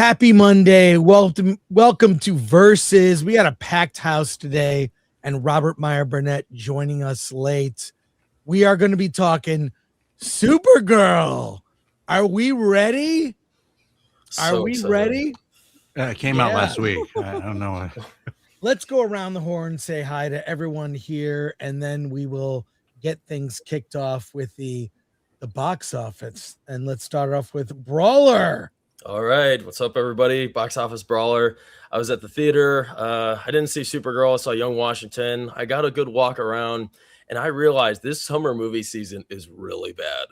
Happy Monday. Welcome to Versus. We got a packed house today, and Robert Meyer Burnett joining us late. We are going to be talking Supergirl. Are we ready? Ready? It came out last week. I don't know. Let's go around the horn, say hi to everyone here, and then we will get things kicked off with the box office. And let's start off with Brawler. All right, what's up, everybody? Box Office Brawler. I was at the theater. I didn't see Supergirl. I saw Young Washington. I got a good walk around, and I realized this summer movie season is really bad.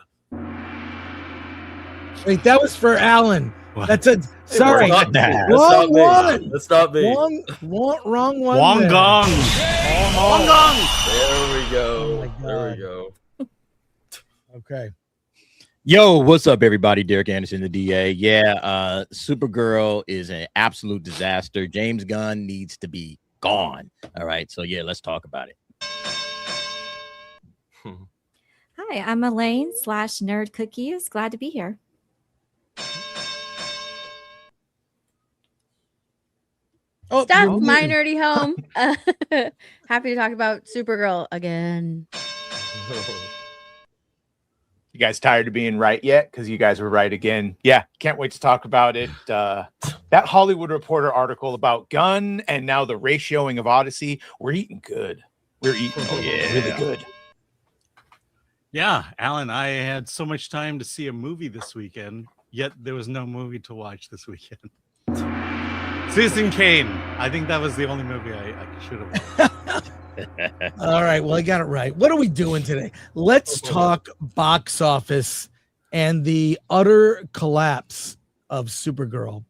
Wait, that was for Alan. What? That's a sorry. Wrong one. That's not me. Wrong one. Wong Gong. Wong Gong. There we go. Oh my God. There we go. Okay. Yo, what's up, everybody? Derek Anderson, the DA. Yeah, Supergirl is an absolute disaster. James Gunn needs to be gone. All right, so yeah, let's talk about it. Hi, I'm Elaine / Nerd Cookies. Glad to be here. Oh, Stop my nerdy home. Happy to talk about Supergirl again. You guys tired of being right yet? Because you guys were right again. Yeah, can't wait to talk about it. That Hollywood Reporter article about Gunn and now the ratioing of Odyssey. We're eating good. We're eating really good. Yeah, Alan, I had so much time to see a movie this weekend, yet there was no movie to watch this weekend. Citizen Kane. I think that was the only movie I should have watched. All right, well, I got it right. What are we doing today? Let's talk box office and the utter collapse of Supergirl.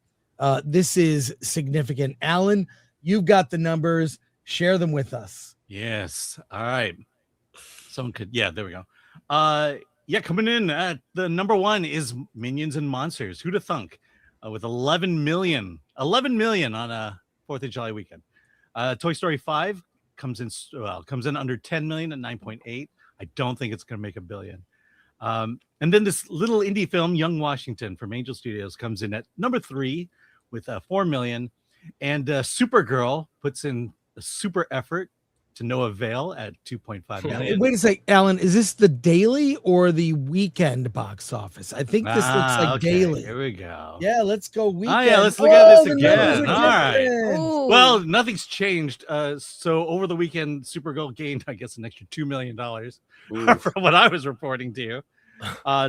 This is significant. Alan, you've got the numbers. Share them with us. Yes. All right. Someone could. Yeah, there we go. Yeah, coming in at the number one is Minions and Monsters. Who'd have thunk? With 11 million on a 4th of July weekend. Toy Story 5 comes in under 10 million at 9.8. I don't think it's going to make $1 billion. And then this little indie film, Young Washington from Angel Studios, comes in at number 3 with 4 million. And Supergirl puts in a super effort to no avail at 2.5 million. Wait a sec, Alan, is this the daily or the weekend box office? I think this looks like daily. Here we go. Yeah, let's go weekend. Oh, yeah, let's look at this the again. numbers are All right. different. Ooh. Well, nothing's changed. So over the weekend, Supergirl gained, I guess, an extra $2 million from what I was reporting to you.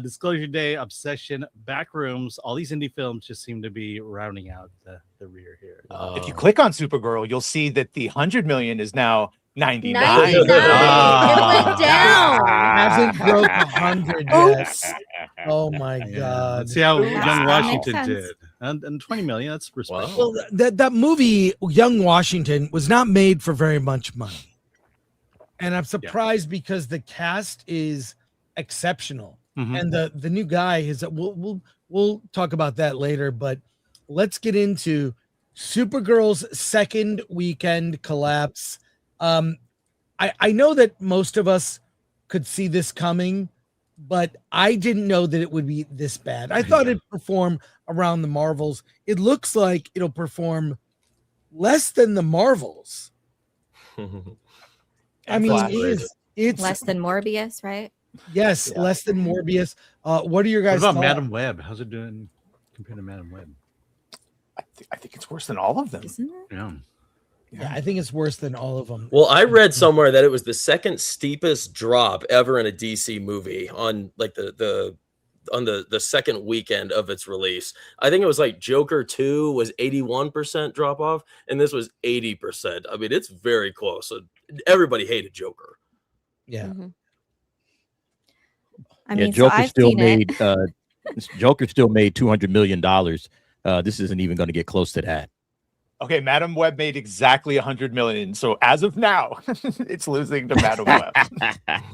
Disclosure Day, Obsession, Backrooms, all these indie films just seem to be rounding out the rear here. If you click on Supergirl, you'll see that the 100 million is now 99. 99. It went down. Hasn't broke 100 yet. Oh my God. Let's see how Yeah, Young that Washington makes did. sense. And 20 million, that's respectful. Well, that movie, Young Washington, was not made for very much money. And I'm surprised because the cast is exceptional. Mhm. And the new guy is we'll talk about that later, but let's get into Supergirl's second weekend collapse. I know that most of us could see this coming, but I didn't know that it would be this bad. I thought it'd perform around the Marvels. It looks like it'll perform less than the Marvels. I mean, it's Less than Morbius, right? yes, less than Morbius. What are your guys' What about thoughts? Madam Web? How's it doing compared to Madam Web? I think it's worse than all of them. Isn't it? Yeah. Yeah, I think it's worse than all of them. Well, I read somewhere that it was the second steepest drop ever in a DC movie on like the second weekend of its release. I think it was like Joker 2 was 81% drop off, and this was 80%. I mean, it's very close. So everybody hated Joker. Yeah. Mm-hmm. I mean, Joker so I've still seen made it. Joker still made $200 million. This isn't even going to get close to that. Okay, Madam Web made exactly 100 million. So as of now, it's losing to Madam Web.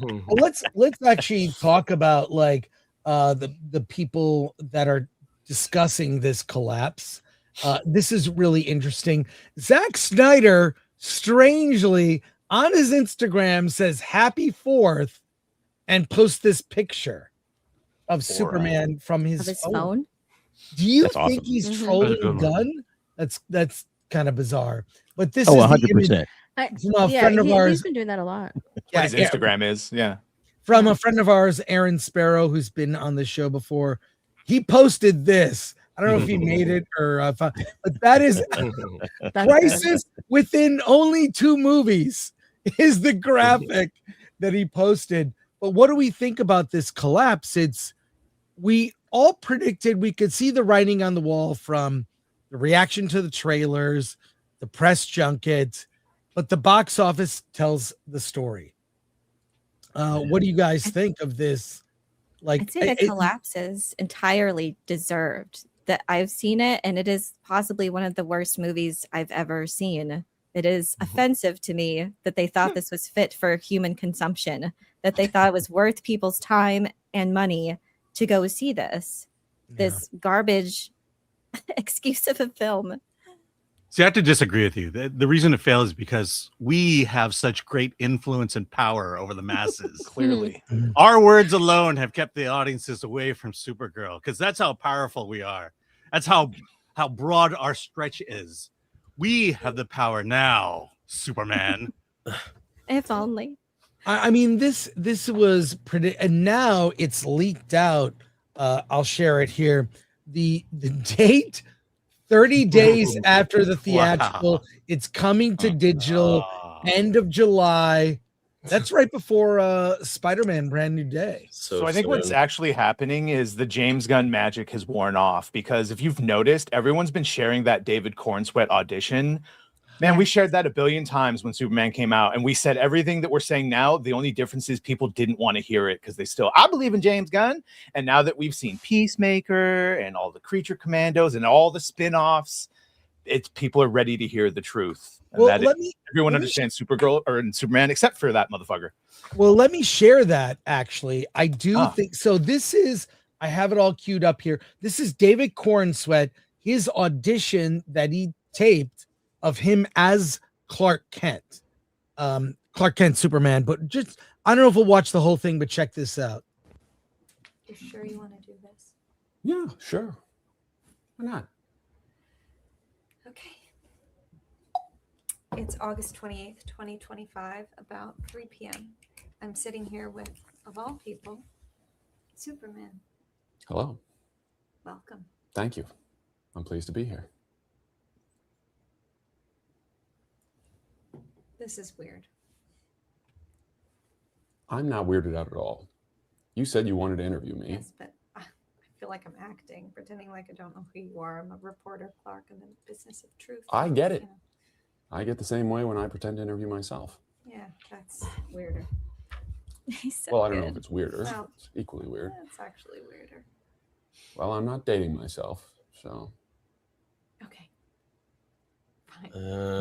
Well, let's actually talk about like the people that are discussing this collapse. This is really interesting. Zack Snyder, strangely, on his Instagram says "Happy 4th" and posts this picture of Superman from his Of his phone. phone. Do you That's think awesome. he's Mhm. trolling That's a good one. Gun? That's kind of bizarre. But this Oh, is the 100%. image from a Yeah, friend of he's ours. been doing that a lot. Yeah, His Instagram is, yeah. from a friend of ours, Aaron Sparrow, who's been on the show before. He posted this. I don't know if he made it or but that is That's good. Crisis Within Only 2 Movies is the graphic that he posted. But what do we think about this collapse? We all predicted, we could see the writing on the wall from the reaction to the trailers, the press junket, but the box office tells the story. What do you guys think of this? Like, I'd say the collapse is entirely deserved. That I've seen it, and it is possibly one of the worst movies I've ever seen. It is offensive to me that they thought this was fit for human consumption, that they thought it was worth people's time and money to go see this garbage excuse of a film. See, I have to disagree with you. The reason it fails is because we have such great influence and power over the masses. Clearly. Our words alone have kept the audiences away from Supergirl because that's how powerful we are. That's how broad our stretch is. We have the power now, Superman. If only. I mean, this was pretty, and now it's leaked out. I'll share it here. The date, 30 days after the theatrical. Wow. It's coming to digital end of July. That's right before Spider-Man Brand New Day. So I think what's actually happening is the James Gunn magic has worn off, because if you've noticed, everyone's been sharing that David Cornsweet audition. Man, we shared that a billion times when Superman came out, and we said everything that we're saying now. The only difference is people didn't want to hear it because I believe in James Gunn. And now that we've seen Peacemaker and all the Creature Commandos and all the spin-offs, people are ready to hear the truth. And Well, everyone understands Supergirl and Superman except for that motherfucker. Well, let me share that actually. I do think so. I have it all queued up here. This is David Cornsweet, his audition that he taped of him as Clark Kent. Clark Kent Superman, but just I don't know if we'll watch the whole thing, but check this out. You sure you want to do this? Yeah, sure. Why not? Okay. It's August 28th, 2025, about 3 p.m. I'm sitting here with, of all people, Superman. Hello. Welcome. Thank you. I'm pleased to be here. This is weird. I'm not weirded out at all. You said you wanted to interview me. Yes, but I feel like I'm acting, pretending like I don't know who you are. I'm a reporter, Clark, in the business of truth. I get it. You know. I get the same way when I pretend to interview myself. Yeah, that's weirder. He's so Well, I don't know good. if it's weirder. Well, It's equally weird. That's actually weirder. Well, I'm not dating myself, so. Okay. Fine.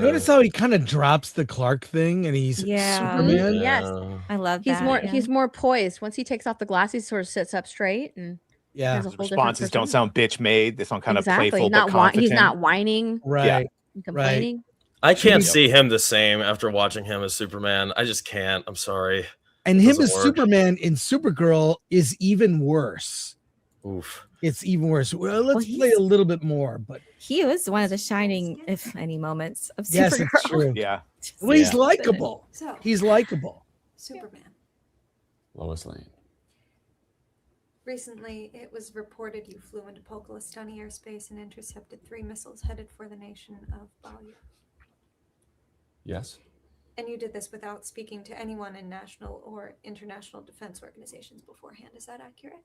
Notice how he kind of drops the Clark thing and he's Yeah. Superman. Yes. I love He's that. he's more poised. Once he takes off the glasses, he sort of sits up straight and Yeah. has a The whole different responses don't persona. sound bitch made. They sound kind Exactly. of playful, Not but confident. he's not whining Right. and complaining. I can't Yep. see him the same after watching him as Superman. I just can't. I'm sorry. And him Doesn't as work. Superman in Supergirl is even worse. Oof. It's even worse. Well, let's Well, play he's- a little bit more, but He was one of the shining, if any, moments of yes, Supergirl. it's true. Yeah. Well, he's Yeah. likable. So, He's likable. Superman. Lois Lane. Recently, it was reported you flew into Pokolistani airspace and intercepted 3 missiles headed for the nation of Butler. Yes. And you did this without speaking to anyone in national or international defense organizations beforehand. Is that accurate?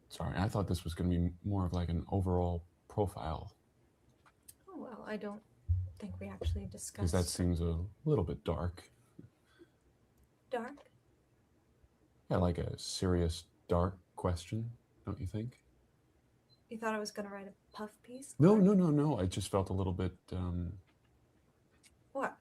Sorry, I thought this was going to be more of like an overall profile, Oh, well, I don't think we actually because discussed that seems a little bit dark. dark. Yeah, like a serious, dark question, don't you think? You thought I was going to write a puff piece? No, Clark? no, no, no. I just felt a little bit What?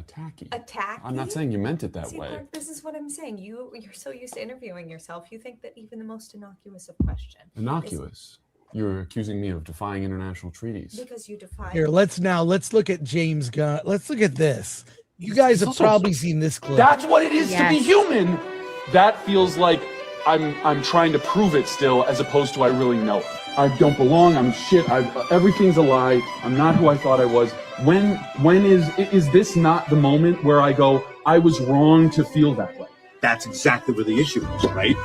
tacky. Attack? I'm not saying you meant it that See, way. Clark, this is what I'm saying. You're so used to interviewing yourself, you think that even the most innocuous of question, Innocuous. You're accusing me of defying international treaties. because you defy. Here, let's look at James Gunn. Let's look at this. You guys have also- probably seen this clip. That's what it is to be Yes. human. that feels like I'm trying to prove it still, as opposed to I really know it. I don't belong. I'm shit. Everything's a lie. I'm not who I thought I was. When is this not the moment where I go, I was wrong to feel that way? That's exactly where the issue is, right?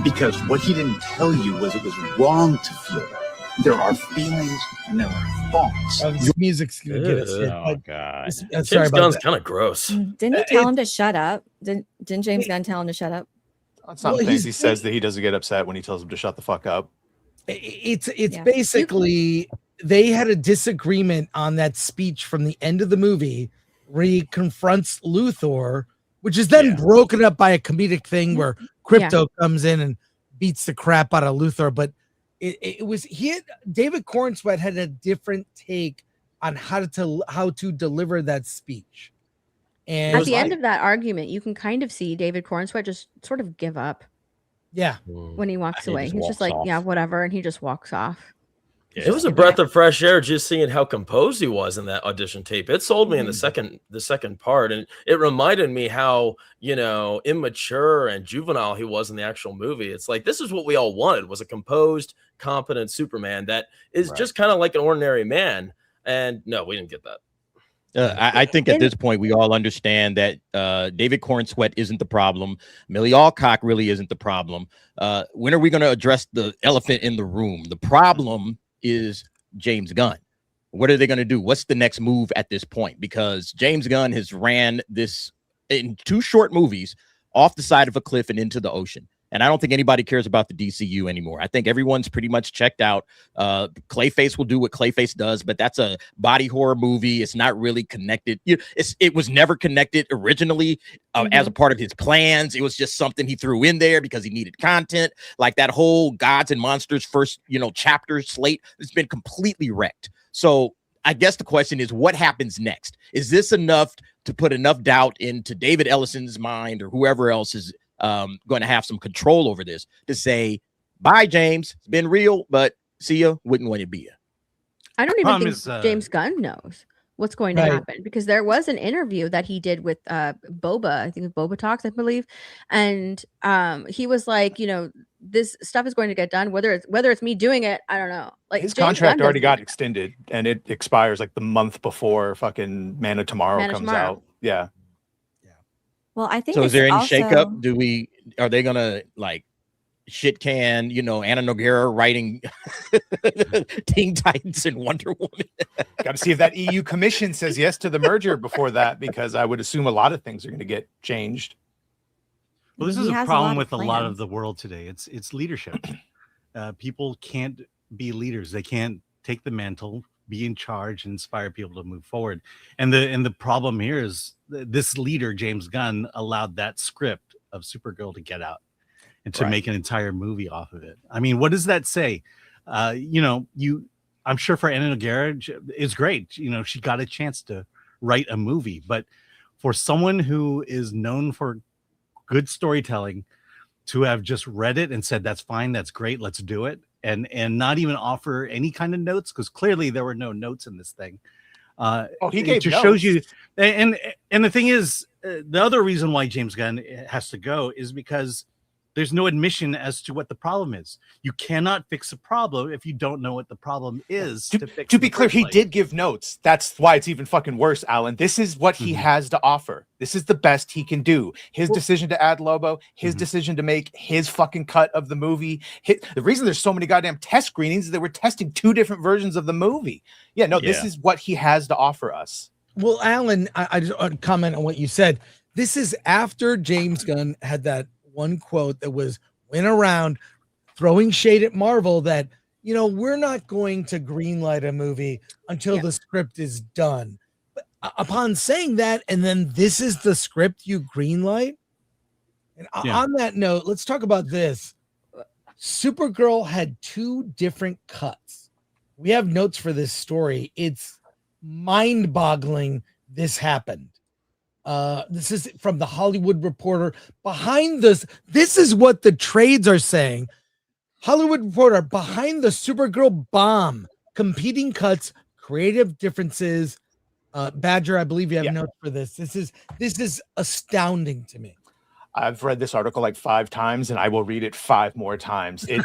Because what he didn't tell you was it was wrong to feel that. There are feelings and there are thoughts. This music's gonna get us. Oh God! Sorry James about Gunn's that. kind of gross. Didn't he tell him to shut up? Didn't James Gunn tell him to shut up? On some things, he says that he doesn't get upset when he tells him to shut the fuck up. It's basically they had a disagreement on that speech from the end of the movie where he confronts Luthor, which is then broken up by a comedic thing where Crypto comes in and beats the crap out of Luthor. But David Cornsweet had a different take on how to deliver that speech. And at the end of that argument, you can kind of see David Cornsweet just sort of give up. Yeah. When he walks away, he's just like, off. yeah, whatever, and he just walks off. It was a breath of fresh air just seeing how composed he was in that audition tape. It sold me in the second part, and it reminded me how, immature and juvenile he was in the actual movie. It's like, this is what we all wanted, was a composed, competent Superman that is just kind of like an ordinary man. And no, we didn't get that. I think at this point we all understand that David Cornsweet isn't the problem. Millie Alcock really isn't the problem. When are we going to address the elephant in the room? The problem is James Gunn. What are they going to do? What's the next move at this point? Because James Gunn has ran this in 2 short movies off the side of a cliff and into the ocean. And I don't think anybody cares about the DCU anymore. I think everyone's pretty much checked out. Clayface will do what Clayface does, but that's a body horror movie. It's not really connected. It was never connected originally as a part of his plans. It was just something he threw in there because he needed content. Like that whole Gods and Monsters first, chapter slate has been completely wrecked. So I guess the question is, what happens next? Is this enough to put enough doubt into David Ellison's mind or whoever else is going to have some control over this to say, bye, James, it's been real, but see ya, wouldn't want to be ya. I don't even think James Gunn knows what's going to happen, because there was an interview that he did with Boba, I think Boba Talks, I believe, and he was like, this stuff is going to get done, whether it's me doing it, I don't know. Like his James contract Gunn already doesn't. got extended, and it expires like the month before fucking Man of Tomorrow comes out. Yeah. Well, I think So is there any also... shakeup? Are they gonna like shit can, Anna Noguera writing Teen Titans and Wonder Woman? Got to see if that EU commission says yes to the merger before that, because I would assume a lot of things are going to get changed. Well, this is a problem with a lot of the world today. It's leadership. People can't be leaders. They can't take the mantle, be in charge, and inspire people to move forward. And the problem here is this leader, James Gunn, allowed that script of Supergirl to get out and to make an entire movie off of it. I mean, what does that say? I'm sure for Anna Noguera, it's great. She got a chance to write a movie, but for someone who is known for good storytelling to have just read it and said, that's fine, that's great, let's do it, and not even offer any kind of notes, because clearly there were no notes in this thing. He gave it just notes. shows you, and the thing is, the other reason why James Gunn has to go is because there's no admission as to what the problem is. You cannot fix a problem if you don't know what the problem is. To be clear, he did give notes. That's why it's even fucking worse, Alan. This is what he has to offer. This is the best he can do. His decision to add Lobo, his decision to make his fucking cut of the movie. The reason there's so many goddamn test screenings is they were testing 2 different versions of the movie. This is what he has to offer us. Well, Alan, I just want to comment on what you said. This is after James Gunn had that one quote that went around throwing shade at Marvel that, we're not going to greenlight a movie until the script is done. But upon saying that, and then this is the script you greenlight. And on that note, let's talk about this. Supergirl had 2 different cuts. We have notes for this story. It's mind-boggling this happened. This is from the Hollywood Reporter. Behind this is what the trades are saying. Hollywood Reporter, behind the Supergirl bomb, competing cuts, creative differences. Badger, I believe you have notes for this. This is astounding to me. I've read this article like 5 times, and I will read it 5 more times. It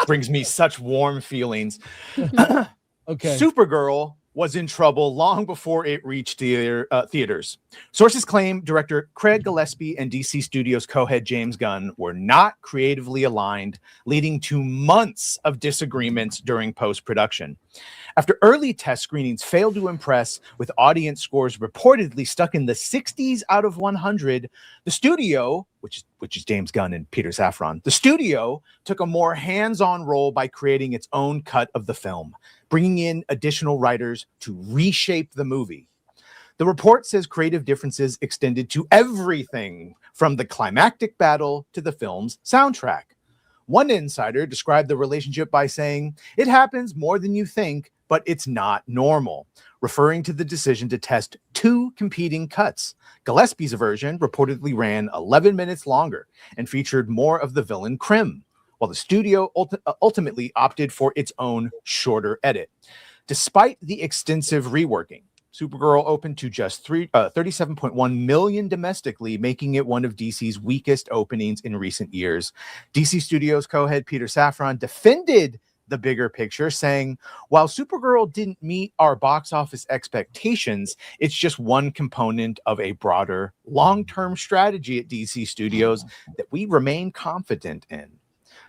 brings me such warm feelings. Okay. Supergirl was in trouble long before it reached theaters. Sources claim director Craig Gillespie and DC Studios co-head James Gunn were not creatively aligned, leading to months of disagreements during post-production. After early test screenings failed to impress, with audience scores reportedly stuck in the 60s out of 100, the studio, which is James Gunn and Peter Safran, the studio took a more hands-on role by creating its own cut of the film, bringing in additional writers to reshape the movie. The report says creative differences extended to everything from the climactic battle to the film's soundtrack. One insider described the relationship by saying, "It happens more than you think, but it's not normal," referring to the decision to test 2 competing cuts. Gillespie's version reportedly ran 11 minutes longer and featured more of the villain Krim, while the studio ultimately opted for its own shorter edit. Despite the extensive reworking, Supergirl opened to just $37.1 million domestically, making it one of DC's weakest openings in recent years. DC Studios co-head Peter Safran defended the bigger picture, saying, "While Supergirl didn't meet our box office expectations, it's just one component of a broader long-term strategy at DC Studios that we remain confident in."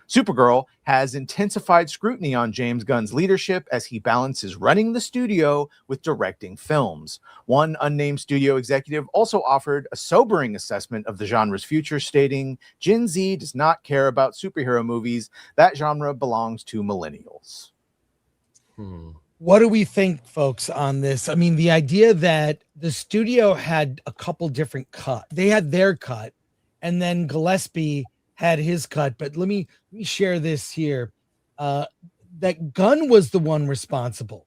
Supergirl has intensified scrutiny on James Gunn's leadership as he balances running the studio with directing films. One unnamed studio executive also offered a sobering assessment of the genre's future, stating, "Gen Z does not care about superhero movies. That genre belongs to millennials." What do we think, folks, on this? I mean, the idea that the studio had a couple different cuts. They had their cut, and then Gillespie had his cut. But let me share this here. That Gunn was the one responsible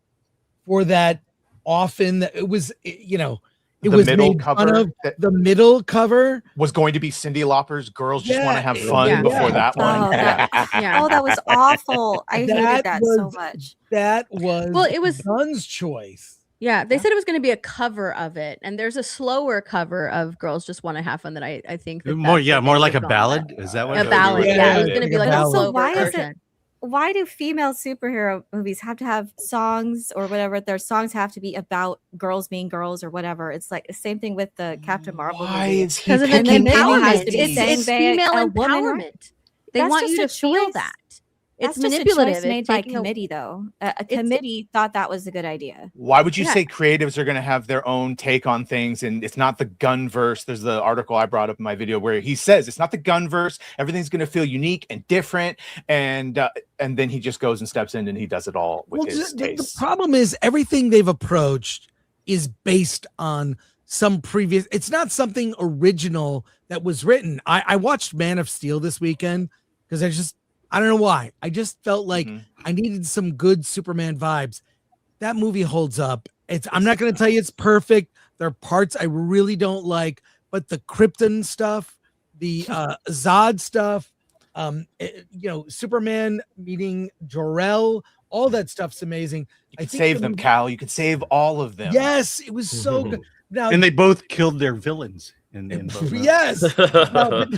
for that. Often that it was, it The was middle made fun cover of. The middle cover was going to be Cyndi Lauper's "Girls Just Yeah, Want to Have Fun" before that one. Oh, that was awful. I hated that so much. That was Well, it was Gunn's choice. Yeah, they said it was going to be a cover of it, and there's a slower cover of "Girls Just Want to Have Fun" that I think that more that's what more they like a should've gone ballad. with. Is that what A ballad? Yeah, it was going to be like a Also, slower why is version. it? Why do female superhero movies have to have songs or whatever? Their songs have to be about girls being girls or whatever. It's like the same thing with the Captain Marvel movie. Is he Because of picking empowerment. Daisy? It's female a woman, right? empowerment. They That's want you to just a feel choice. that. That's It's just manipulative. a choice made It's by taking committee, though. A committee thought that was a good idea. Why would you Yeah. say creatives are going to have their own take on things, and it's not the Gunverse? There's the article I brought up in my video where he says it's not the Gunverse. Everything's going to feel unique and different, and then he just goes and steps in and he does it all with his The taste. problem is everything they've approached is based on some previous. It's not something original that was written. I watched Man of Steel this weekend because I don't know why. I just felt like I needed some good Superman vibes. That movie holds up. I'm not going to tell you it's perfect. There are parts I really don't like, but the Krypton stuff, the Zod stuff, Superman meeting Jor-El, all that stuff's amazing. You can save them, Cal. You can save all of them. Yes, it was so good. Now, And they both killed their villains. In yes. But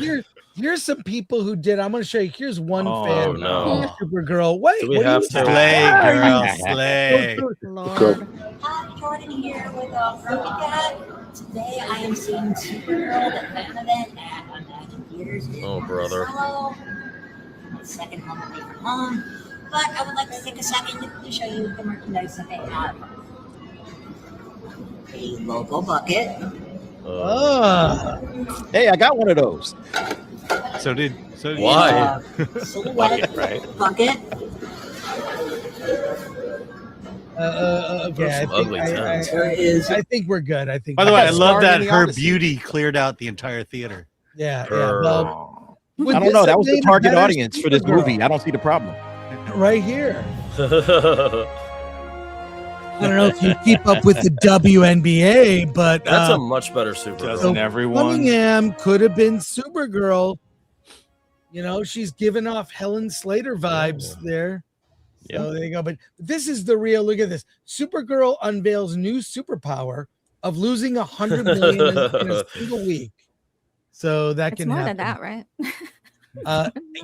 here's some people who did. I'm going to show you. Here's one fan of Supergirl. Wait, Do we have to? Slay, girl, slay. Lord. Hi, Jordan here with Superchat. Today I am seeing Supergirl, the fan event at Imagine Theaters. Oh, brother. My second home away from home. But I would like to take a second to show you the merchandise that they have. A logo bucket. Hey, I got one of those. So did Why? Silhouette bucket. Okay, I think we're good. I think. By the way, I love that in the her Odyssey. beauty cleared out the entire theater. Yeah. Well, I don't know. That was the target audience for this movie. I don't see the problem. Right here. I don't know if you keep up with the WNBA, but That's a much better Supergirl. Doesn't everyone? Cunningham could have been Supergirl. She's giving off Helen Slater vibes there. So there you go. But this is the real. Look at this. Supergirl unveils new superpower of losing 100 million in a single week. so that It's can more happen. than that, right?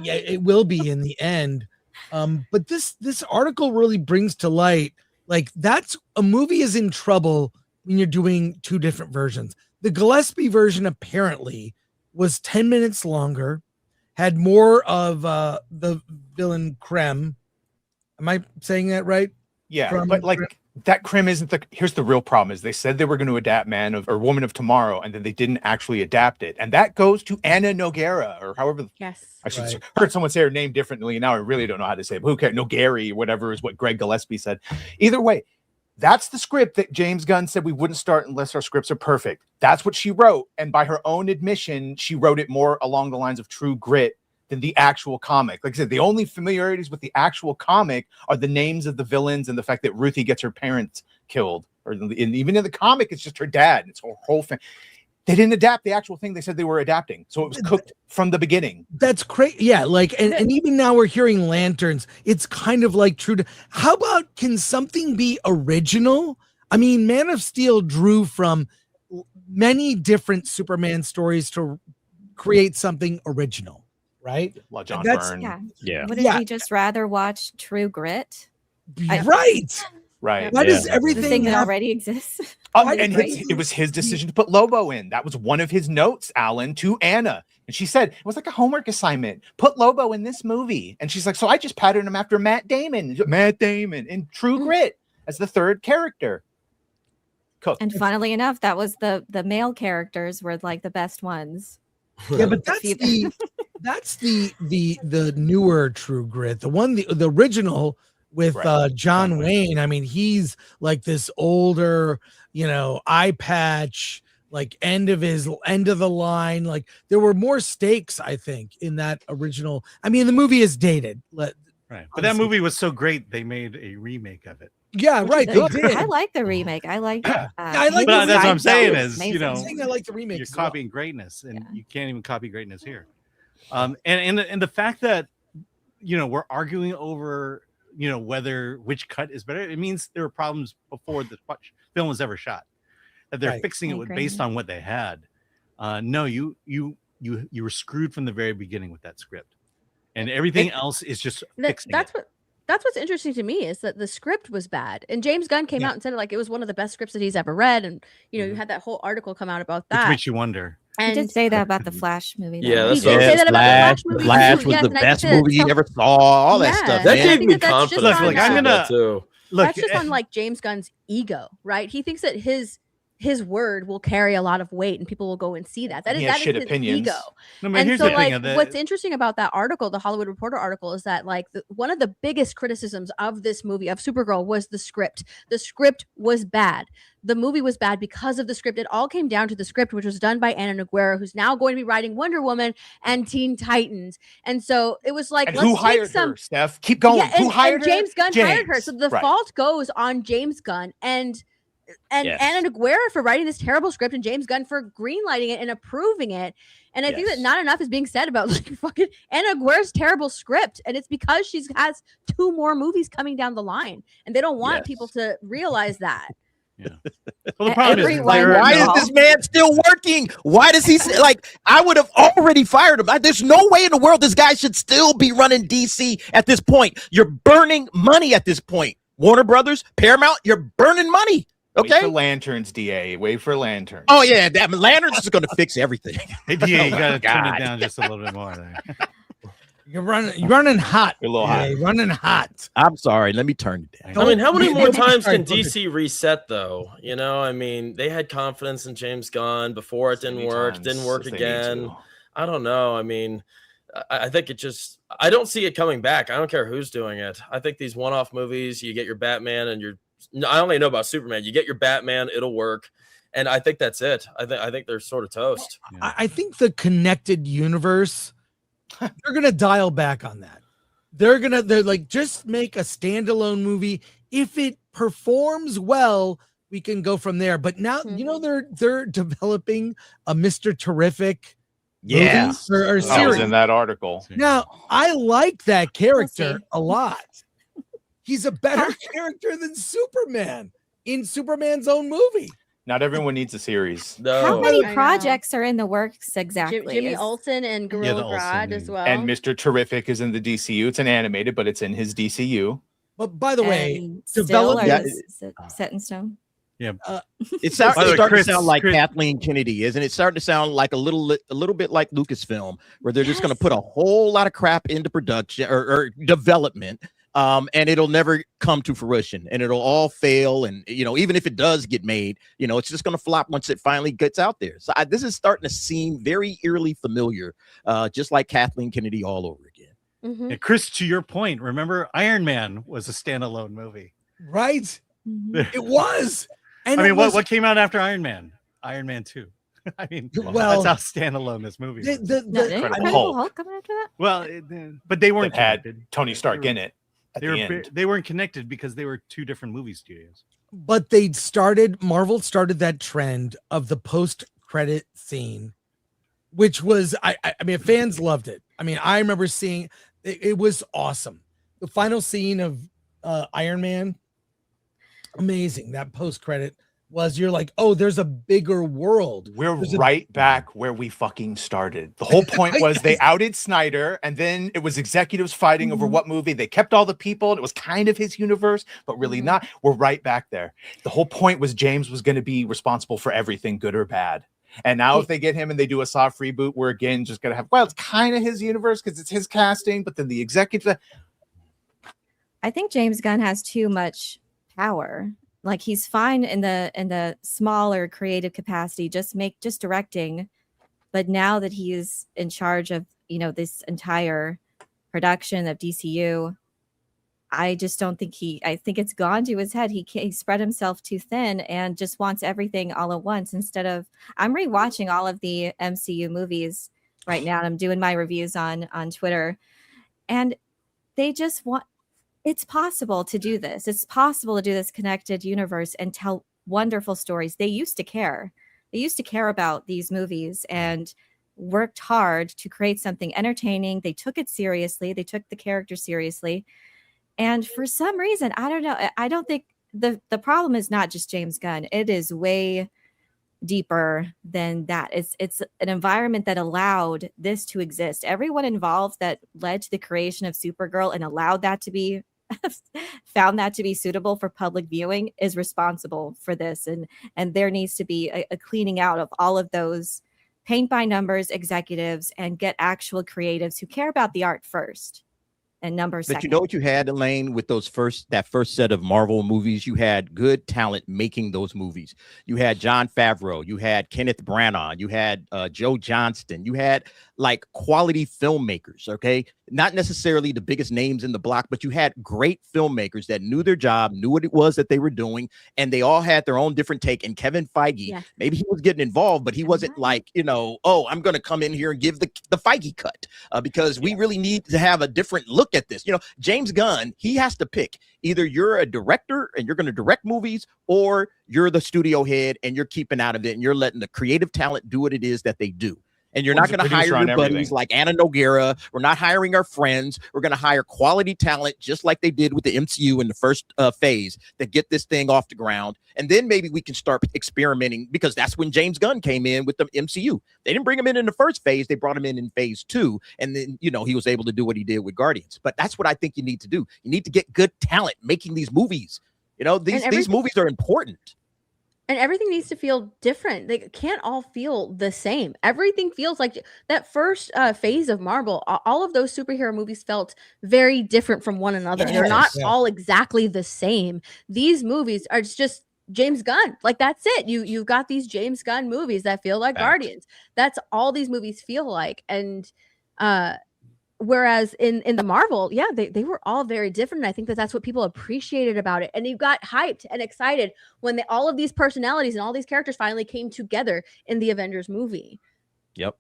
Yeah, it will be in the end. But this article really brings to light, like, that's a movie is in trouble when you're doing two different versions. The Gillespie version apparently was 10 minutes longer, had more of the villain creme. Am I saying that right? Yeah, but like that creme isn't the. Here's the real problem: is they said they were going to adapt Man of or Woman of Tomorrow, and then they didn't actually adapt it, and that goes to Anna Noguera or however. Yes, I should heard someone say her name differently. Now I really don't know how to say it. But who cares? Nogari, whatever is what Greg Gillespie said. Either way, that's the script that James Gunn said we wouldn't start unless our scripts are perfect. That's what she wrote, and by her own admission, she wrote it more along the lines of True Grit than the actual comic. Like I said, the only familiarities with the actual comic are the names of the villains and the fact that Ruthie gets her parents killed. Or even in the comic, it's just her dad. It's her whole family. They didn't adapt the actual thing they said they were adapting. So it was cooked from the beginning. That's crazy. Yeah, like, and even now we're hearing Lanterns. It's kind of like true to, how about, can something be original? I mean, Man of Steel drew from many different Superman stories to create something original, right? Well, John That's, Byrne. Yeah. Wouldn't we just rather watch True Grit? Right. Right. Why does The everything thing that have- already exists. And it was his decision to put Lobo in. That was one of his notes, Alan, to Anna. And she said, it was like a homework assignment. Put Lobo in this movie. And she's like, so I just patterned him after Matt Damon in True Grit as the third character. Cooked. And funnily enough, that was the male characters were like the best ones. Yeah, but that's the newer True Grit. The original with John Wayne. I mean, he's like this older, eye patch, like end of the line. Like there were more stakes, I think, in that original. I mean, the movie is dated. Right. But that movie was so great they made a remake of it. Yeah, right. They did. I like the remake. I like I like but that's what I'm saying is, is, I'm saying I like the remake. You're copying greatness, and you can't even copy greatness here. And the fact that we're arguing over which cut is better, it means there were problems before the film was ever shot. That they're fixing it based on what they had. No, you were screwed from the very beginning with that script, and everything else is just fixing it. That's what's interesting to me is that the script was bad, and James Gunn came out and said like it was one of the best scripts that he's ever read, and you had that whole article come out about that. Which makes you wonder. And he did say that about the Flash movie. Yeah, he did say that about the Flash was the best movie he ever saw. All that stuff. That man. gave me confidence. Look, I'm gonna too. That's just on like James Gunn's ego, right? He thinks that his word will carry a lot of weight and people will go and see that. That is his ego. And so like what's interesting about that article, the Hollywood Reporter article, is that like one of the biggest criticisms of this movie, of Supergirl, was the script. The script was bad. The movie was bad because of the script. It all came down to the script, which was done by Anna Noguera, who's now going to be writing Wonder Woman and Teen Titans. And so it was like, and who hired her, Steph? Keep going. Yeah, who hired her? James Gunn hired her. So the Right. fault goes on James Gunn and Anna Noguera for writing this terrible script and James Gunn for greenlighting it and approving it. And I think that not enough is being said about like fucking Anna Noguera's terrible script. And it's because she has 2 more movies coming down the line. And they don't want people to realize that. Well, the problem is, why is this man still working? Why does he like? I would have already fired him. There's no way in the world this guy should still be running DC at this point. You're burning money at this point. Warner Brothers, Paramount, you're burning money. Okay. Wait for Lanterns, DA. Wait for Lanterns. Oh yeah, that Lanterns is going to fix everything. Hey, DA, you got to turn it down just a little bit more there. You're running hot. You're a little hot. Running hot. I'm sorry. Let me turn it down. I mean, how many more times can DC reset, though? I mean, they had confidence in James Gunn before it didn't work. Didn't work again. I don't know. I mean, I think I don't see it coming back. I don't care who's doing it. I think these one-off movies, you get your Batman and I only know about Superman. You get your Batman, it'll work. And I think that's it. I think they're sort of toast. I think the connected universe, they're gonna dial back on that. They're like, just make a standalone movie. If it performs well, we can go from there. But now they're developing a Mr. Terrific movie or series. That was in that article. Now I like that character a lot. He's a better character than Superman in Superman's own movie. Not everyone needs a series. No. How many I know. projects are in the works exactly? Jimmy Is- Olsen and the Gorilla Olsen Grodd as and- well. And Mr. Terrific is in the DCU. It's an animated, but it's in his DCU. But by the way, and still develop- are Yeah, set in stone. It's starting By the way, to Chris- sound like Chris- Kathleen Kennedy, isn't it? Starting to sound like a little bit like Lucasfilm, where they're just going to put a whole lot of crap into production or development, and it'll never come to fruition, and it'll all fail. And even if it does get made, it's just going to flop once it finally gets out there. So this is starting to seem very eerily familiar, just like Kathleen Kennedy all over again. Mhm. Yeah, Chris, to your point, remember Iron Man was a standalone movie. right? Mhm. It was. And I it mean, was, what came out after Iron Man? Iron Man 2. I mean, Well, that's how standalone this movie the, was. the, No, the- didn't Incredible Incredible Hulk. Hulk come after that? Well, but they weren't That had connected. Tony Stark in it at They the were end. they weren't connected because they were two different movie studios. but Marvel started that trend of the post-credit scene, which was, I mean, fans loved it. I mean, I remember seeing it was awesome. The final scene of Iron Man, amazing. That post-credit was, you're like, oh, there's a bigger world. We're There's a- right back where we fucking started. The whole point was they outed Snyder, and then it was executives fighting over what movie. They kept all the people, and it was kind of his universe, but really not. We're right back there. The whole point was James was going to be responsible for everything, good or bad. And now if they get him and they do a soft reboot, we're again just going to have, well, it's kind of his universe because it's his casting, but then the executives. I think James Gunn has too much power. Like, he's fine in the smaller creative capacity, just directing. But now that he is in charge of, this entire production of DCU, I just don't think I think it's gone to his head. He spread himself too thin and just wants everything all at once instead of, I'm rewatching all of the MCU movies right now, and I'm doing my reviews on Twitter, and they just want, it's possible to do this. It's possible to do this connected universe and tell wonderful stories. They used to care. They used to care about these movies and worked hard to create something entertaining. They took it seriously. They took the character seriously. And for some reason, I don't know. I don't think the problem is not just James Gunn. It is way deeper than that. It's an environment that allowed this to exist. Everyone involved that led to the creation of Supergirl and allowed that to be found that to be suitable for public viewing is responsible for this. And there needs to be a cleaning out of all of those paint by numbers executives and get actual creatives who care about the art first and numbers But second. you know what you had, Elaine, with that first set of Marvel movies? You had good talent making those movies. You had Jon Favreau, you had Kenneth Branagh, you had Joe Johnston, you had like quality filmmakers, okay? Not necessarily the biggest names in the block, but you had great filmmakers that knew their job, knew what it was that they were doing, and they all had their own different take. And Kevin Feige, maybe he was getting involved, but he wasn't like, oh, I'm going to come in here and give the Feige cut because we really need to have a different look at this. James Gunn, he has to pick. Either you're a director and you're going to direct movies, or you're the studio head and you're keeping out of it and you're letting the creative talent do what it is that they do. And you're not going to hire your buddies like Anna Noguera. We're not hiring our friends. We're going to hire quality talent, just like they did with the MCU in the first phase, to get this thing off the ground. And then maybe we can start experimenting, because that's when James Gunn came in with the MCU. They didn't bring him in the first phase. They brought him in phase 2. And then, he was able to do what he did with Guardians. But that's what I think you need to do. You need to get good talent making these movies. These movies are important. And everything needs to feel different. They can't all feel the same. Everything feels like that first phase of Marvel. All of those superhero movies felt very different from one another. They're not all exactly the same. These movies are just James Gunn. Like, that's it. You've got these James Gunn movies that feel like Guardians. That's all these movies feel like. And whereas in the Marvel, they were all very different. And I think that's what people appreciated about it. And you got hyped and excited when all of these personalities and all these characters finally came together in the Avengers movie. Yep.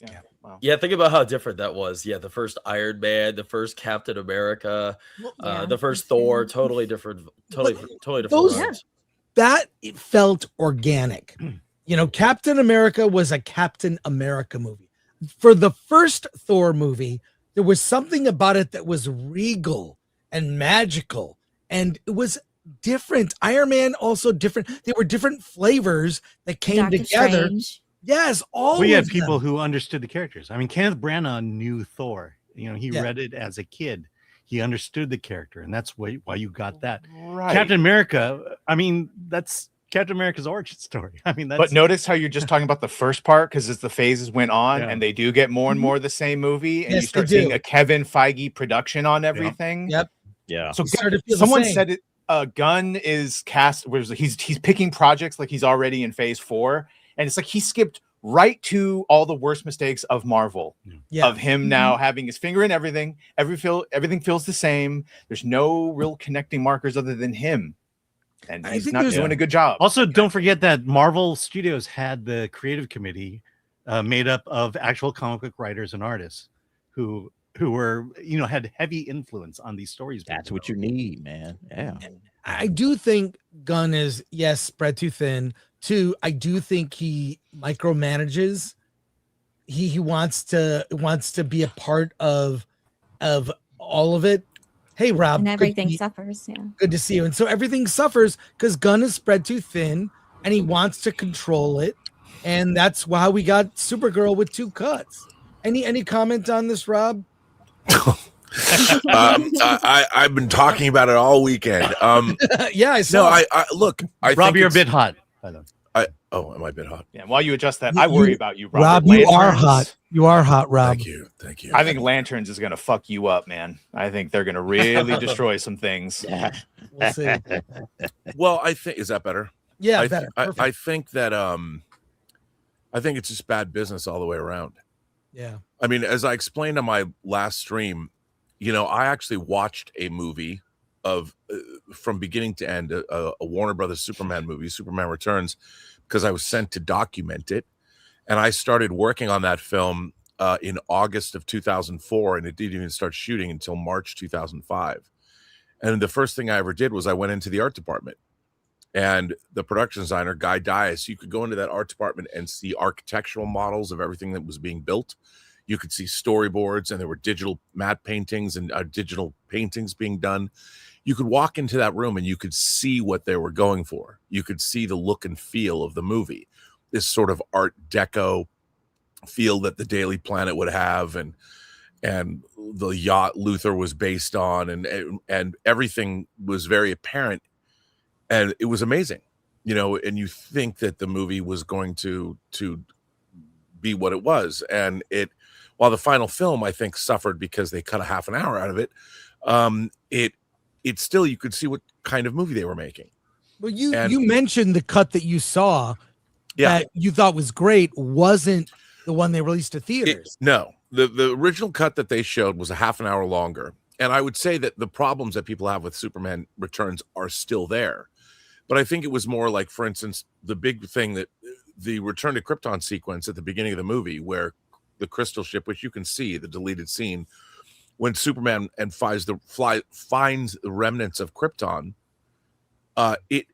Yeah. Wow. Yeah. Think about how different that was. Yeah. The first Iron Man, the first Captain America, the first Thor, totally different. Totally different. Those, that it felt organic. Captain America was a Captain America movie. For the first Thor movie, there was something about it that was regal and magical, and it was different. Iron Man also different. There were different flavors that came Doctor together. Strange. Yes, all We had of people them. who understood the characters. I mean, Kenneth Branagh knew Thor. You know, he Yeah. read it as a kid. He understood the character, and that's why you got that. Right. Captain America. I mean, that's Captain America's origin story. I mean, that's But notice how you're just talking about the first part, because as the phases went on, Yeah. and they do get more and more the same movie, and Yes, you start they do. seeing a Kevin Feige production on everything. Yep. Yeah. So It started to feel the someone same. said it. Gunn is cast. He's picking projects like he's already in phase 4, and it's like he skipped right to all the worst mistakes of Marvel. Yeah. Of him now having his finger in everything. Everything feels the same. There's no real connecting markers other than him, and I he's think not there's- doing a good job. Also, don't forget that Marvel Studios had the creative committee made up of actual comic book writers and artists who were, you know, had heavy influence on these stories. That's what you need, man. Yeah. I do think Gunn is, yes, spread too thin. 2, I do think he micromanages. He wants to be a part of all of it. Hey, Rob, And good everything to- suffers. Yeah. good to see you. And so everything suffers because Gunn is spread too thin, and he wants to control it, and that's why we got Supergirl with 2 cuts. Any comment on this, Rob? I've been talking about it all weekend. Yeah, I saw. No, I look. I Rob, think you're a it's- bit hot. am I a bit hot? Yeah, while you adjust that, I worry about you, Robert. Rob, you are Lanterns- hot. You are hot, Rob. Thank you. I think Lanterns is going to fuck you up, man. I think they're going to really destroy some things. We'll see. Well, I think, is that better? Yeah, I, better. I think that I think it's just bad business all the way around. Yeah. I mean, as I explained on my last stream, you know, I actually watched a movie of from beginning to end, a Warner Brothers Superman movie, Superman Returns, because I was sent to document it, and I started working on that film in August of 2004, and it didn't even start shooting until March 2005. And the first thing I ever did was I went into the art department, and the production designer, Guy Dias, you could go into that art department and see architectural models of everything that was being built. You could see storyboards, and there were digital matte paintings and digital paintings being done. You could walk into that room and you could see what they were going for. You could see the look and feel of the movie, this sort of Art Deco feel that the Daily Planet would have, and the yacht Luther was based on, and everything was very apparent, and it was amazing, you know. And you think that the movie was going to be what it was, and it, while the final film I think suffered because they cut a half an hour out of it, it still, you could see what kind of movie they were making. Well, you mentioned the cut that you saw Yeah. that you thought was great wasn't the one they released to theaters. No, the original cut that they showed was a half an hour longer. And I would say that the problems that people have with Superman Returns are still there. But I think it was more like, for instance, the big thing that the Return to Krypton sequence at the beginning of the movie, where the crystal ship, which you can see, the deleted scene, when Superman and finds the remnants of Krypton, it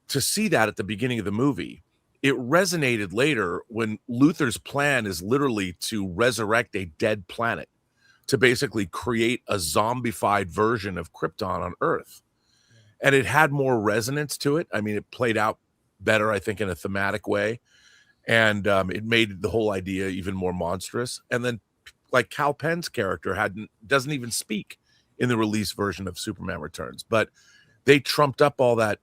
to see that at the beginning of the movie, it resonated later when Luthor's plan is literally to resurrect a dead planet, to basically create a zombified version of Krypton on Earth. And it had more resonance to it. I mean, it played out better, I think, in a thematic way. And it made the whole idea even more monstrous. And then, like, Cal Penn's character doesn't even speak in the release version of Superman Returns. But they trumped up all that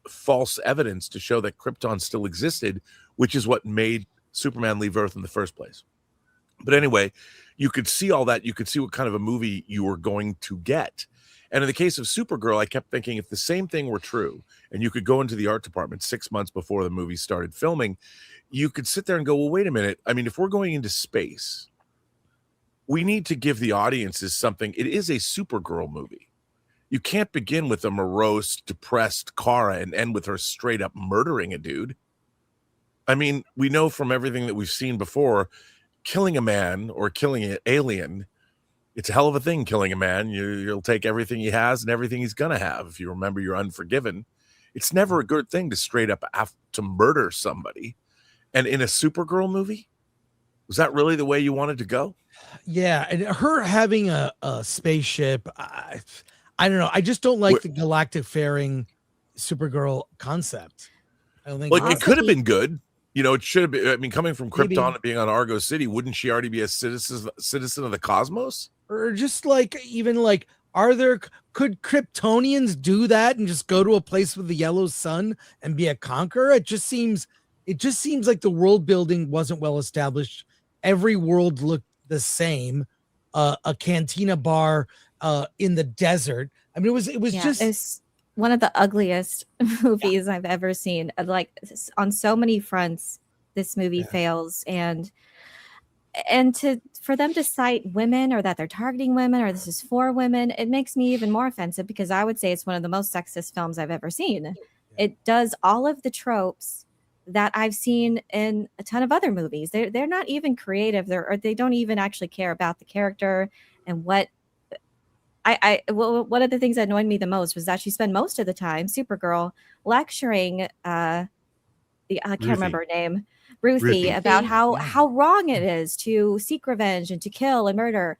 false evidence to show that Krypton still existed, which is what made Superman leave Earth in the first place. But anyway, you could see all that. You could see what kind of a movie you were going to get. And in the case of Supergirl, I kept thinking, if the same thing were true, and you could go into the art department 6 months before the movie started filming, you could sit there and go, well, wait a minute. I mean, if we're going into space, we need to give the audiences something. It is a Supergirl movie. You can't begin with a morose, depressed Kara and end with her straight up murdering a dude. I mean, we know from everything that we've seen before, killing a man or killing an alien, it's a hell of a thing. Killing a man, you'll take everything he has and everything he's gonna have. If you remember, you're Unforgiven. It's never a good thing to straight up have to murder somebody. And in a Supergirl movie, was that really the way you wanted to go? Yeah, and her having a spaceship, I don't know. I just don't like the galactic fairing Supergirl concept. I don't think Like it could have been good. You know, it should have been. I mean, coming from Maybe. Krypton and being on Argo City, wouldn't she already be a citizen of the cosmos? Or just like even like could Kryptonians do that and just go to a place with the yellow sun and be a conqueror? It just seems like the world building wasn't well established. Every world looked the same. A cantina bar in the desert. I mean, it was just it's one of the ugliest movies I've ever seen. Like on so many fronts, this movie fails, and for them to cite women or that they're targeting women or this is for women, it makes me even more offensive because I would say it's one of the most sexist films I've ever seen. It does all of the tropes that I've seen in a ton of other movies. They're not even creative. They don't even actually care about the character and what. One of the things that annoyed me the most was that she spent most of the time, Supergirl, lecturing I can't remember her name, Ruthie, about how wrong it is to seek revenge and to kill and murder.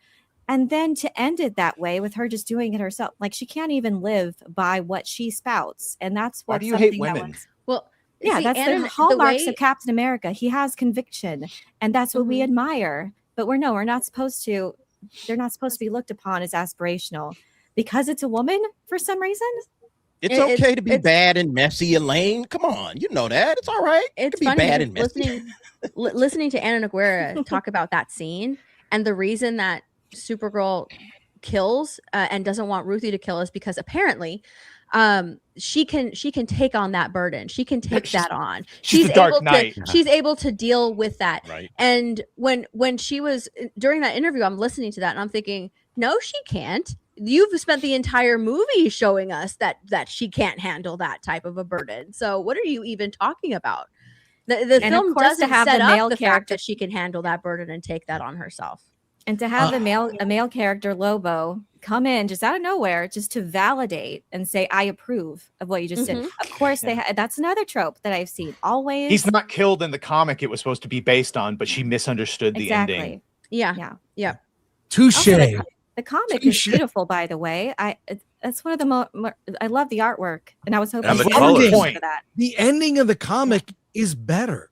And then to end it that way with her just doing it herself. Like she can't even live by what she spouts. And that's what Why do you hate women? Well, yeah, see, that's the hallmarks of Captain America. He has conviction, and that's what we admire. But we're not supposed to. They're not supposed to be looked upon as aspirational because it's a woman for some reason. It's okay to be bad and messy, Elaine. Come on, you know that. It's all right. It's to be funny bad and messy. listening to Anna Noguera talk about that scene and the reason that Supergirl kills and doesn't want Ruthie to kill is because apparently she can take on that burden. She can take that on. She's the Dark Knight. She's able to deal with that. Right. And when she was during that interview, I'm listening to that and I'm thinking, no, she can't. You've spent the entire movie showing us that she can't handle that type of a burden. So what are you even talking about? The film doesn't set up the fact that she can handle that burden and take that on herself. And to have a male character, Lobo, come in just out of nowhere, just to validate and say, "I approve of what you just did." Of course, that's another trope that I've seen. Always, he's not killed in the comic it was supposed to be based on, but she misunderstood the ending. Yeah. Touche. The comic is beautiful, by the way. That's one of the I love the artwork, and I was hoping for that. The ending of the comic is better.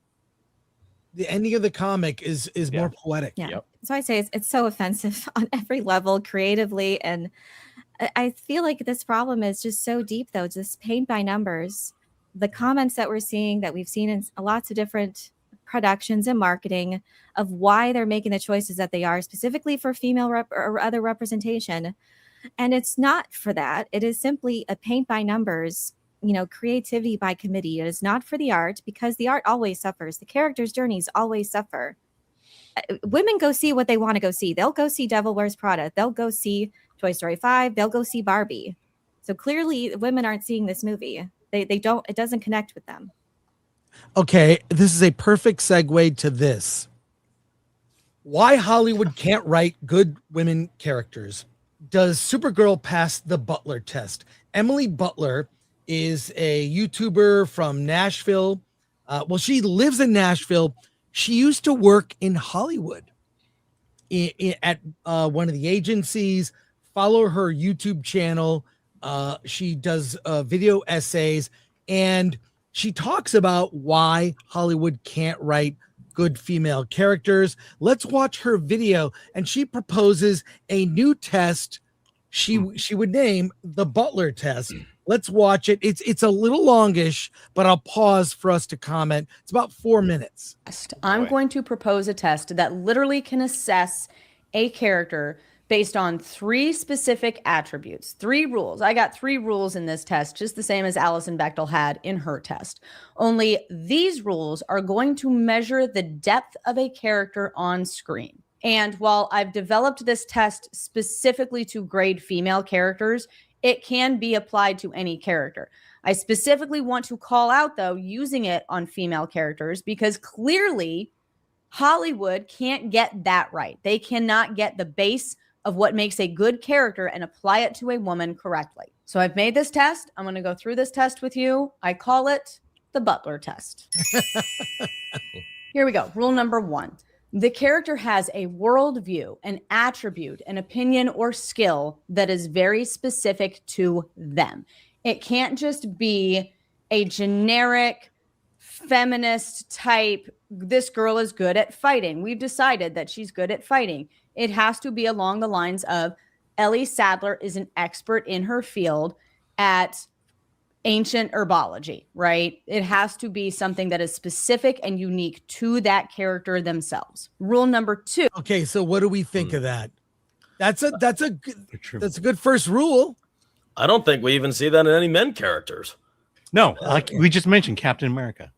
The ending of the comic is more poetic. Yeah. Yep. So I say it's so offensive on every level, creatively, and I feel like this problem is just so deep, though. Just paint by numbers. The comments that we're seeing, that we've seen in lots of different productions and marketing, of why they're making the choices that they are, specifically for female or other representation, and it's not for that. It is simply a paint by numbers. Creativity by committee. It is not for the art, because the art always suffers. The characters' journeys always suffer. Women go see what they want to go see. They'll go see Devil Wears Prada. They'll go see Toy Story 5. They'll go see Barbie. So clearly women aren't seeing this movie. They don't, it doesn't connect with them. Okay, this is a perfect segue to this. Why Hollywood can't write good women characters. Does Supergirl pass the Butler test? Emily Butler is a YouTuber from Nashville. She lives in Nashville. She used to work in Hollywood at one of the agencies. Follow her YouTube channel. She does video essays, and she talks about why Hollywood can't write good female characters. Let's watch her video, and she proposes a new test she would name the Butler test. Let's watch it. It's a little longish, but I'll pause for us to comment. It's about 4 minutes. I'm going to propose a test that literally can assess a character based on 3 specific attributes, 3 rules. I got 3 rules in this test, just the same as Alison Bechtel had in her test. Only these rules are going to measure the depth of a character on screen. And while I've developed this test specifically to grade female characters, it can be applied to any character. I specifically want to call out, though, using it on female characters, because clearly Hollywood can't get that right. They cannot get the base of what makes a good character and apply it to a woman correctly. So I've made this test. I'm going to go through this test with you. I call it the Butler test. Here we go. Rule number 1. The character has a worldview, an attribute, an opinion, or skill that is very specific to them. It can't just be a generic feminist type, this girl is good at fighting. We've decided that she's good at fighting. It has to be along the lines of Ellie Sadler is an expert in her field at ancient herbology, right? It has to be something that is specific and unique to that character themselves. Rule number 2. Okay, so what do we think of that? That's a good first rule. I don't think we even see that in any men characters. No, like we just mentioned, Captain America.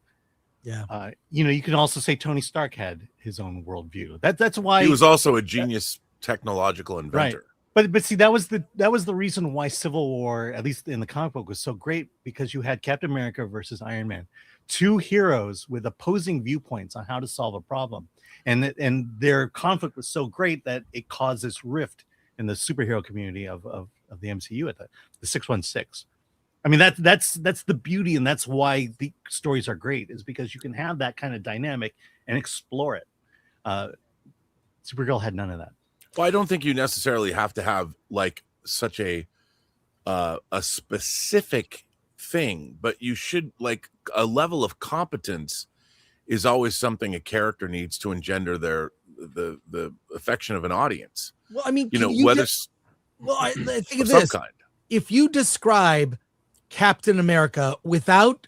Yeah. You can also say Tony Stark had his own worldview. That's why he was also a genius technological inventor. Right. But see, that was the reason why Civil War, at least in the comic book, was so great, because you had Captain America versus Iron Man, 2 heroes with opposing viewpoints on how to solve a problem, and their conflict was so great that it caused this rift in the superhero community of the MCU at the 616. I mean, that's the beauty, and that's why the stories are great, is because you can have that kind of dynamic and explore it. Supergirl had none of that. Well, I don't think you necessarily have to have like such a specific thing, but you should, like, a level of competence is always something a character needs to engender the affection of an audience. Well, I mean, whether I think of some this. kind. If you describe Captain America without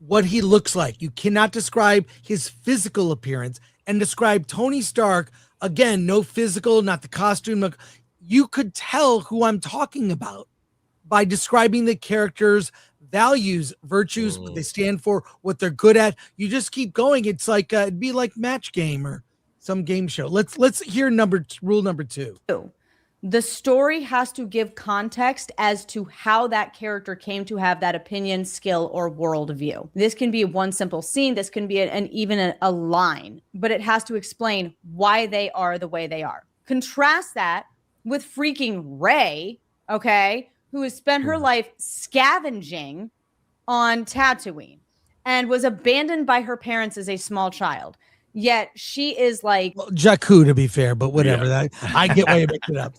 what he looks like, you cannot describe his physical appearance, and describe Tony Stark, again, no physical, not the costume. You could tell who I'm talking about by describing the character's values, virtues, what they stand for, what they're good at. You just keep going. It's like it'd be like Match Game or some game show. Let's hear rule number 2. The story has to give context as to how that character came to have that opinion, skill, or worldview. This can be one simple scene. This can be even a line, but it has to explain why they are the way they are. Contrast that with freaking Rey, okay, who has spent her life scavenging on Tatooine and was abandoned by her parents as a small child. Yet she is like Jakku, to be fair, but whatever. That I get why you mixed it up.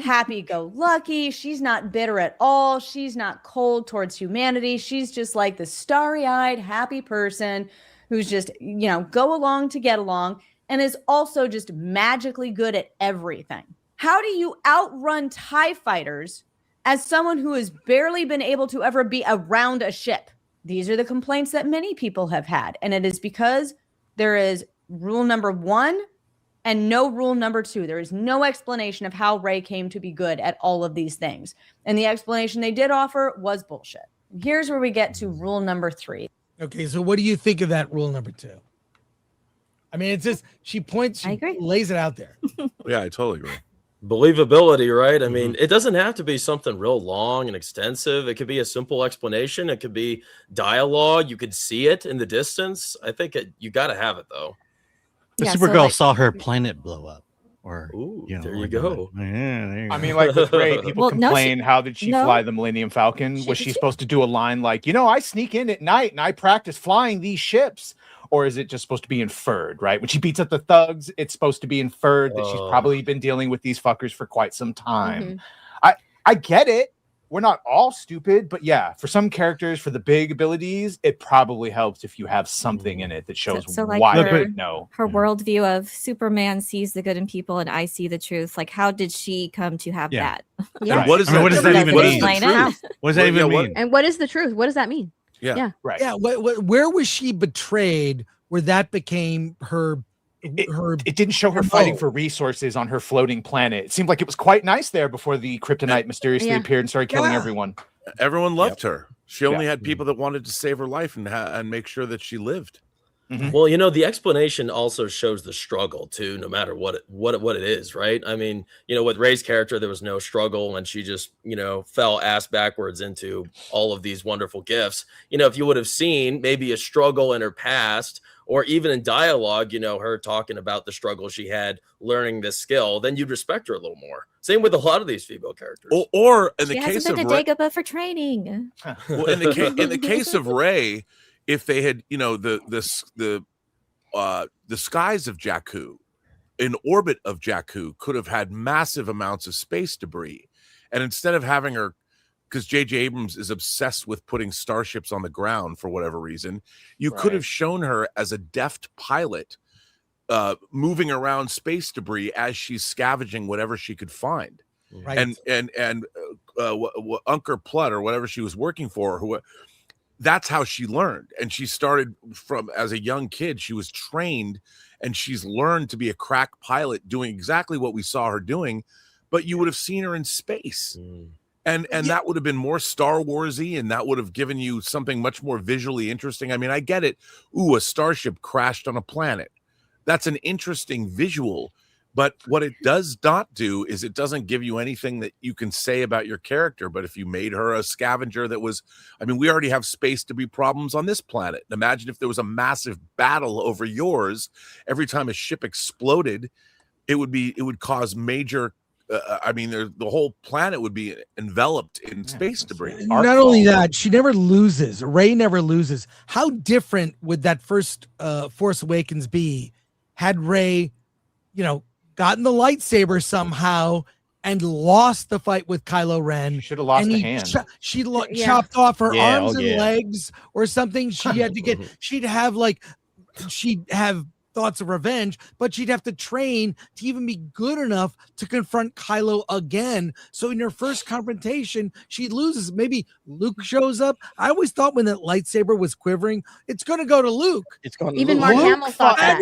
happy-go-lucky. She's not bitter at all. She's not cold towards humanity. She's just like the starry-eyed, happy person who's just, go along to get along, and is also just magically good at everything. How do you outrun TIE fighters as someone who has barely been able to ever be around a ship? These are the complaints that many people have had, and it is because there is rule number 1 and no rule number 2. There is no explanation of how Rey came to be good at all of these things. And the explanation they did offer was bullshit. Here's where we get to rule number 3. Okay, so what do you think of that rule number 2? I mean, it's just, she lays it out there. Yeah, I totally agree. Believability, right? I mean, it doesn't have to be something real long and extensive. It could be a simple explanation. It could be dialogue. You could see it in the distance. I think you got to have it, though. The Supergirl saw her planet blow up. Or there you go. I mean, like with Rey, people complain, how did she fly the Millennium Falcon? Was she supposed to do a line like, I sneak in at night and I practice flying these ships? Or is it just supposed to be inferred, right? When she beats up the thugs, it's supposed to be inferred that she's probably been dealing with these fuckers for quite some time. I get it. We're not all stupid, but yeah, for some characters, for the big abilities, it probably helps if you have something in it that shows why they know. Her worldview of Superman sees the good in people and I see the truth. Like, how did she come to have that? Yeah. What does that even mean? What does that even mean? And what is the truth? What does that mean? Yeah. Right. Yeah. Where was she betrayed where that became her? It didn't show her fighting for resources on her floating planet. It seemed like it was quite nice there before the kryptonite mysteriously appeared and started killing everyone. Everyone loved her. She only had people that wanted to save her life and make sure that she lived. Well, the explanation also shows the struggle too, no matter what it is, right? I mean, with Rey's character, there was no struggle and she just, fell ass backwards into all of these wonderful gifts. If you would have seen maybe a struggle in her past, or even in dialogue, her talking about the struggle she had learning this skill, then you'd respect her a little more. Same with a lot of these female characters. Or in the she case hasn't of been to Dagobah for training. Well, in the case of Rey, if they had, the skies of Jakku, in orbit of Jakku, could have had massive amounts of space debris, and instead of having her because J.J. Abrams is obsessed with putting starships on the ground for whatever reason, you could have shown her as a deft pilot moving around space debris as she's scavenging whatever she could find. Right. And Unker Plutt or whatever she was working for, that's how she learned. And she started from as a young kid. She was trained and she's learned to be a crack pilot doing exactly what we saw her doing, but you would have seen her in space. And that would have been more Star Wars-y, and that would have given you something much more visually interesting. I mean, I get it. Ooh, a starship crashed on a planet. That's an interesting visual. But what it does not do is it doesn't give you anything that you can say about your character. But if you made her a scavenger that was, I mean, we already have space to be problems on this planet. Imagine if there was a massive battle over yours. Every time a ship exploded, it would cause major, I mean, the whole planet would be enveloped in space debris. Not only that, she never loses. Rey never loses. How different would that first Force Awakens be had Rey, gotten the lightsaber somehow and lost the fight with Kylo Ren? Should have lost a hand. Chopped off her arms and legs or something. She had to get. She'd have thoughts of revenge, but she'd have to train to even be good enough to confront Kylo again. So in her first confrontation, she loses. Maybe Luke shows up. I always thought when that lightsaber was quivering, it's going to go to Luke. It's going to even Mark Hamill thought that.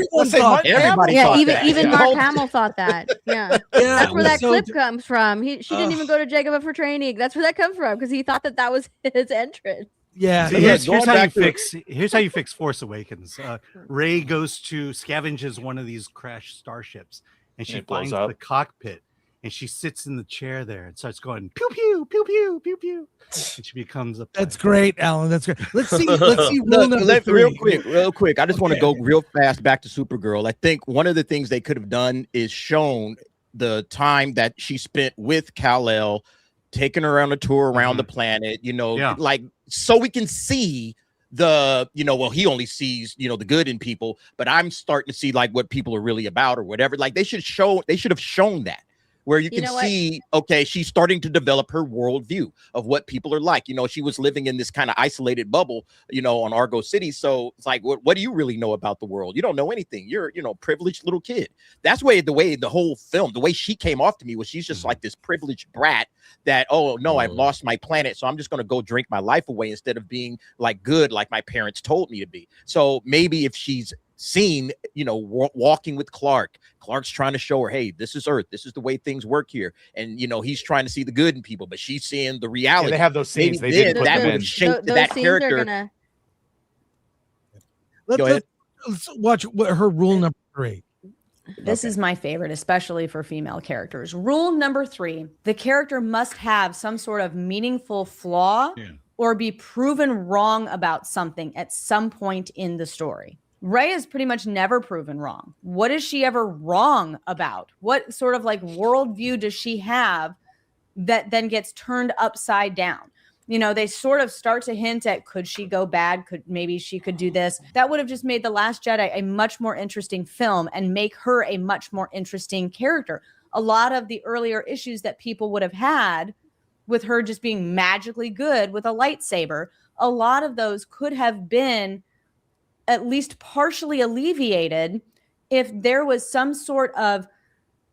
Even Mark Hamill thought that. Yeah, that's where that clip comes from. She didn't even go to Jacobah for training. That's where that comes from, because he thought that was his entrance. Yeah, so here's how you fix Force Awakens. Rey goes to scavenges one of these crashed starships, and she finds the cockpit, and she sits in the chair there and starts going pew pew pew pew pew pew, and she becomes a. That's great, Alan. That's great. Let's see rule number 3. Real quick. I just want to go real fast back to Supergirl. I think one of the things they could have done is shown the time that she spent with Kal-El, taking her on a tour around the planet, like, so we can see the, he only sees, the good in people, but I'm starting to see like what people are really about or whatever. Like they should have shown that, where you can see, okay, she's starting to develop her worldview of what people are like. She was living in this kind of isolated bubble, on Argo City. So it's like, what do you really know about the world? You don't know anything. You're, privileged little kid. That's the way the whole film, the way she came off to me was she's just like this privileged brat that, oh no, I've lost my planet, so I'm just going to go drink my life away instead of being like good, like my parents told me to be. So maybe if she's seen, walking with Clark's trying to show her, hey, this is Earth, this is the way things work here, and he's trying to see the good in people, but she's seeing the reality. They have those scenes. They did put them in. Shape that character. Let's watch her rule number 3. This is my favorite, especially for female characters. Rule number 3: the character must have some sort of meaningful flaw or be proven wrong about something at some point in the story. Rey is pretty much never proven wrong. What is she ever wrong about? What sort of like worldview does she have that then gets turned upside down? They sort of start to hint at, could she go bad? Maybe she could do this. That would have just made The Last Jedi a much more interesting film and make her a much more interesting character. A lot of the earlier issues that people would have had with her just being magically good with a lightsaber, a lot of those could have been at least partially alleviated if there was some sort of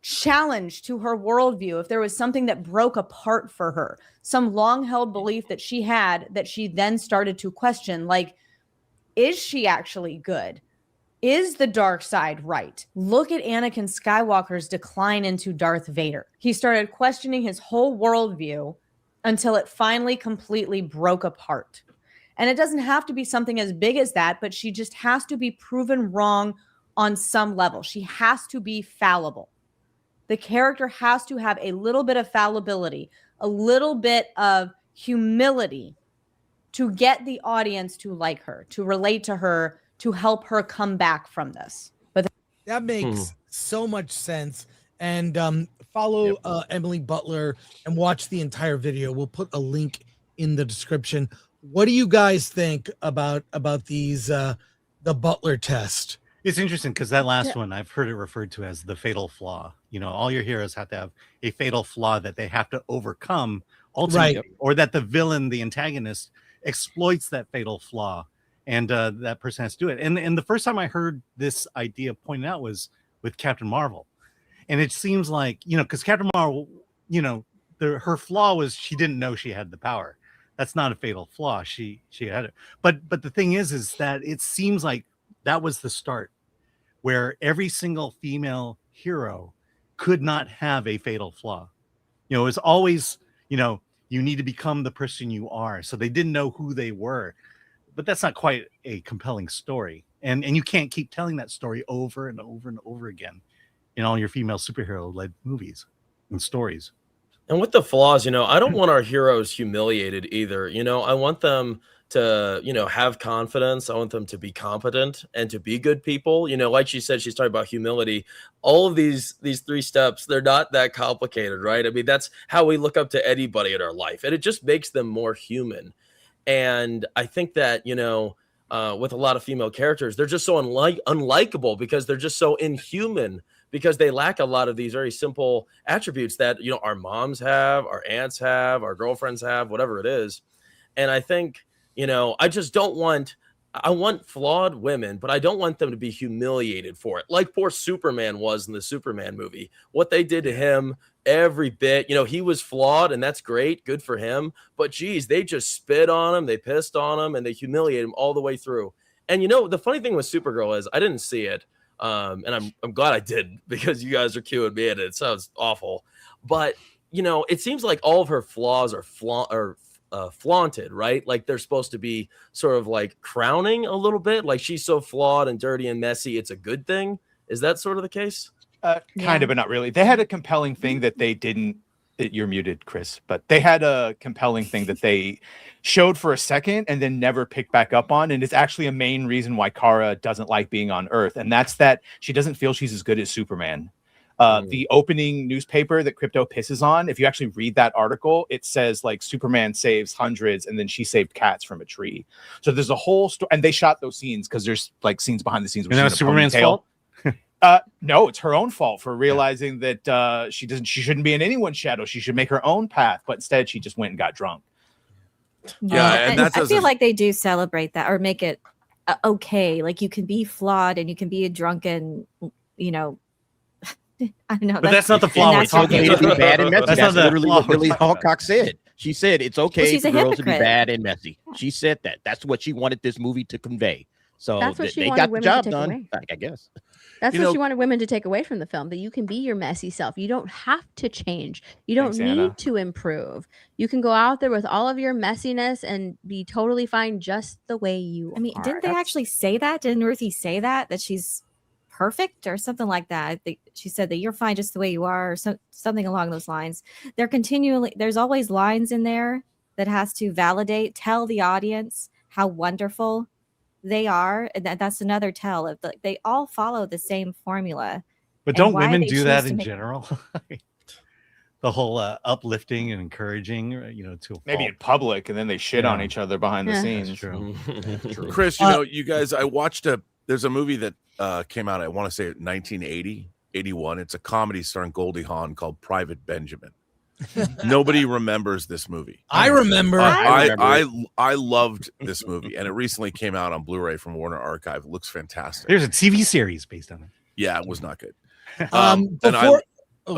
challenge to her worldview, if there was something that broke apart for her, some long-held belief that she had that she then started to question, like, is she actually good? Is the dark side right? Look at Anakin Skywalker's decline into Darth Vader. He started questioning his whole worldview until it finally completely broke apart. And it doesn't have to be something as big as that, but she just has to be proven wrong on some level. She has to be fallible. The character has to have a little bit of fallibility, a little bit of humility to get the audience to like her, to relate to her, to help her come back from this. But that makes so much sense. And follow Emily Butler and watch the entire video. We'll put a link in the description. What do you guys think about these the Butler test? It's interesting because that last one, I've heard it referred to as the fatal flaw. All your heroes have to have a fatal flaw that they have to overcome, ultimately, Right. or that the villain, the antagonist, exploits that fatal flaw, and that person has to do it. And the first time I heard this idea pointed out was with Captain Marvel, and it seems like, you know, because Captain Marvel, you know, her flaw was she didn't know she had the power. That's not a fatal flaw. She had it, but the thing is that it seems like that was the start, where every single female hero could not have a fatal flaw. You know, it was always, you know, you need to become the person you are. So they didn't know who they were, but that's not quite a compelling story. And you can't keep telling that story over and over and over again in all your female superhero led movies and stories. And with the flaws, you know, I don't want our heroes humiliated either. You know, I want them to, you know, have confidence. I want them to be competent and to be good people. You know, like she said, she's talking about humility. All of these 3 steps, they're not that complicated, right? I mean, that's how we look up to anybody in our life, and it just makes them more human. And I think that, you know, with a lot of female characters, they're just so unlikable because they're just so inhuman, because they lack a lot of these very simple attributes that, you know, our moms have, our aunts have, our girlfriends have, whatever it is. And I think, you know, I want flawed women, but I don't want them to be humiliated for it. Like poor Superman was in the Superman movie. What they did to him, every bit, you know, he was flawed, and that's great. Good for him. But geez, they just spit on him, they pissed on him, and they humiliated him all the way through. And, you know, the funny thing with Supergirl is I didn't see it. And I'm glad I did, because you guys are cueing me in it. It sounds awful. But, you know, it seems like all of her flaws are flaunted, right? Like they're supposed to be sort of like crowning a little bit. Like she's so flawed and dirty and messy, it's a good thing. Is that sort of the case? Kind of, but not really. They had a compelling thing that they didn't. You're muted, Chris. But they had a compelling thing that they showed for a second and then never picked back up on. And it's actually a main reason why Kara doesn't like being on Earth. And that's that she doesn't feel she's as good as Superman. The opening newspaper that Crypto pisses on, if you actually read that article, it says like Superman saves hundreds and then she saved cats from a tree. So there's a whole story, and they shot those scenes because there's like scenes behind the scenes. Is that Superman's fault? No, it's her own fault for realizing that she shouldn't be in anyone's shadow. She should make her own path, but instead she just went and got drunk. Yeah, and I feel like they do celebrate that or make it okay. Like you can be flawed and you can be a drunken, you know. I don't know, but that's not the flaw we're talking about. To be bad and messy. That's literally what Billy talking about. Alcock said. She said it's okay she's a for girls to be hypocrite. bad and messy. She said that. That's what she wanted this movie to convey. So That's what she they wanted got the women to job take done, away. I guess. That's You what know- she wanted women to take away from the film, that you can be your messy self. You don't have to change. You don't Thanks, need Anna. to improve. You can go out there with all of your messiness and be totally fine just the way you are. I mean, didn't they actually say that? Didn't Ruthie say that she's perfect or something like that? I think she said that you're fine just the way you are, or something along those lines. There's always lines in there that has to tell the audience how wonderful they are, and that's another tell of they all follow the same formula. But And don't why women they do choose that to in make- general? The whole uplifting and encouraging, you know, to a Maybe fault. in public, and then they shit on Yeah. each other behind the Yeah. scenes. That's true. Chris, you know, you guys, I watched there's a movie that came out, I want to say 1980, 81. It's a comedy starring Goldie Hawn called Private Benjamin. Nobody remembers this movie. I remember. I loved this movie, and it recently came out on Blu-ray from Warner Archive. It looks fantastic. There's a TV series based on it. Yeah, it was not good. And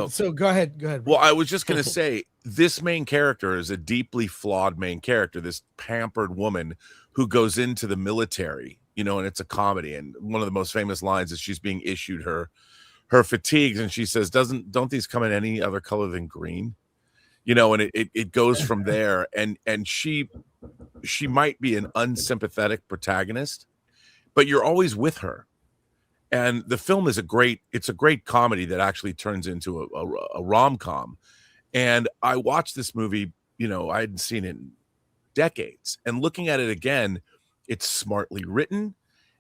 So go ahead. Well, I was just going to say, this main character is a deeply flawed main character, this pampered woman who goes into the military, you know, and it's a comedy. And one of the most famous lines is she's being issued her fatigues, and she says, don't these come in any other color than green? You know, and it goes from there. And she might be an unsympathetic protagonist, but you're always with her. And the film is a great comedy that actually turns into a rom-com. And I watched this movie, you know, I hadn't seen it in decades. And looking at it again, it's smartly written.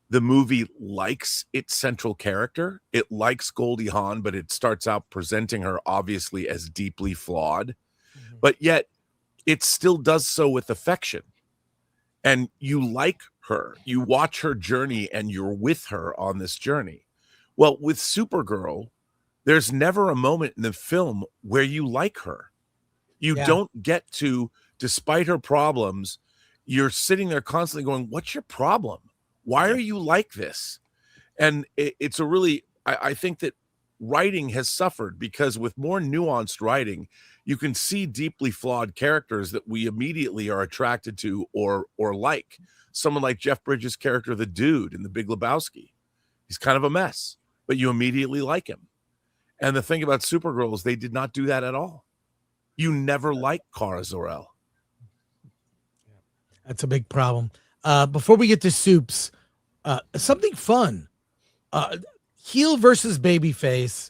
The movie likes its central character. It likes Goldie Hawn, but it starts out presenting her obviously as deeply flawed. But yet it still does so with affection. And you like her. You watch her journey and you're with her on this journey. Well, with Supergirl, there's never a moment in the film where you like her. You Yeah. don't get to, despite her problems, you're sitting there constantly going, what's your problem? Why are you like this? And it's a really, I think that writing has suffered because with more nuanced writing, you can see deeply flawed characters that we immediately are attracted to or like. Someone like Jeff Bridges' character, the dude in The Big Lebowski. He's kind of a mess, but you immediately like him. And the thing about Supergirl is they did not do that at all. You never liked Kara Zor-El. That's a big problem. Before we get to Soups, something fun. Heel versus Babyface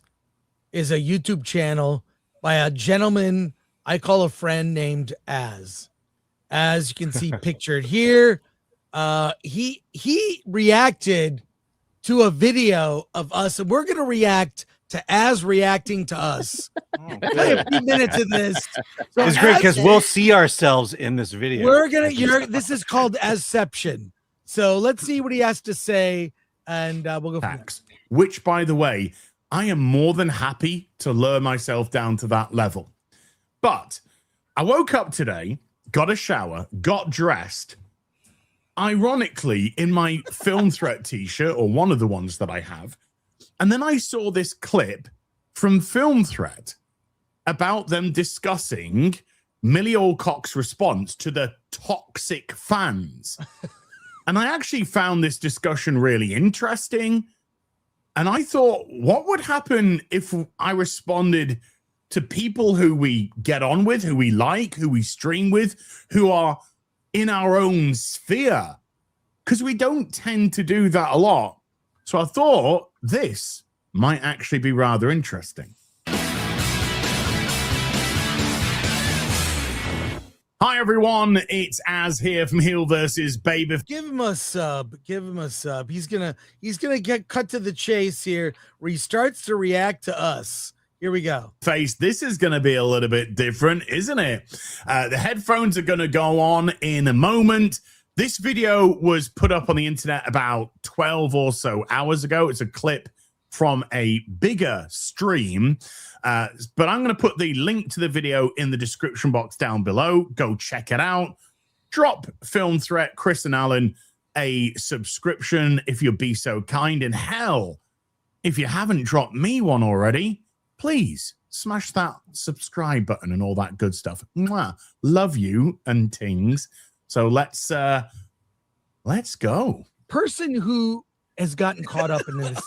is a YouTube channel by a gentleman I call a friend named Az. As you can see pictured here, he reacted to a video of us, and we're going to react to Az reacting to us. Play a few minutes of this. So It's great because we'll see ourselves in this video. This is called Az-ception. So let's see what he has to say, and we'll go from there. Which, by the way, I am more than happy to lure myself down to that level. But I woke up today, got a shower, got dressed, ironically in my Film Threat t-shirt, or one of the ones that I have, and then I saw this clip from Film Threat about them discussing Millie Alcock's response to the toxic fans. And I actually found this discussion really interesting. And I thought, what would happen if I responded to people who we get on with, who we like, who we stream with, who are in our own sphere? Because we don't tend to do that a lot. So I thought this might actually be rather interesting. Hi, everyone. It's Az here from Heel versus Baby. Give him a sub. Give him a sub. He's gonna get cut to the chase here, where he starts to react to us. Here we go. Face, this is going to be a little bit different, isn't it? The headphones are going to go on in a moment. This video was put up on the internet about 12 or so hours ago. It's a clip from a bigger stream. But I'm going to put the link to the video in the description box down below. Go check it out. Drop Film Threat, Chris and Alan, a subscription if you'd be so kind. And hell, if you haven't dropped me one already, please smash that subscribe button and all that good stuff. Mwah. Love you and things. So let's go. Person who has gotten caught up in this,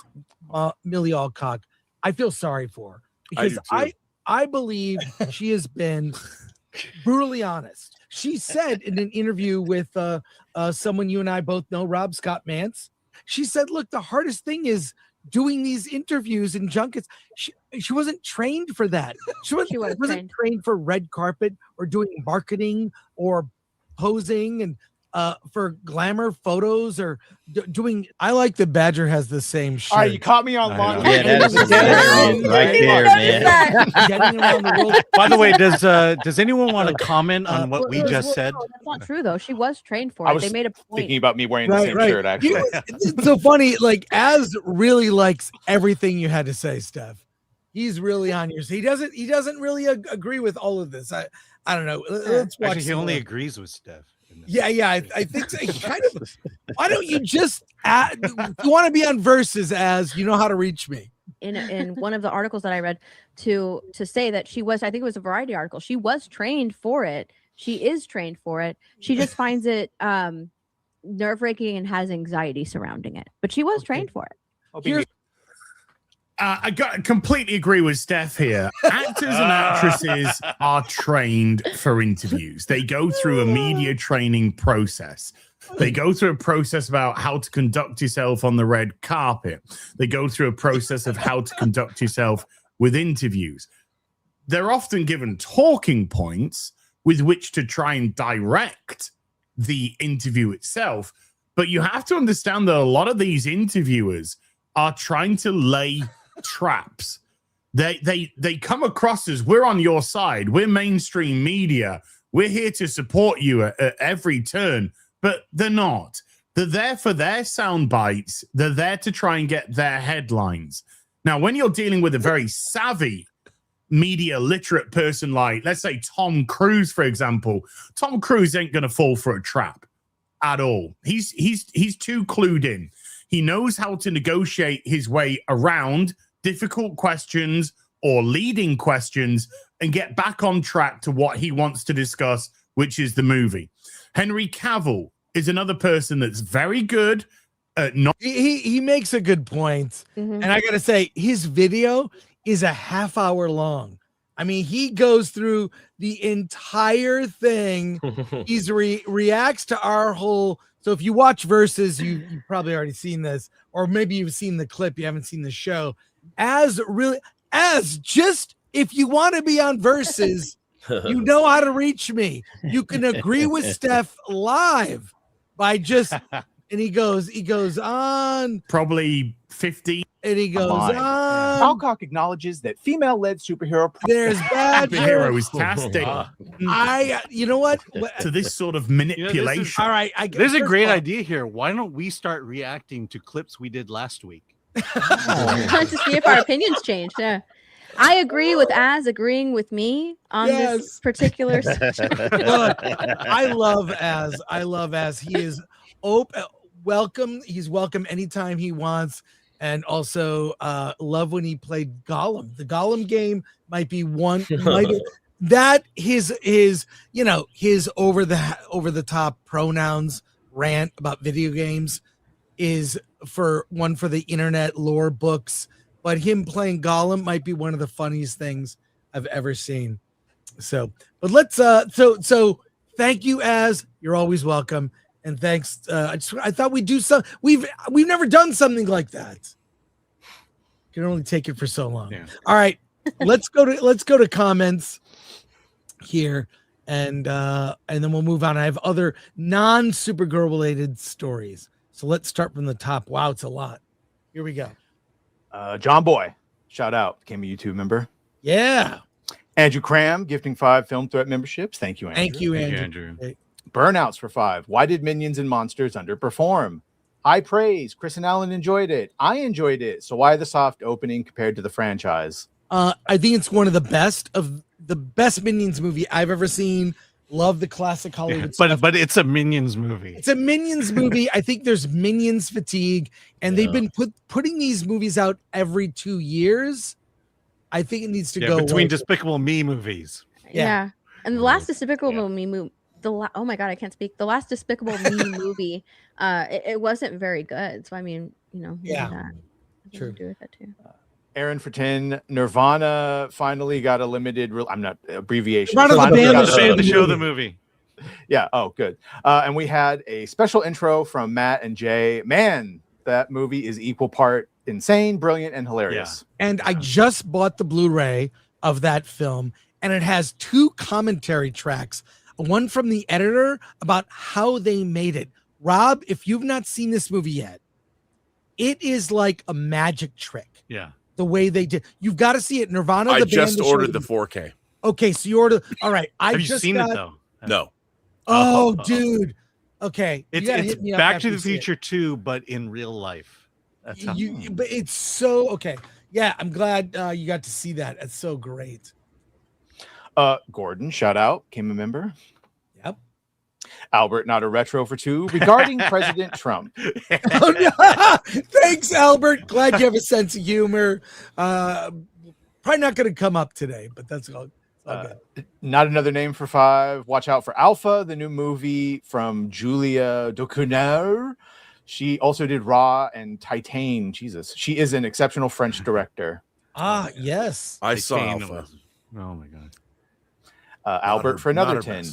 Millie Alcock, I feel sorry for her, because I believe she has been brutally honest. She said in an interview with someone you and I both know, Rob Scott Mance, she said, look, the hardest thing is doing these interviews and junkets. She wasn't trained for that. She wasn't trained for red carpet or doing marketing or posing and for glamour photos or doing. I like that Badger has the same shirt. All right, you caught me on long. Yeah, that is hilarious right there, man. Getting around the world. By the way, does anyone want to comment on what we just said? No, that's not true, though. She was trained for it. They made a point. Thinking about me wearing the same shirt, actually. It's so funny. Like, Az really likes everything you had to say, Steph. He's really on yours. He doesn't really agree with all of this. I don't know. Let's watch. Actually, he only agrees with Steph. Yeah. I think so. He kind of. Why don't you just? You want to be on Versus, Az? You know how to reach me. In one of the articles that I read, to say that she was, I think it was a Variety article. She was trained for it. She is trained for it. She just finds it nerve-wracking and has anxiety surrounding it. But she was trained for it. I completely agree with Steph here. Actors and actresses are trained for interviews. They go through a media training process. They go through a process about how to conduct yourself on the red carpet. They go through a process of how to conduct yourself with interviews. They're often given talking points with which to try and direct the interview itself. But you have to understand that a lot of these interviewers are trying to lay traps. They come across as, we're on your side, we're mainstream media, we're here to support you at every turn, but they're not. They're there for their sound bites. They're there to try and get their headlines. Now, when you're dealing with a very savvy media literate person like, let's say, Tom Cruise, for example, Tom Cruise ain't going to fall for a trap at all. He's too clued in. He knows how to negotiate his way around difficult questions or leading questions and get back on track to what he wants to discuss, which is the movie. Henry Cavill is another person that's very good at not. He makes a good point. And I got to say, his video is a half hour long. I mean, he goes through the entire thing. He's reacts to our whole. So if you watch Versus, you've probably already seen this, or maybe you've seen the clip, you haven't seen the show. As just if you want to be on Versus, you know how to reach me. You can agree with Steph live by just, and he goes on probably 50. And he goes on. Alcock acknowledges that female-led superhero. There's bad superhero is casting. You know what? To this sort of manipulation. All right. There's a great idea here. Why don't we start reacting to clips we did last week? To see if our opinions change. Yeah. I agree with Az agreeing with me on this particular section. Look, I love Az. He is welcome. He's welcome anytime he wants. And also love when he played Gollum. The Gollum game might be one that his over the top pronouns rant about video games is for the internet lore books. But him playing Gollum might be one of the funniest things I've ever seen. So, but let's so thank you, Az. You're always welcome. And thanks. I thought we'd do some. We've never done something like that. Can only take it for so long. Yeah. All right, let's go to comments here, and then we'll move on. I have other non-Supergirl related stories. So let's start from the top. Wow, it's a lot. Here we go. John Boy, shout out, became a YouTube member. Yeah. Andrew Cram gifting 5 Film Threat memberships. Thank you, Andrew. Thank you, Andrew. Burnouts for 5. Why did Minions and Monsters underperform? High praise. Chris and Alan enjoyed it. I enjoyed it. So why the soft opening compared to the franchise? I think it's one of the best Minions movie I've ever seen. Love the classic Hollywood stuff. But it's a Minions movie. It's a Minions movie. I think there's Minions fatigue, and they've been putting these movies out every 2 years. I think it needs to go between Despicable Me movies. Yeah. And the last Despicable Me movie, oh my God, I can't speak. The last Despicable Me movie, it wasn't very good. So I mean, True. Do with it too. Aaron for 10. Nirvana finally got a limited. I'm not abbreviation. The show the movie. Yeah. Oh, good. And we had a special intro from Matt and Jay. Man, that movie is equal part insane, brilliant, and hilarious. Yeah. And I just bought the Blu-ray of that film, and it has 2 commentary tracks. One from the editor about how they made it. Rob, if you've not seen this movie yet, it is like a magic trick. Yeah. The way they did. You've got to see it. Nirvana. I just ordered the 4K. Okay, so you ordered. All right. Have you seen it though? No. Oh, dude. Okay. It's Back to the Future 2, but in real life. That's how. But it's so okay. Yeah, I'm glad you got to see that. It's so great. Gordon, shout out, came a member. Yep. Albert, not a retro for 2 regarding President Trump. Oh, no. Thanks, Albert. Glad you have a sense of humor. Probably not going to come up today, but that's all good. Not another name for 5. Watch out for Alpha, the new movie from Julia Ducournau. She also did Raw and Titane. Jesus, she is an exceptional French director. Yes. I saw Alpha. Oh my God. Albert for another 10.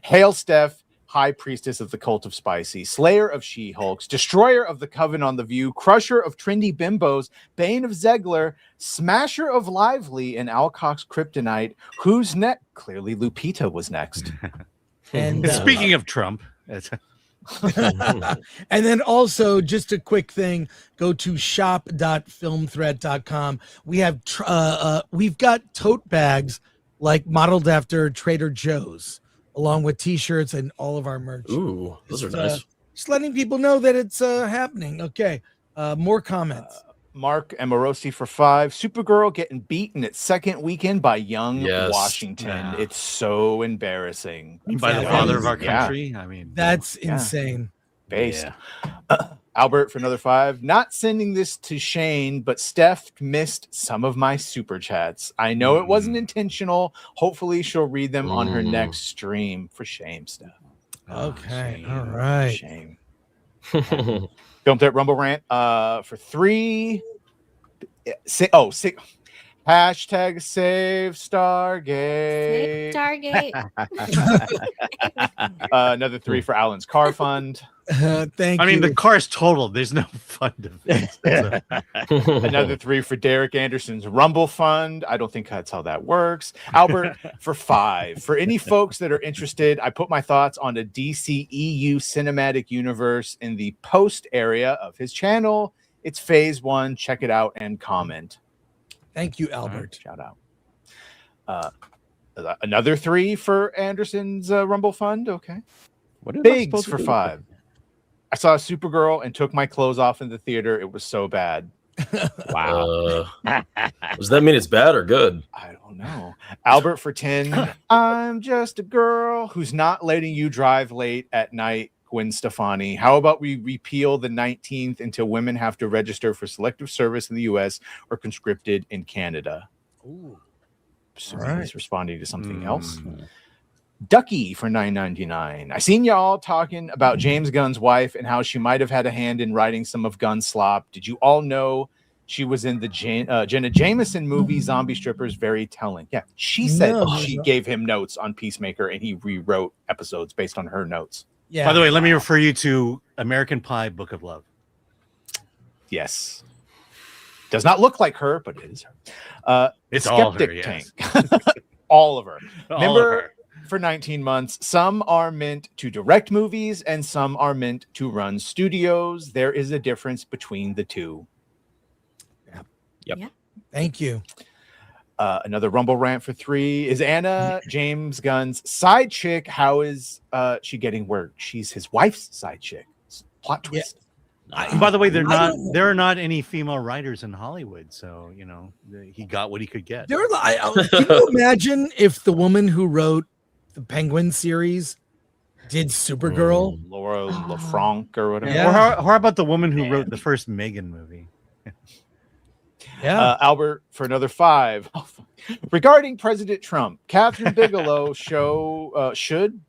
Hail Steph, High Priestess of the Cult of Spicy, Slayer of She-Hulks, Destroyer of the Coven on the View, Crusher of Trendy Bimbos, Bane of Zegler, Smasher of Lively, and Alcock's Kryptonite. Who's next? Clearly Lupita was next. And speaking of Trump, and then also just a quick thing, go to shop.filmthreat.com. We've got tote bags like modeled after Trader Joe's, along with t-shirts and all of our merch. Ooh, those are nice. Just letting people know that it's happening. Okay. More comments. Mark Amorosi for 5. Supergirl getting beaten its second weekend by Young Yes. Washington. Yeah. It's so embarrassing. By the Yeah. father of our Yeah. country. I mean, That's Yeah. insane. Based. yeah. Albert for another 5. Not sending this to Shane, but Steph missed some of my super chats. I know it wasn't intentional. Hopefully she'll read them on her next stream. For shame, Steph. Okay. Shame. All right. Shame. Filmed at Rumble Rant for 3. Six. Hashtag save Stargate. Target. Another 3 for Alan's car fund. Thank you. I mean, the car's totaled. There's no fund of it. Another 3 for Derek Anderson's Rumble Fund. I don't think that's how that works. Albert for 5. For any folks that are interested, I put my thoughts on the DC EU cinematic universe in the post area of his channel. It's phase 1. Check it out and comment. Thank you, Albert. Shout out. Another 3 for Anderson's Rumble Fund. Okay. What is I Biggs supposed to for do? 5. I saw Supergirl and took my clothes off in the theater. It was so bad. Wow. Does that mean it's bad or good? I don't know. Albert for 10. I'm just a girl who's not letting you drive late at night, Gwen Stefani. How about we repeal the 19th until women have to register for selective service in the US or conscripted in Canada? Ooh. So All right. he's responding to something else. Ducky for $9.99. I seen y'all talking about James Gunn's wife and how she might have had a hand in writing some of Gunn's slop. Did you all know she was in the Jenna Jameson movie Zombie Strippers? Very telling. Yeah, she said No. she gave him notes on Peacemaker and he rewrote episodes based on her notes. Yeah. By the way, let me refer you to American Pie: Book of Love. Yes. Does not look like her, but it is her. It's all her, Skeptic yes. Tank. All of her. All of Remember, her. for 19 months, some are meant to direct movies and some are meant to run studios. There is a difference between the two. Yep. Yeah. Thank you. Another Rumble rant for 3. Is Anna James Gunn's side chick? How is she getting work? She's his wife's side chick. Plot twist. And by the way, there are not any female writers in Hollywood, so you know he got what he could get. Can you imagine if the woman who wrote the Penguin series did Supergirl? Laura LaFranc or whatever. Yeah. Or how about the woman who wrote the first Megan movie? Yeah. Albert for another 5. Regarding President Trump, Catherine Bigelow should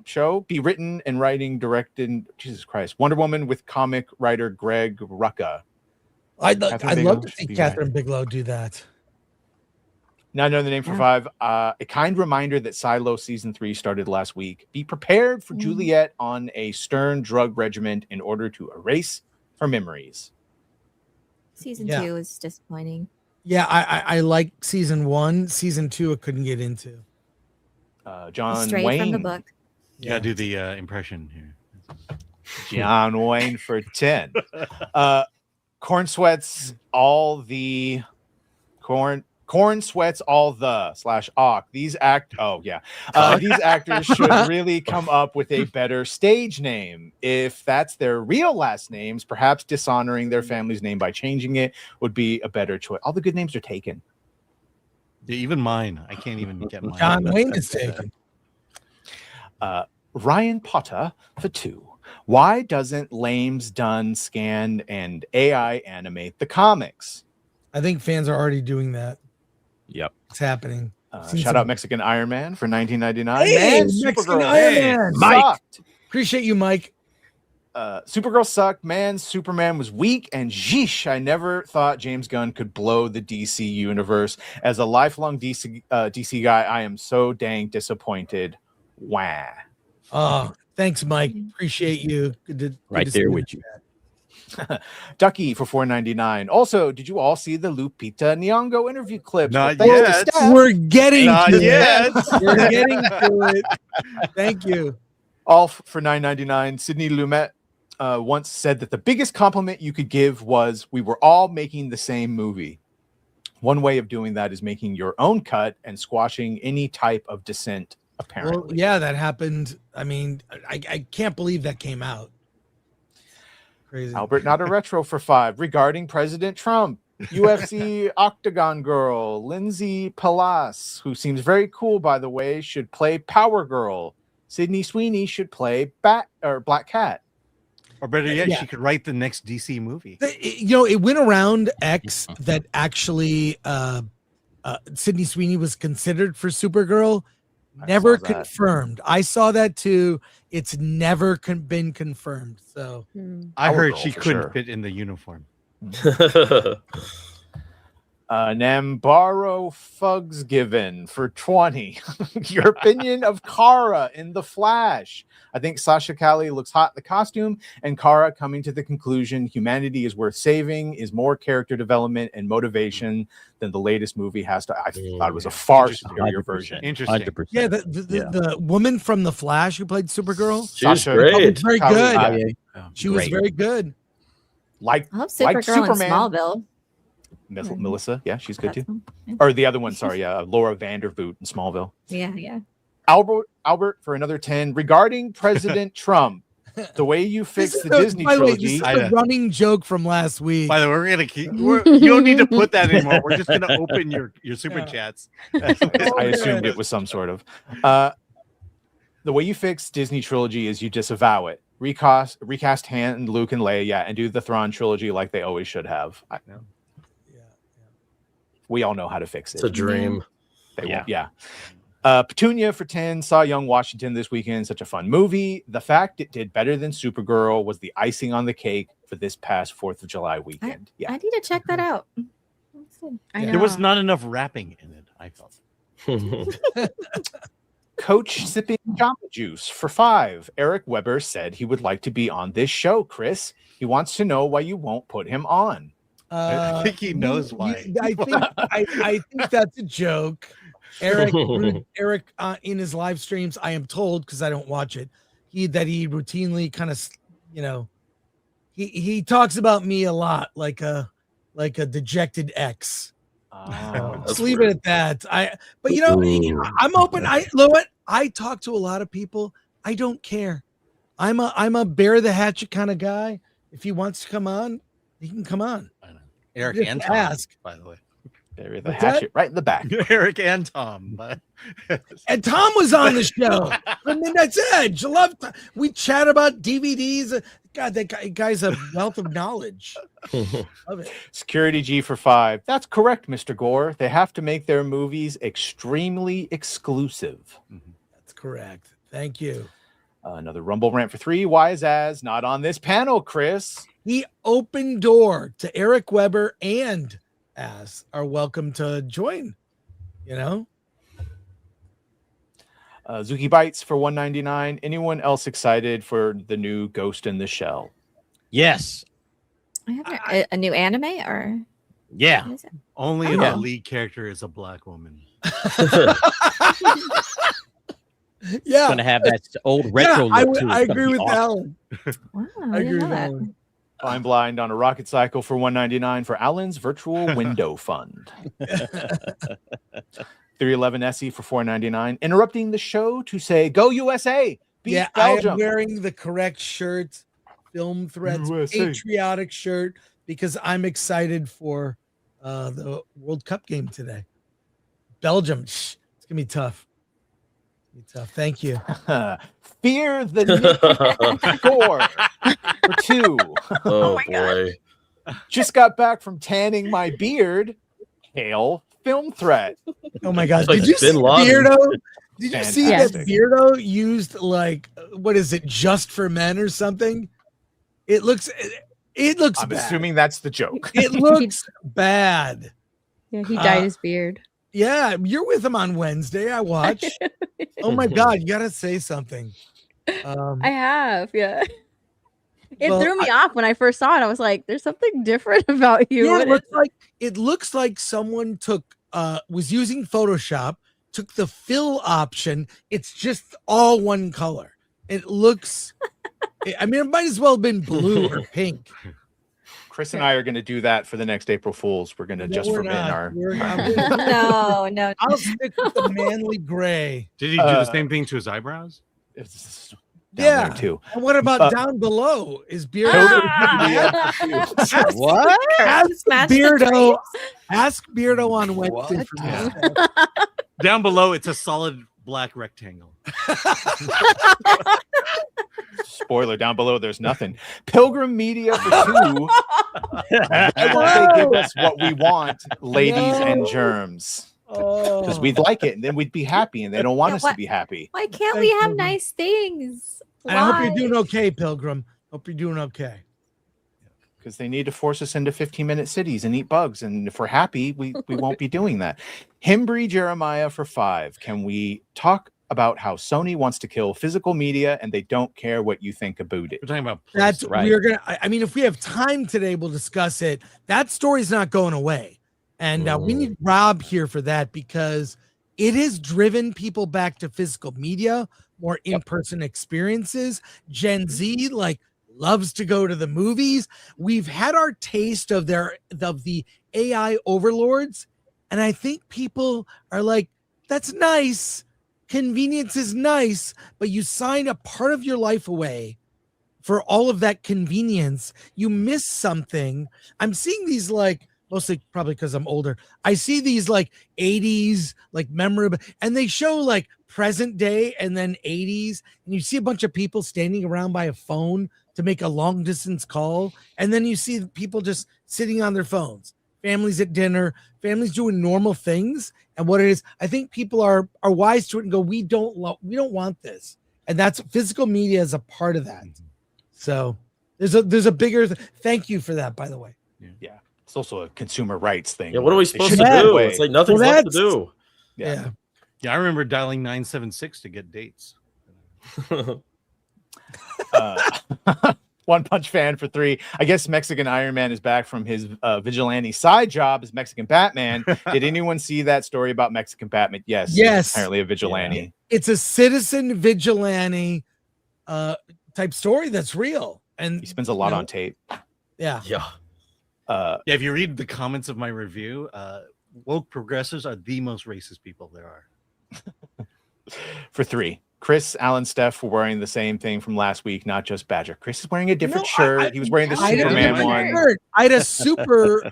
be written and writing directed. Jesus Christ, Wonder Woman with comic writer Greg Rucka. I'd love to see should be Catherine Bigelow do that. Now another name for 5. A kind reminder that Silo season 3 started last week. Be prepared for Juliet on a stern drug regimen in order to erase her memories. Season Yeah. 2 is disappointing. Yeah, I like season 1. Season 2, I couldn't get into. John Straight Wayne. from the book. You gotta do the impression here. John Wayne for 10. Corn sweats all the corn sweats all the /awk. These actors should really come up with a better stage name. If that's their real last names, perhaps dishonoring their family's name by changing it would be a better choice. All the good names are taken. Yeah, even mine. I can't even get mine. John Wayne is taken. Ryan Potter for 2. Why doesn't Lames Dunn scan and AI animate the comics? I think fans are already doing that. Yep. It's happening. Shout out Mexican Iron Man for $19.99. Hey, Man, Mexican Supergirl. Iron Man. Mike. Sucked. Appreciate you, Mike. Supergirl sucked. Man, Superman was weak. And sheesh, I never thought James Gunn could blow the DC universe. As a lifelong DC guy, I am so dang disappointed. Wah. Oh, thanks, Mike. Appreciate you. Good Right to there see with you. Ducky for $4.99. Also, did you all see the Lupita Nyong'o interview clips? Not Thanks to yet. Steph. We're getting Not to yet. it. We're getting to it. Thank you. All for $9.99. Sydney Lumet once said that the biggest compliment you could give was we were all making the same movie. One way of doing that is making your own cut and squashing any type of dissent, apparently. Well, yeah, that happened. I mean, I can't believe that came out. Crazy. Albert, not a retro for 5. Regarding President Trump, UFC Octagon Girl Lindsay Palas, who seems very cool, by the way, should play Power Girl. Sydney Sweeney should play Black Cat. Or better yet, Yeah. she could write the next DC movie. It went around X that actually Sydney Sweeney was considered for Supergirl. Never saw that. confirmed. I saw that too. It's never been confirmed. So I Power heard Girl she for couldn't sure. fit in the uniform. Nambaro Fugs given for 20. Your opinion of Kara in The Flash. I think Sasha Calle looks hot in the costume, and Kara coming to the conclusion humanity is worth saving is more character development and motivation than the latest movie has to. I thought it was a far superior version. Interesting. 100%. yeah, the woman from The Flash who played Supergirl, She was Sasha great. was very Calle, good. yeah. She was Great. very good. Like I love like Supergirl in Superman. Smallville. Melissa, yeah, she's good too. Yeah. Or the other one, sorry, Laura Vandervoot in Smallville. Yeah. Albert for another 10. Regarding President Trump, the way you fix the Disney by the way, this trilogy. is a running joke from last week. By the way, we're gonna keep. You don't need to put that anymore. We're just gonna open your super chats. I assumed it was some sort of. The way you fix Disney trilogy is you disavow it. Recast Han, Luke, and Leia, yeah, and do the Thrawn trilogy like they always should have. We all know how to fix it. It's a dream. They won't, yeah. Petunia for 10 saw Young Washington this weekend. Such a fun movie. The fact it did better than Supergirl was the icing on the cake for this past 4th of July weekend. I need to check that out. I know. There was not enough rapping in it, I felt. Coach sipping Jamba Juice for 5. Eric Weber said he would like to be on this show, Chris. He wants to know why you won't put him on. I think he knows why. I think that's a joke. Eric in his live streams, I am told, because I don't watch it, he routinely kind of, he talks about me a lot, like a dejected ex. Let's leave it at that. But I'm open. I talk to a lot of people. I don't care. I'm a bear the hatchet kind of guy. If he wants to come on, he can come on. Eric Just and Tom, ask. by the way. Bury the hatchet right in the back. Eric and Tom. But... And Tom was on the show. I mean, that's it. We chat about DVDs. God, that guy's a wealth of knowledge. Love it. Security G for 5. That's correct, Mr. Gore. They have to make their movies extremely exclusive. That's correct. Thank you. Another Rumble rant for 3. Why is Az not on this panel, Chris? He opened door to Eric Weber and Az are welcome to join. Zuki Bites for $1.99. Anyone else excited for the new Ghost in the Shell? Yes. I have a new anime or Yeah. what is it? Only Oh. the lead character is a black woman. Yeah, Gonna have that old retro look too. I It's gonna agree be with awesome. Alan. Wow, I agree with that. Alan. Fine Blind on a Rocket Cycle for $1.99 for Alan's Virtual Window Fund. 311 SE for $4.99. Interrupting the show to say, "Go USA!" Beat I Belgium. am wearing the correct shirt, Film Threats USA. patriotic shirt, because I'm excited for the World Cup game today. Belgium, it's gonna be tough. Thank you. Fear the Nick Gore for 2. Oh boy. Just got back from tanning my beard. Hail Film Threat. Oh my God! Like Did you see Bin Laden. Beardo? Did you see that Fantastic. Beardo used what is it, Just for Men or something? It looks I'm bad. assuming that's the joke. It looks bad. Yeah, he dyed his beard. Yeah, you're with him on Wednesday. I watch. Oh my God, you gotta say something. I have, yeah. It Well, threw me off when I first saw it. I was like, "There's something different about you." You know what What it looks like someone was using Photoshop, took the fill option. It's just all one color. It looks. I mean, it might as well have been blue or pink. Chris and I are going to do that for the next April Fools. We're going to just we're for men not. our. No. I'll stick with the manly gray. Did he do the same thing to his eyebrows? down there too. And what about down below? Is Beardo? What? Ask Beardo on Wednesday. Down below, it's a solid black rectangle. Spoiler, down below there's nothing. Pilgrim Media for 2. Why won't they give us what we want, ladies and germs? Because we'd like it and then we'd be happy, and they don't want us to be happy. Why can't we have nice things? And I hope you're doing okay, Pilgrim. Hope you're doing okay. Because they need to force us into 15-minute cities and eat bugs. And if we're happy, we won't be doing that. Himbry Jeremiah for 5. Can we talk about how Sony wants to kill physical media and they don't care what you think about it? We're talking about that's right. We're gonna. I mean, if we have time today, we'll discuss it. That story's not going away, and we need Rob here for that because it has driven people back to physical media, more in-person experiences. Gen Z loves to go to the movies. We've had our taste of the AI overlords, and I think people are like, that's nice. Convenience is nice, but you sign a part of your life away for all of that convenience. You miss something. I'm seeing these mostly probably because I'm older. I see these 80s memorable, and they show present day and then 80s, and you see a bunch of people standing around by a phone to make a long distance call, and then you see people just sitting on their phones. Families at dinner, families doing normal things. And what it is, I think people are wise to it and go, we don't want this. And that's physical media is a part of that. So there's a bigger thank you for that, by the way. Yeah. It's also a consumer rights thing. Yeah, what are we supposed to do? It's like nothing's left to do. Yeah. I remember dialing 976 to get dates. One Punch Fan for 3. I guess Mexican Iron Man is back from his vigilante side job as Mexican Batman. Did anyone see that story about Mexican Batman? Yes. Yes. Apparently a vigilante. Yeah. It's a citizen vigilante type story that's real. And he spends a lot on tape. Yeah. Yeah. If you read the comments of my review, woke progressives are the most racist people there are. For 3. Chris, Alan, Steph were wearing the same thing from last week, not just Badger. Chris is wearing a different shirt. He was wearing the Superman one. I had a super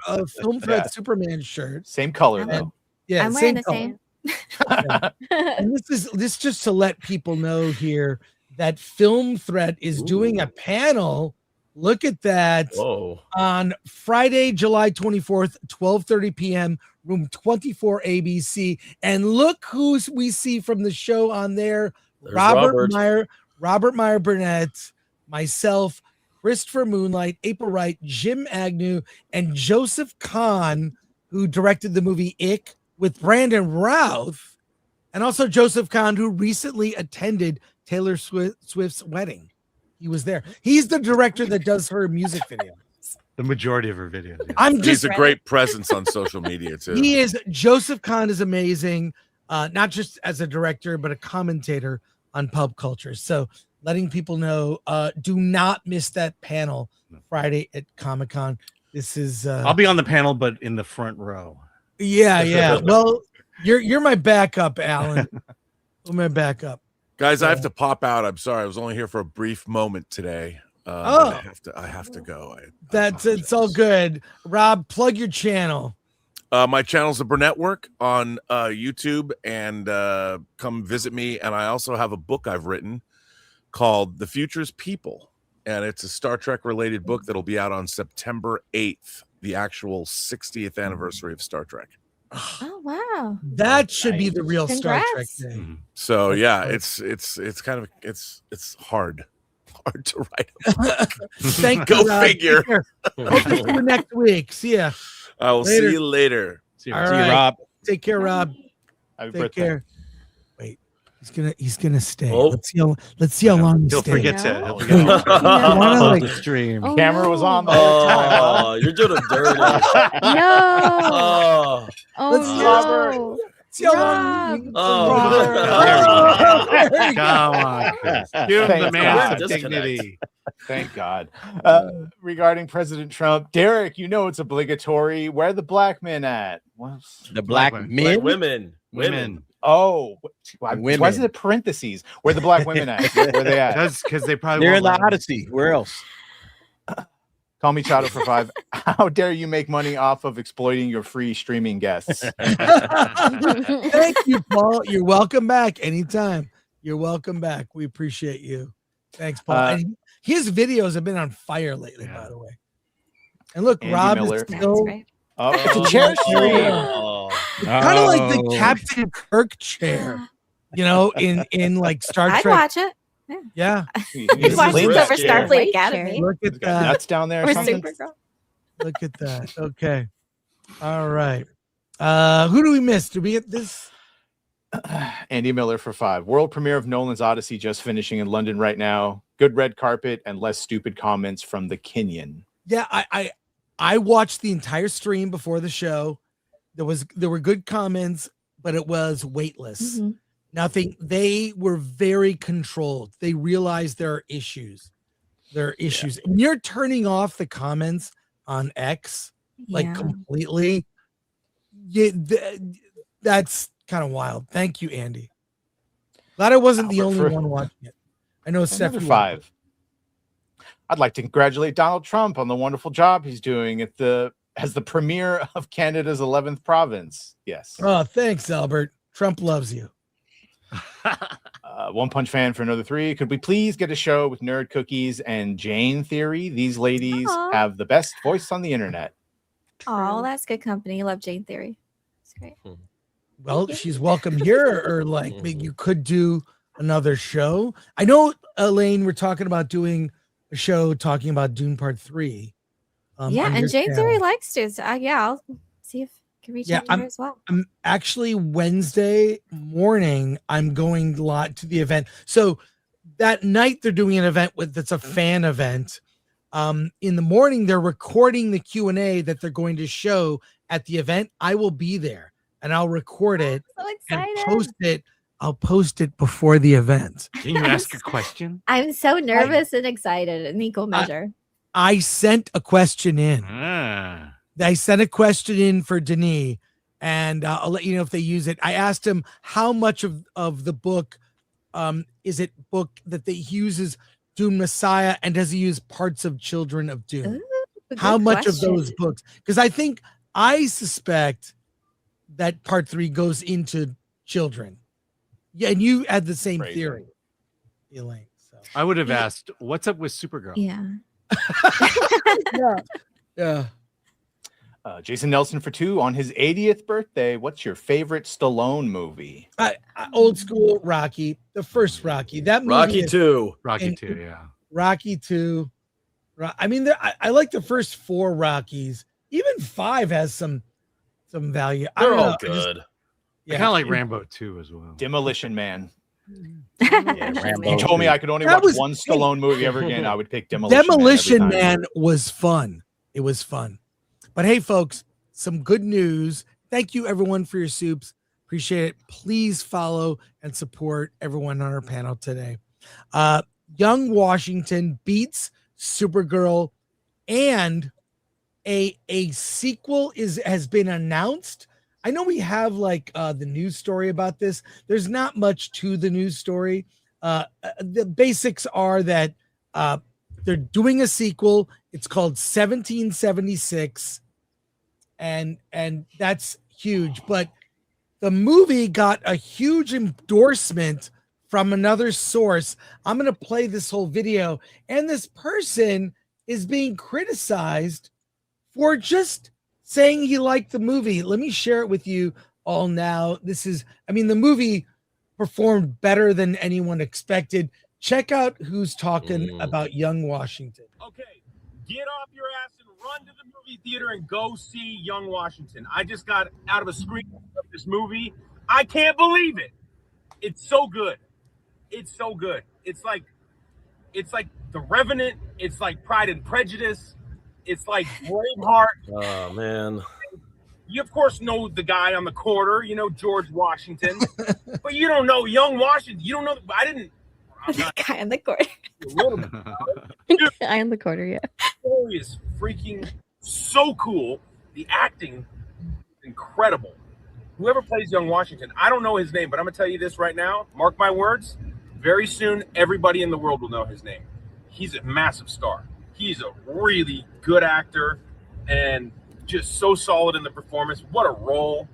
film thread Superman shirt. Same color, though. Yeah, I'm wearing the color. same. Yeah. And this just to let people know here that Film Threat is doing a panel. Look at that. Whoa. On Friday, July 24th, 12:30 p.m., room 24 ABC. And look who we see from the show on there. There's Robert Meyer Burnett, myself, Christopher Moonlight, April Wright, Jim Agnew, and Joseph Kahn, who directed the movie Ick with Brandon Routh, and also Joseph Kahn, who recently attended Taylor Swift's wedding. He was there. He's the director that does her music video. The majority of her videos. Yeah. He's a great presence on social media too. He is. Joseph Kahn is amazing, not just as a director, but a commentator on pop culture. So letting people know, do not miss that panel Friday at Comic-Con. This is I'll be on the panel, but in the front row. Yeah. Well, you're my backup, Alan. You're my backup. Guys, I have to pop out. I'm sorry. I was only here for a brief moment today. I have to go. It's all good. Rob, plug your channel. My channel's the Burnett Work on YouTube, and come visit me. And I also have a book I've written called The Future's People, and it's a Star Trek related book that'll be out on September 8th, the actual 60th anniversary of Star Trek. Oh wow, that should be the real Congrats. Star Trek thing. Mm-hmm. So yeah, it's kind of it's hard to write. Thank you. you. Go figure. Hope to see you next week. See ya. I will see you later. See you, Rob. Take care, Rob. Happy Take birthday. care. Wait, he's gonna stay. Oh. Let's see how long he He'll stays. forget to. You wanna, The stream. Oh, Camera was no. on the whole time. Oh, you're doing it dirty. No. Oh, Let's no. see how long. Come on, Chris. Give him the Thank man God. some dignity. Thank God. Regarding President Trump, Derek, you know it's obligatory. Where are the black men at? The black Black men. like women. Oh, why Women. is it parentheses? Where the black women at? Where they at? That's because they probably They're in won't the let 'em. Odyssey. Where else? Call me Chato for 5. How dare you make money off of exploiting your free streaming guests? Thank you, Paul. You're welcome back anytime. You're welcome back. We appreciate you. Thanks, Paul. And his videos have been on fire lately, by the way. And look, Andy Rob Miller. is still. It's a chair stream. Kind of like the Captain Kirk chair, you know, in like Star I'd Trek. watch it. Yeah. You'd watch it over Starfleet Academy. Look at that. Nuts down there. Or something? Supergirl. Look at that. Okay. All right. Who do we miss? Did we get this? Andy Miller for 5. World premiere of Nolan's Odyssey just finishing in London right now. Good red carpet and less stupid comments from the Kenyan. Yeah, I watched the entire stream before the show. There were good comments, but it was weightless. Mm-hmm. Nothing. They were very controlled. They realized there are issues. There are issues. When you're turning off the comments on X, like completely, that's kind of wild. Thank you, Andy. Glad I wasn't the only one watching it. I know Steph. 5. I'd like to congratulate Donald Trump on the wonderful job he's doing as the premier of Canada's 11th province. Yes. Oh, thanks, Albert. Trump loves you. One Punch Fan for another 3. Could we please get a show with Nerd Cookies and Jane Theory? These ladies have the best voice on the internet. Oh, that's good company. Love Jane Theory. It's great. Well, she's welcome here, or like maybe you could do another show. I know, Elaine, we're talking about doing a show talking about Dune Part 3. Yeah, and Jane Theory likes to. So, I'll see if I can reach out to her as well. I'm actually Wednesday morning. I'm going live to the event. So that night they're doing an event that's a fan event. In the morning they're recording the Q&A that they're going to show at the event. I will be there and I'll record it and post it. I'll post it before the event. Can you ask a question? I'm so nervous and excited in equal measure. I sent a question in. I sent a question in for Denis, and I'll let you know if they use it. I asked him how much of the book is it book that they uses Dune Messiah, and does he use parts of Children of Dune? How much of those books? Because I suspect that Part 3 goes into Children. Yeah, and you had the same theory, Elaine. So I would have asked, "What's up with Supergirl?" Yeah. Yeah. Jason Nelson for 2 on his 80th birthday. What's your favorite Stallone movie? Old school Rocky, the first Rocky. That movie Rocky 2. Rocky 2, yeah. Rocky 2. I mean, I like the first 4 Rockies. Even 5 has some value. They're all good. I kind of like Rambo 2 as well. Demolition Man. Rambo You told me 2. I could only watch one Stallone movie ever again. I would pick Demolition Man was fun. It was fun. But hey, folks, some good news. Thank you, everyone, for your soups. Appreciate it. Please follow and support everyone on our panel today. Young Washington beats Supergirl, and a sequel has been announced. I know we have like the news story about this. There's not much to the news story. The basics are that they're doing a sequel. It's called 1776, and that's huge. But the movie got a huge endorsement from another source. I'm going to play this whole video, and this person is being criticized for just saying he liked the movie. Let me share it with you all now. The movie performed better than anyone expected. Check out who's talking about Young Washington. Okay, get off your ass and run to the movie theater and go see Young Washington. I just got out of a screening of this movie. I can't believe it. It's so good. It's so good. It's like The Revenant. It's like Pride and Prejudice. It's like Braveheart. Oh, man. You, of course, know the guy on the corner. You know George Washington. But you don't know Young Washington. You don't know. I didn't. The guy in the corner. Guy in the corner, yeah. The story is freaking so cool. The acting, incredible. Whoever plays young Washington, I don't know his name, but I'm gonna tell you this right now. Mark my words. Very soon, everybody in the world will know his name. He's a massive star. He's a really good actor and just so solid in the performance. What a role.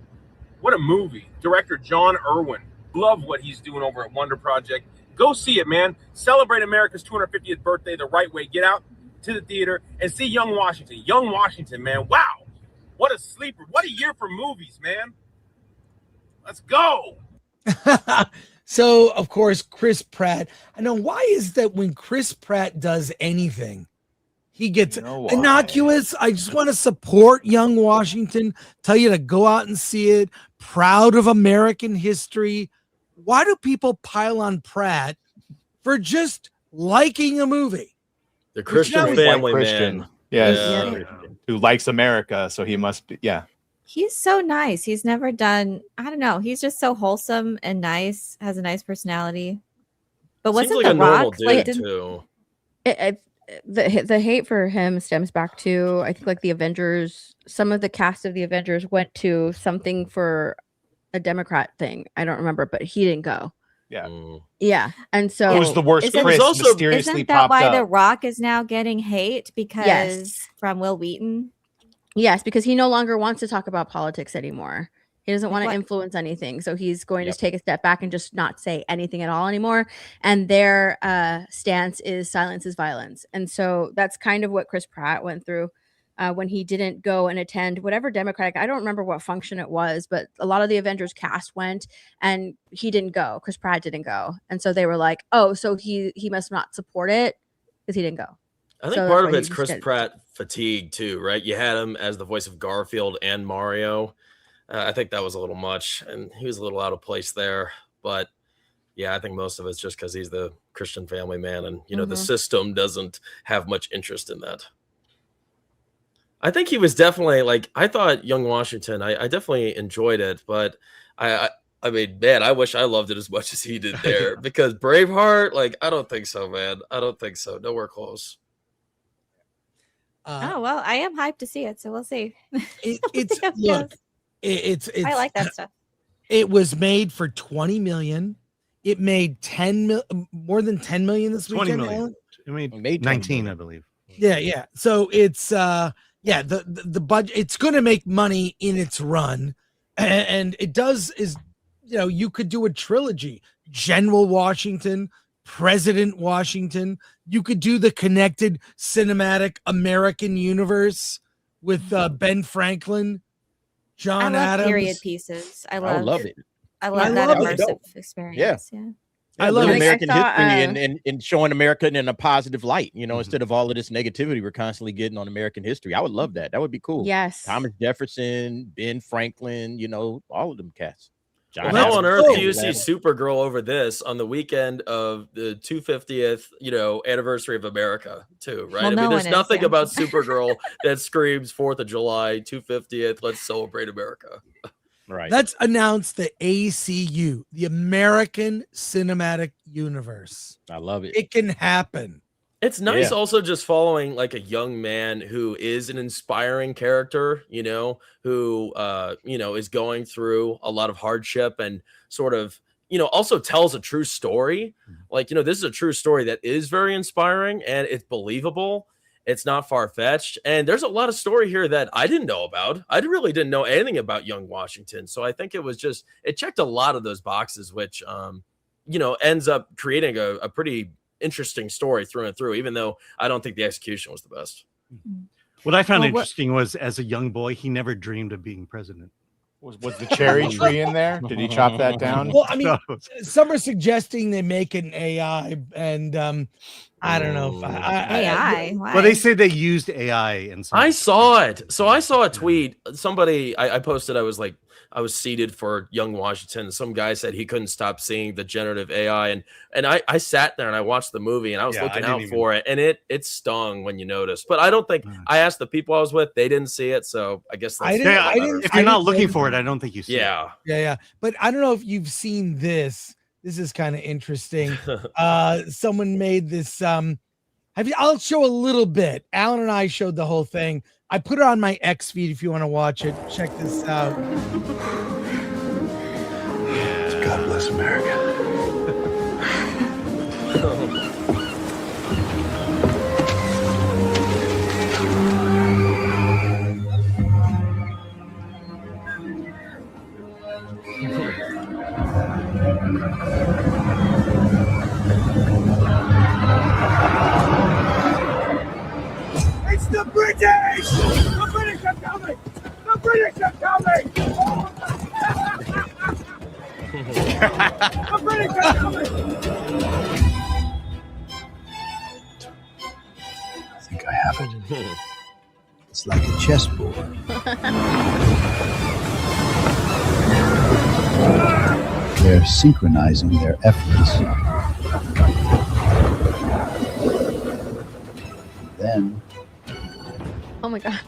What a movie. Director John Irwin. Love what he's doing over at Wonder Project. Go see it, man. Celebrate America's 250th birthday the right way. Get out to the theater and see Young Washington. Young Washington, man. Wow. What a sleeper. What a year for movies, man. Let's go. So, of course, Chris Pratt. I know, why is that when Chris Pratt does anything, he gets innocuous? I just want to support Young Washington, tell you to go out and see it, proud of American history. Why do people pile on Pratt for just liking a movie? The Christian family Christian. man. Yes. Who likes America, so he must be, He's so nice. He's never done, I don't know. He's just so wholesome and nice, has a nice personality. But Seems wasn't like The a normal Rock dude, like too. The hate for him stems back to, I think, like the Avengers. Some of the cast of the Avengers went to something for a Democrat thing. I don't remember, but he didn't go. Yeah. And so it was the worst. Isn't- Chris also, mysteriously isn't that popped why up. The Rock is now getting hate? Because from Will Wheaton? Yes, because he no longer wants to talk about politics anymore. He doesn't want to What? influence anything. So he's going to take a step back and just not say anything at all anymore. And their stance is silence is violence. And so that's kind of what Chris Pratt went through when he didn't go and attend whatever Democratic, I don't remember what function it was, but a lot of the Avengers cast went and he didn't go. Chris Pratt didn't go. And so they were like, oh, so he must not support it because he didn't go. I think So part that's of why it's he Chris just Pratt fatigue too, right? You had him as the voice of Garfield and Mario. I think that was a little much, and he was a little out of place there. But yeah, I think most of it's just because he's the Christian family man, and the system doesn't have much interest in that. I think he was definitely like, I thought Young Washington, I definitely enjoyed it, but I mean, man, I wish I loved it as much as he did there because Braveheart, like, I don't think so, man. I don't think so. Nowhere close. Oh, well, I am hyped to see it, so we'll see. It's look, it's I like that stuff. It was made for 20 million. It made more than 10 million this 20 weekend. million. Alan? It made 19, I believe. Yeah. So it's the budget, it's going to make money in its run, and it does you could do a trilogy: General Washington, President Washington. You could do the connected cinematic American universe with Ben Franklin, John I love Adams. period pieces. I love it. I love that immersive experience. Yeah. I love American I saw, history and showing America in a positive light, instead of all of this negativity we're constantly getting on American history. I would love that. That would be cool. Yes. Thomas Jefferson, Ben Franklin, all of them cats. Well, how on earth do you see Supergirl over this on the weekend of the 250th, anniversary of America, too, right? Well, I mean, no there's one is, nothing yeah. about Supergirl that screams 4th of July, 250th, let's celebrate America. Right. Let's announce the ACU, the American Cinematic Universe. I love it. It can happen. It's nice also just following like a young man who is an inspiring character, who, is going through a lot of hardship and sort of, also tells a true story. Like, this is a true story that is very inspiring and it's believable. It's not far-fetched. And there's a lot of story here that I didn't know about. I really didn't know anything about young Washington. So I think it checked a lot of those boxes, which, ends up creating a pretty interesting story through and through, even though I don't think the execution was the best. What I found interesting was, as a young boy, he never dreamed of being president. Was the cherry tree in there? Did he chop that down? Well, I mean, some are suggesting they make an AI, and I don't know if AI. Well, they say they used AI in some. I saw it. So I saw a tweet. Somebody I posted. I was seated for Young Washington. Some guy said he couldn't stop seeing the generative AI, and I sat there and I watched the movie and I was looking out for it, and it stung when you noticed. But I don't think I asked the people I was with; they didn't see it. So I guess that's if you're not looking for it, I don't think you see it. Yeah. But I don't know if you've seen this. This is kind of interesting. Someone made this. I'll show a little bit. Alan and I showed the whole thing. I put it on my X feed if you want to watch it. Check this out. God bless America. It's the British! The British are coming! The British are coming! The British are coming! I think I have it. It's like a chessboard. They're synchronizing their efforts. Then Oh my god.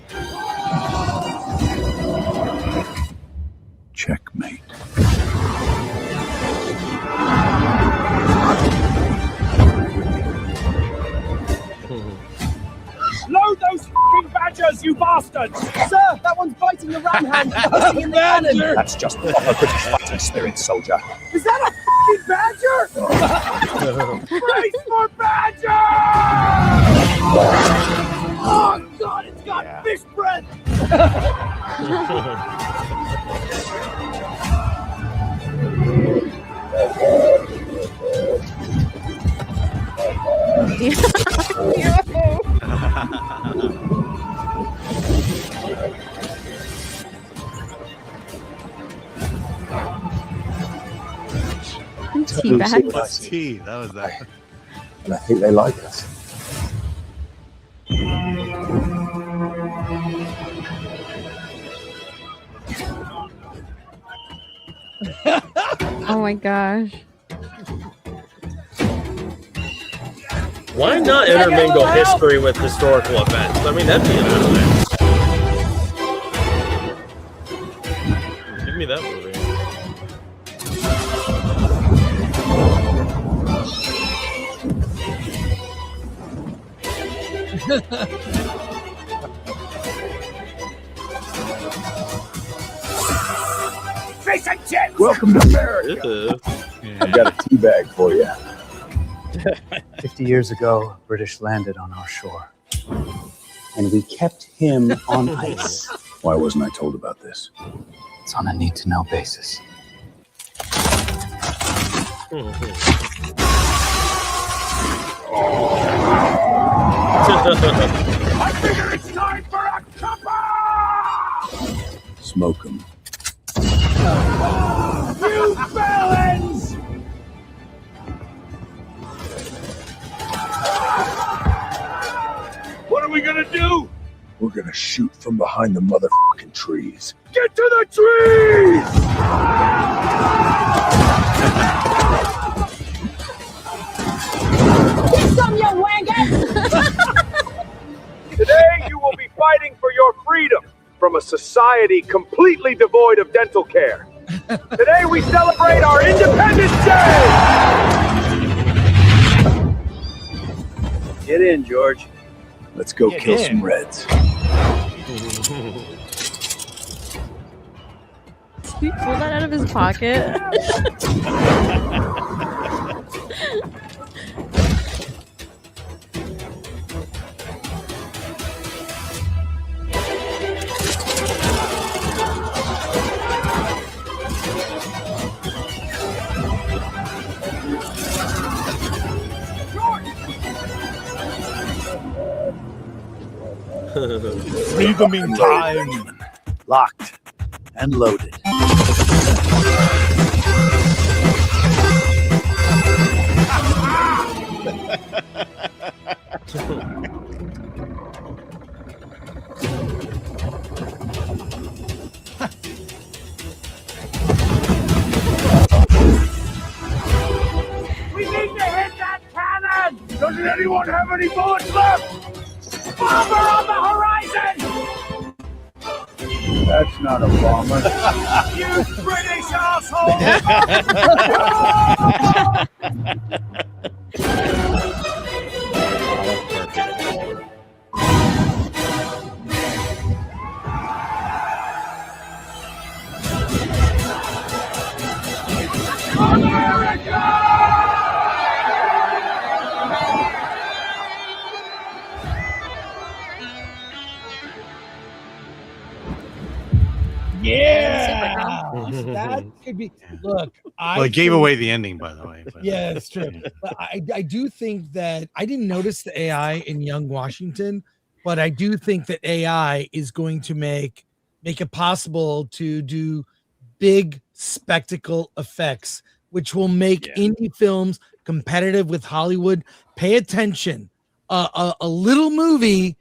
checkmate. Load those f***ing badgers, you bastards! Sir, that one's biting the ram hand. In the cannon. That's just proper British fighting spirit, soldier. Is that a f***ing badger? Brace for badger! Oh God, it's got fish breath. Teabag. What's tea? That was that. And I think they like us. Oh my gosh. Why not intermingle history with historical events? I mean, that'd be an element. Give me that movie. Fish and chips! Welcome to America. I've got a tea bag for you. 50 years ago, British landed on our shore. And we kept him on ice. Why wasn't I told about this? It's on a need-to-know basis. I figure it's time for a cuppa! Smoke him. You felons! What are we gonna do? We're gonna shoot from behind the motherfucking trees. Get to the trees! Get some, you wagon! Today you will be fighting for your freedom from a society completely devoid of dental care. Today we celebrate our Independence Day! Get in, George. Let's go Get kill in. some Reds. Did he pull that out of his pocket? Leave them in time. Locked and loaded. We need to hit that cannon! Doesn't anyone have any bullets left? Bomber on the horizon! That's not a bomber. You British asshole! Yeah, that could be. Look, Well, it gave away the ending, by the way. But, yeah, it's true. But I do think that I didn't notice the AI in Young Washington, but I do think that AI is going to make it possible to do big spectacle effects, which will make indie films competitive with Hollywood. Pay attention. A little movie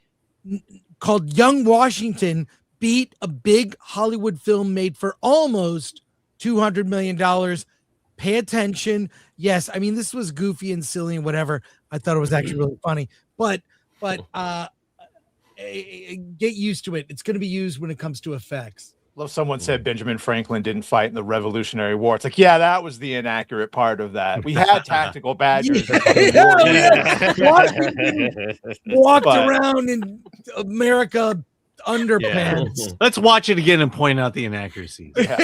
called Young Washington beat a big Hollywood film made for almost $200 million. Pay attention. Yes, I mean, this was goofy and silly and whatever. I thought it was actually really funny, but get used to it. It's going to be used when it comes to effects. Love someone said Benjamin Franklin didn't fight in the Revolutionary War. It's like, yeah, that was the inaccurate part of that. We had tactical badgers. Walked around in America underpants. Yeah. Let's watch it again and point out the inaccuracies. Yeah.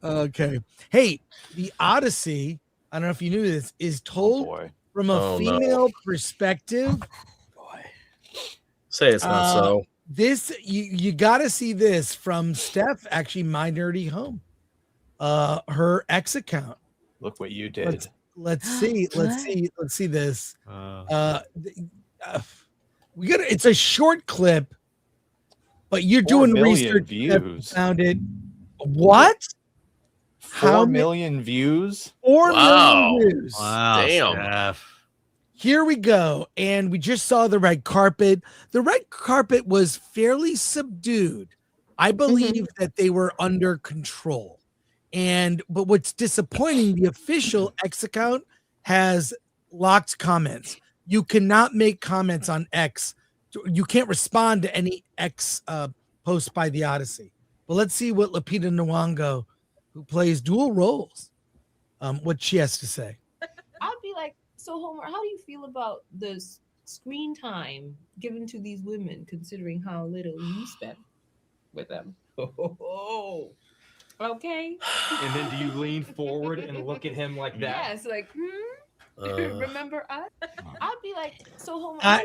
Okay. Hey, the Odyssey, I don't know if you knew this, is told from a female perspective. Say it's not so. This you got to see this from Steph, actually, My Nerdy Home, her X account. Look what you did. Let's see this. We got it's a short clip, but you're 4 doing million research. views. Found it. What? 4 million views. 4 million views. Wow. Damn. Steph. Here we go. And we just saw the red carpet. The red carpet was fairly subdued. I believe that they were under control. But what's disappointing, the official X account has locked comments. You cannot make comments on X. You can't respond to any X post by the Odyssey. But let's see what Lupita Nyong'o, who plays dual roles, what she has to say. I'd be like, so Homer, how do you feel about the screen time given to these women, considering how little you spend with them? Oh, okay. And then do you lean forward and look at him like that? Yes, like, remember us? I'd be like, so Homer.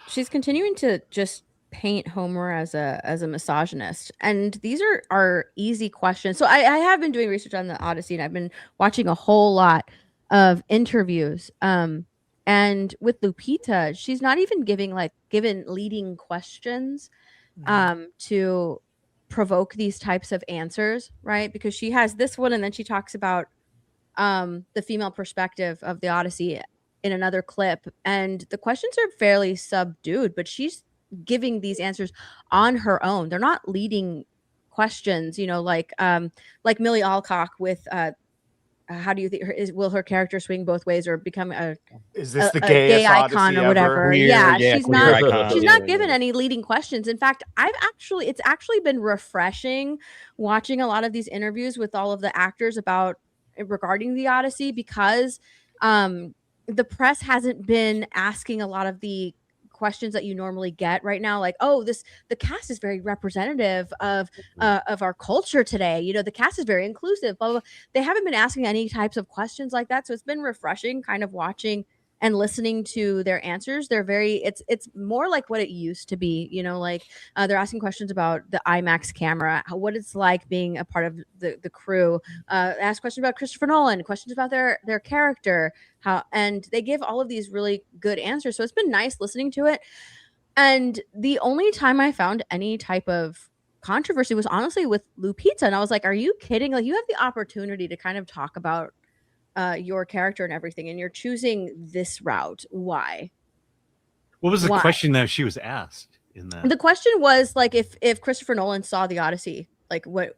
She's continuing to just paint Homer as a misogynist, and these are easy questions. So I have been doing research on the Odyssey, and I've been watching a whole lot of interviews. And with Lupita, she's not even given leading questions to provoke these types of answers, right? Because she has this one, and then she talks about the female perspective of the Odyssey in another clip, and the questions are fairly subdued, but she's giving these answers on her own. They're not leading questions, like Millie Alcock with how do you think will her character swing both ways or become a gay icon or whatever? She's not given any leading questions. In fact, it's actually been refreshing watching a lot of these interviews with all of the actors regarding the Odyssey, because the press hasn't been asking a lot of the questions that you normally get right now, like, the cast is very representative of our culture today, the cast is very inclusive, blah, blah, blah. They haven't been asking any types of questions like that, so it's been refreshing kind of watching and listening to their answers. They're it's more like what it used to be, they're asking questions about the IMAX camera, what it's like being a part of the crew, ask questions about Christopher Nolan, questions about their character, and they give all of these really good answers. So it's been nice listening to it. And the only time I found any type of controversy was honestly with Lupita, and I was like, are you kidding? Like, you have the opportunity to kind of talk about your character and everything, and you're choosing this route. Why? What was the question that she was asked in that? The question was like, if Christopher Nolan saw the Odyssey, like what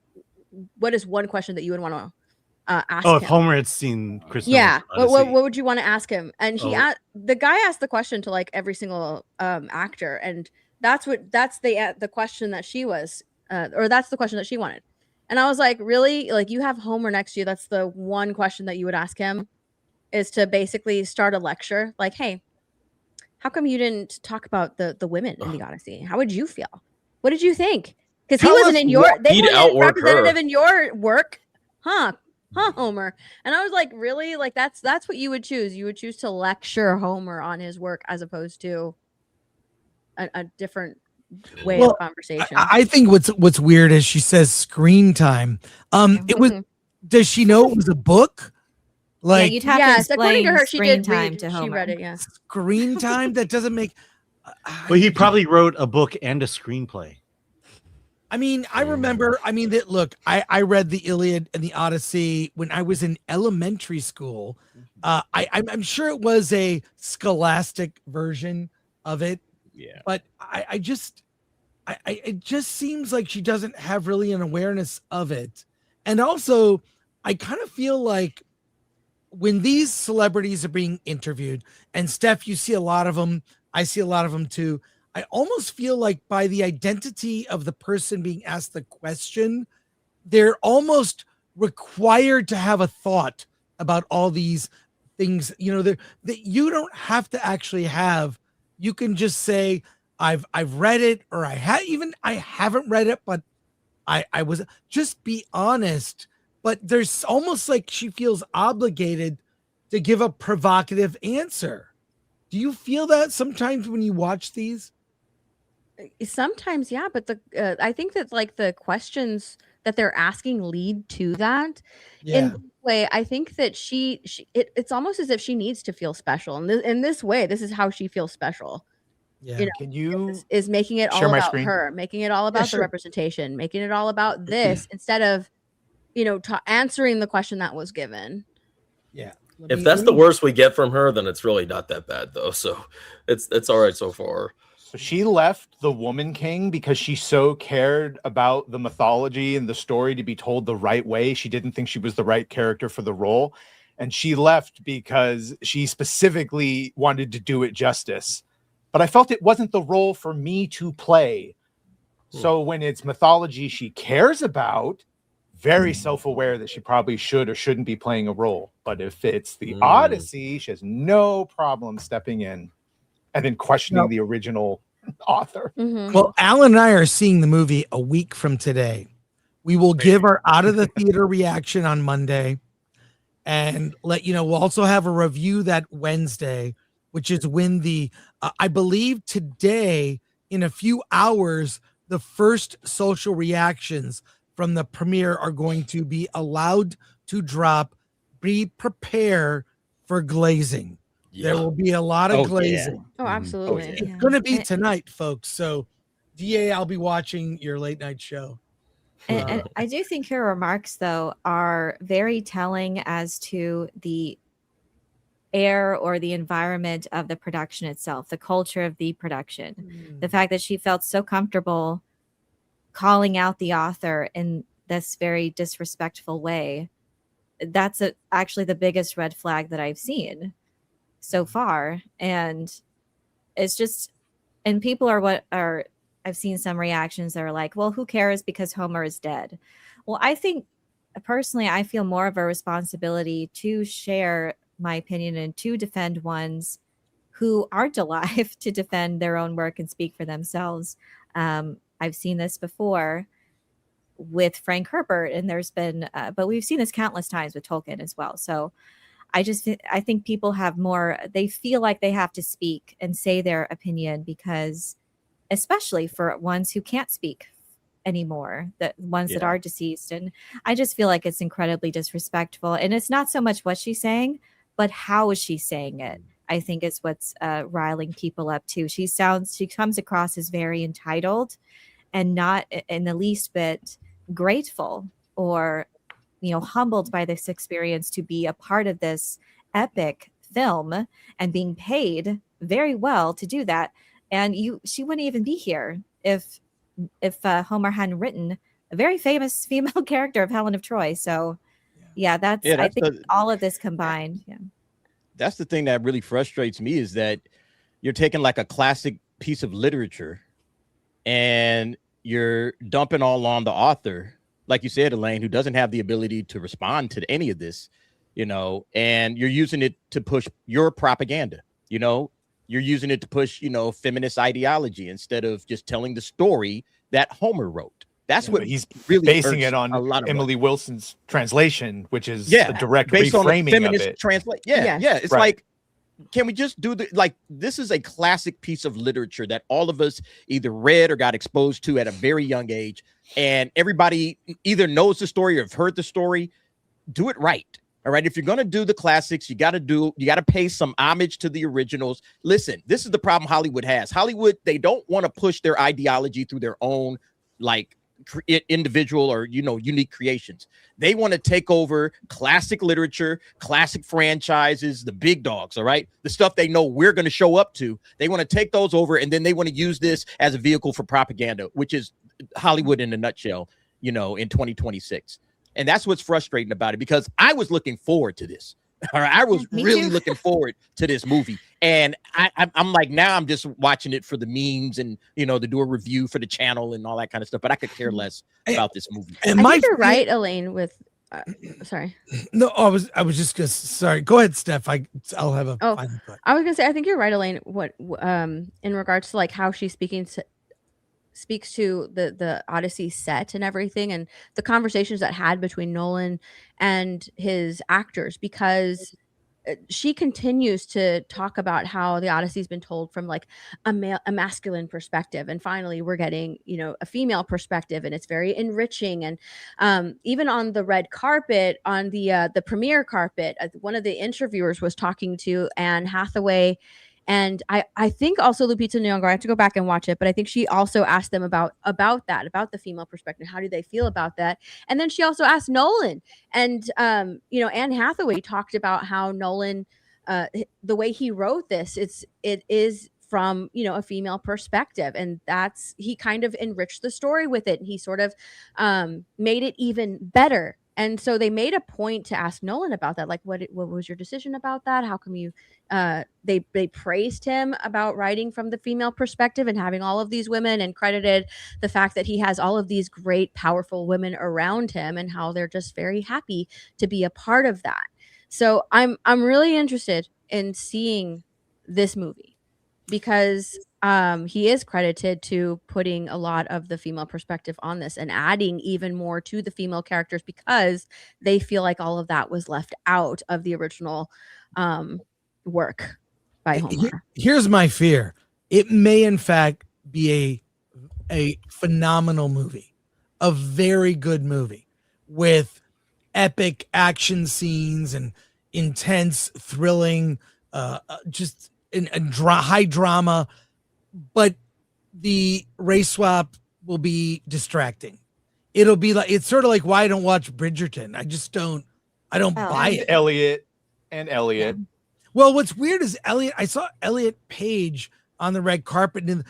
is one question that you would want to ask him? If Homer had seen Christopher, what would you want to ask him? And the guy asked the question to like every single actor, and that's the question that she was, or that's the question that she wanted. And I was like, really? Like, you have Homer next to you. That's the one question that you would ask him, is to basically start a lecture. Like, hey, how come you didn't talk about the women in the Odyssey? How would you feel? What did you think? Because he wasn't in your, they weren't representative in your work. Huh, Homer? And I was like, really? Like, that's what you would choose. You would choose to lecture Homer on his work as opposed to a different way of conversation. I think what's weird is she says screen time. It was. Does she know it was a book? Like, you'd have to according to explain her, she screen did time read. to She Homer. read it. Yeah. Screen time? That doesn't make. But he probably wrote a book and a screenplay. I mean, I remember. I mean, that look. I read the Iliad and the Odyssey when I was in elementary school. I'm sure it was a scholastic version of it. Yeah. But it just seems like she doesn't have really an awareness of it. And also, I kind of feel like when these celebrities are being interviewed, and Steph, you see a lot of them, I see a lot of them too. I almost feel like by the identity of the person being asked the question, they're almost required to have a thought about all these things, that you don't have to actually have. You can just say, I've read it, or I haven't read it, but I was, just be honest. But there's almost like she feels obligated to give a provocative answer. Do you feel that sometimes when you watch these? Sometimes, yeah, but I think that like the questions that they're asking lead to that. In this way, I think that it's almost as if she needs to feel special, and in this way, this is how she feels special. Yeah. Can you is making it all share my about screen? her, making it all about the representation, making it all about this instead of answering the question that was given. Yeah. If that's the worst we get from her, then it's really not that bad though. So it's all right so far. So she left the Woman King because she so cared about the mythology and the story to be told the right way. She didn't think she was the right character for the role. And she left because she specifically wanted to do it justice. But I felt it wasn't the role for me to play. So when it's mythology she cares about, very self-aware that she probably should or shouldn't be playing a role. But if it's the Odyssey, she has no problem stepping in and then questioning the original author. Well, Alan and I are seeing the movie a week from today. We will give our out of the theater reaction on Monday and let you know. We'll also have a review that Wednesday, which is when I believe today, in a few hours, the first social reactions from the premiere are going to be allowed to drop. Be prepared for glazing. There will be a lot of glazing. Oh, absolutely. It's going to be tonight, folks. So, DA, I'll be watching your late night show. And I do think her remarks, though, are very telling as to the air or the environment of the production itself, the culture of the production. The fact that she felt so comfortable calling out the author in this very disrespectful way, that's actually the biggest red flag that I've seen so far. And it's just, and people I've seen some reactions that are like, well, who cares because Homer is dead? Well, I think personally, I feel more of a responsibility to share my opinion and to defend ones who aren't alive, to defend their own work and speak for themselves. I've seen this before with Frank Herbert, and there's been, but we've seen this countless times with Tolkien as well. So I think people have more, they feel like they have to speak and say their opinion because, especially for ones who can't speak anymore, the ones that are deceased. And I just feel like it's incredibly disrespectful. And it's not so much what she's saying, but how is she saying it? I think is what's riling people up too. She comes across as very entitled and not in the least bit grateful or, humbled by this experience to be a part of this epic film and being paid very well to do that. And she wouldn't even be here if Homer hadn't written a very famous female character of Helen of Troy. So I think all of this combined. Yeah. That's the thing that really frustrates me is that you're taking like a classic piece of literature and you're dumping all on the author, like you said, Elaine, who doesn't have the ability to respond to any of this, and you're using it to push your propaganda, you're using it to push, feminist ideology instead of just telling the story that Homer wrote. That's what he's really basing it on a lot of Emily Wilson's translation, which is a direct based reframing on feminist of it. It's like can we just do this is a classic piece of literature that all of us either read or got exposed to at a very young age, and everybody either knows the story or have heard the story. Do it right. All right. If you're going to do the classics, you got to pay some homage to the originals. Listen, this is the problem Hollywood has. Hollywood, they don't want to push their ideology through their own individual or, unique creations. They want to take over classic literature, classic franchises, the big dogs. All right. The stuff they know we're going to show up to. They want to take those over, and then they want to use this as a vehicle for propaganda, which is Hollywood in a nutshell, in 2026. And that's what's frustrating about it, because I was looking forward to this. All right, I was really looking forward to this movie, and I'm like, now I'm just watching it for the memes and to do a review for the channel and all that kind of stuff. But I could care less about this movie. And I think you're right, Elaine. With sorry, no, I was just gonna. Sorry, go ahead, Steph. I'll have a. Oh, I was gonna say, I think you're right, Elaine. What in regards to how she's speaks to the Odyssey set and everything, and the conversations that had between Nolan and his actors, because she continues to talk about how the Odyssey's been told from a masculine perspective, and finally we're getting a female perspective, and it's very enriching. And even on the red carpet, on the premiere carpet, one of the interviewers was talking to Anne Hathaway. And I think also Lupita Nyong'o, I have to go back and watch it, but I think she also asked them about the female perspective. How do they feel about that? And then she also asked Nolan. And, Anne Hathaway talked about how Nolan, the way he wrote this, it is from, a female perspective. And he kind of enriched the story with it. And he sort of made it even better. And so they made a point to ask Nolan about that. What was your decision about that? How come you, they praised him about writing from the female perspective and having all of these women, and credited the fact that he has all of these great, powerful women around him, and how they're just very happy to be a part of that. So I'm really interested in seeing this movie, because he is credited to putting a lot of the female perspective on this and adding even more to the female characters, because they feel like all of that was left out of the original work by Homer. Here's my fear. It may in fact be a phenomenal movie, a very good movie with epic action scenes and intense, thrilling, just high drama. But the race swap will be distracting. It'll be it's sort of like why I don't watch Bridgerton. I don't buy it. Elliot. Yeah. Well, what's weird is I saw Elliot Page on the red carpet, and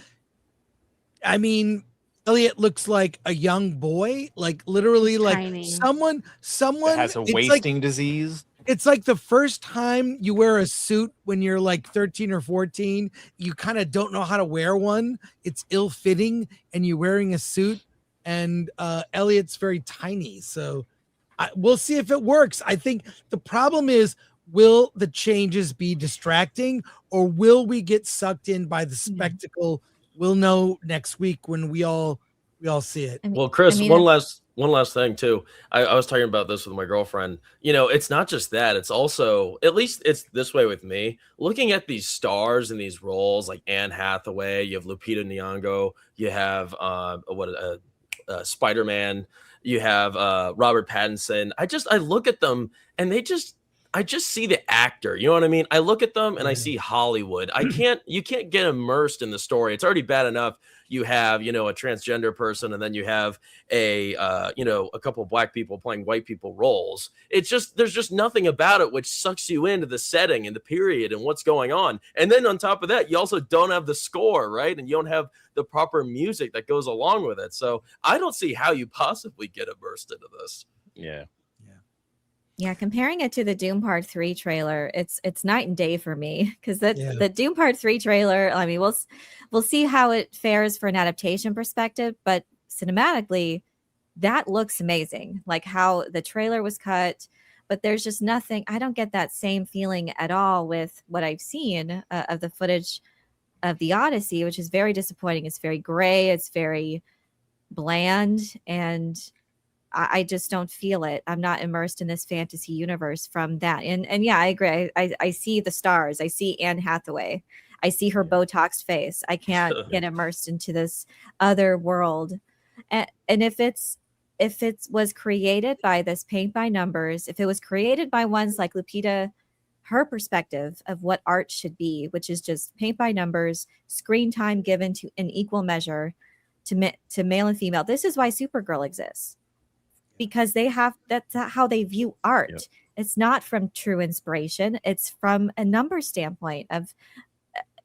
Elliot looks like a young boy, literally tiny. someone that has a wasting disease. It's like the first time you wear a suit when you're 13 or 14, you kind of don't know how to wear one. It's ill-fitting, and you're wearing a suit, and Elliot's very tiny. So we'll see if it works. I think the problem is, will the changes be distracting, or will we get sucked in by the spectacle? We'll know next week when we all see it. Well, Chris, one last thing too. I was talking about this with my girlfriend. It's not just that. It's also, at least it's this way with me, looking at these stars in these roles like Anne Hathaway, you have Lupita Nyong'o, you have Spider-Man, you have Robert Pattinson. I look at them, and I just see the actor. You know what I mean? I look at them and I see Hollywood. You can't get immersed in the story. It's already bad enough you have, a transgender person, and then you have a couple of black people playing white people roles. There's just nothing about it which sucks you into the setting and the period and what's going on. And then on top of that, you also don't have the score, right? And you don't have the proper music that goes along with it. So I don't see how you possibly get immersed into this. Yeah, comparing it to the Doom Part 3 trailer, it's night and day for me, because the Doom Part 3 trailer, we'll see how it fares for an adaptation perspective, but cinematically, that looks amazing. Like how the trailer was cut, but there's just nothing. I don't get that same feeling at all with what I've seen of the footage of the Odyssey, which is very disappointing. It's very gray. It's very bland, and I just don't feel it. I'm not immersed in this fantasy universe from that. And yeah, I agree. I see the stars. I see Anne Hathaway. I see her Botoxed face. I can't get immersed into this other world. And if it was created by this paint by numbers, if it was created by ones like Lupita, her perspective of what art should be, which is just paint by numbers, screen time given to an equal measure to male and female. This is why Supergirl exists, because that's how they view art. Yep. It's not from true inspiration. It's from a number standpoint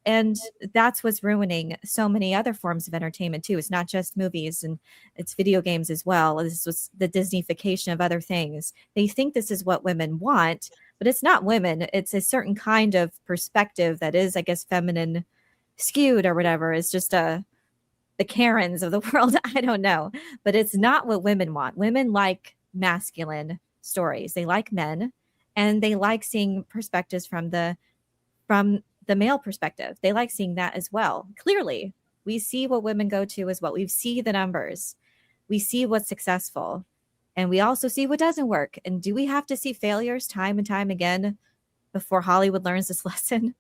and that's what's ruining so many other forms of entertainment too. It's not just movies, and it's video games as well. This was the Disneyfication of other things. They think this is what women want, but it's not women. It's a certain kind of perspective that is, I guess, feminine skewed or whatever. It's just the Karens of the world. I don't know, but it's not what women want. Women like masculine stories. They like men, and they like seeing perspectives from the male perspective. They like seeing that as well. Clearly, we see what women go to as well. We see the numbers. We see what's successful, and we also see what doesn't work. And do we have to see failures time and time again before Hollywood learns this lesson?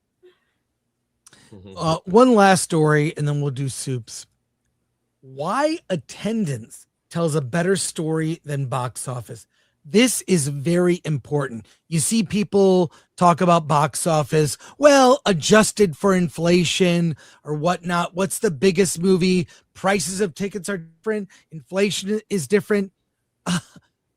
One last story, and then we'll do soups. Why attendance tells a better story than box office? This is very important. You see people talk about box office, well, adjusted for inflation or whatnot. What's the biggest movie? Prices of tickets are different. Inflation is different.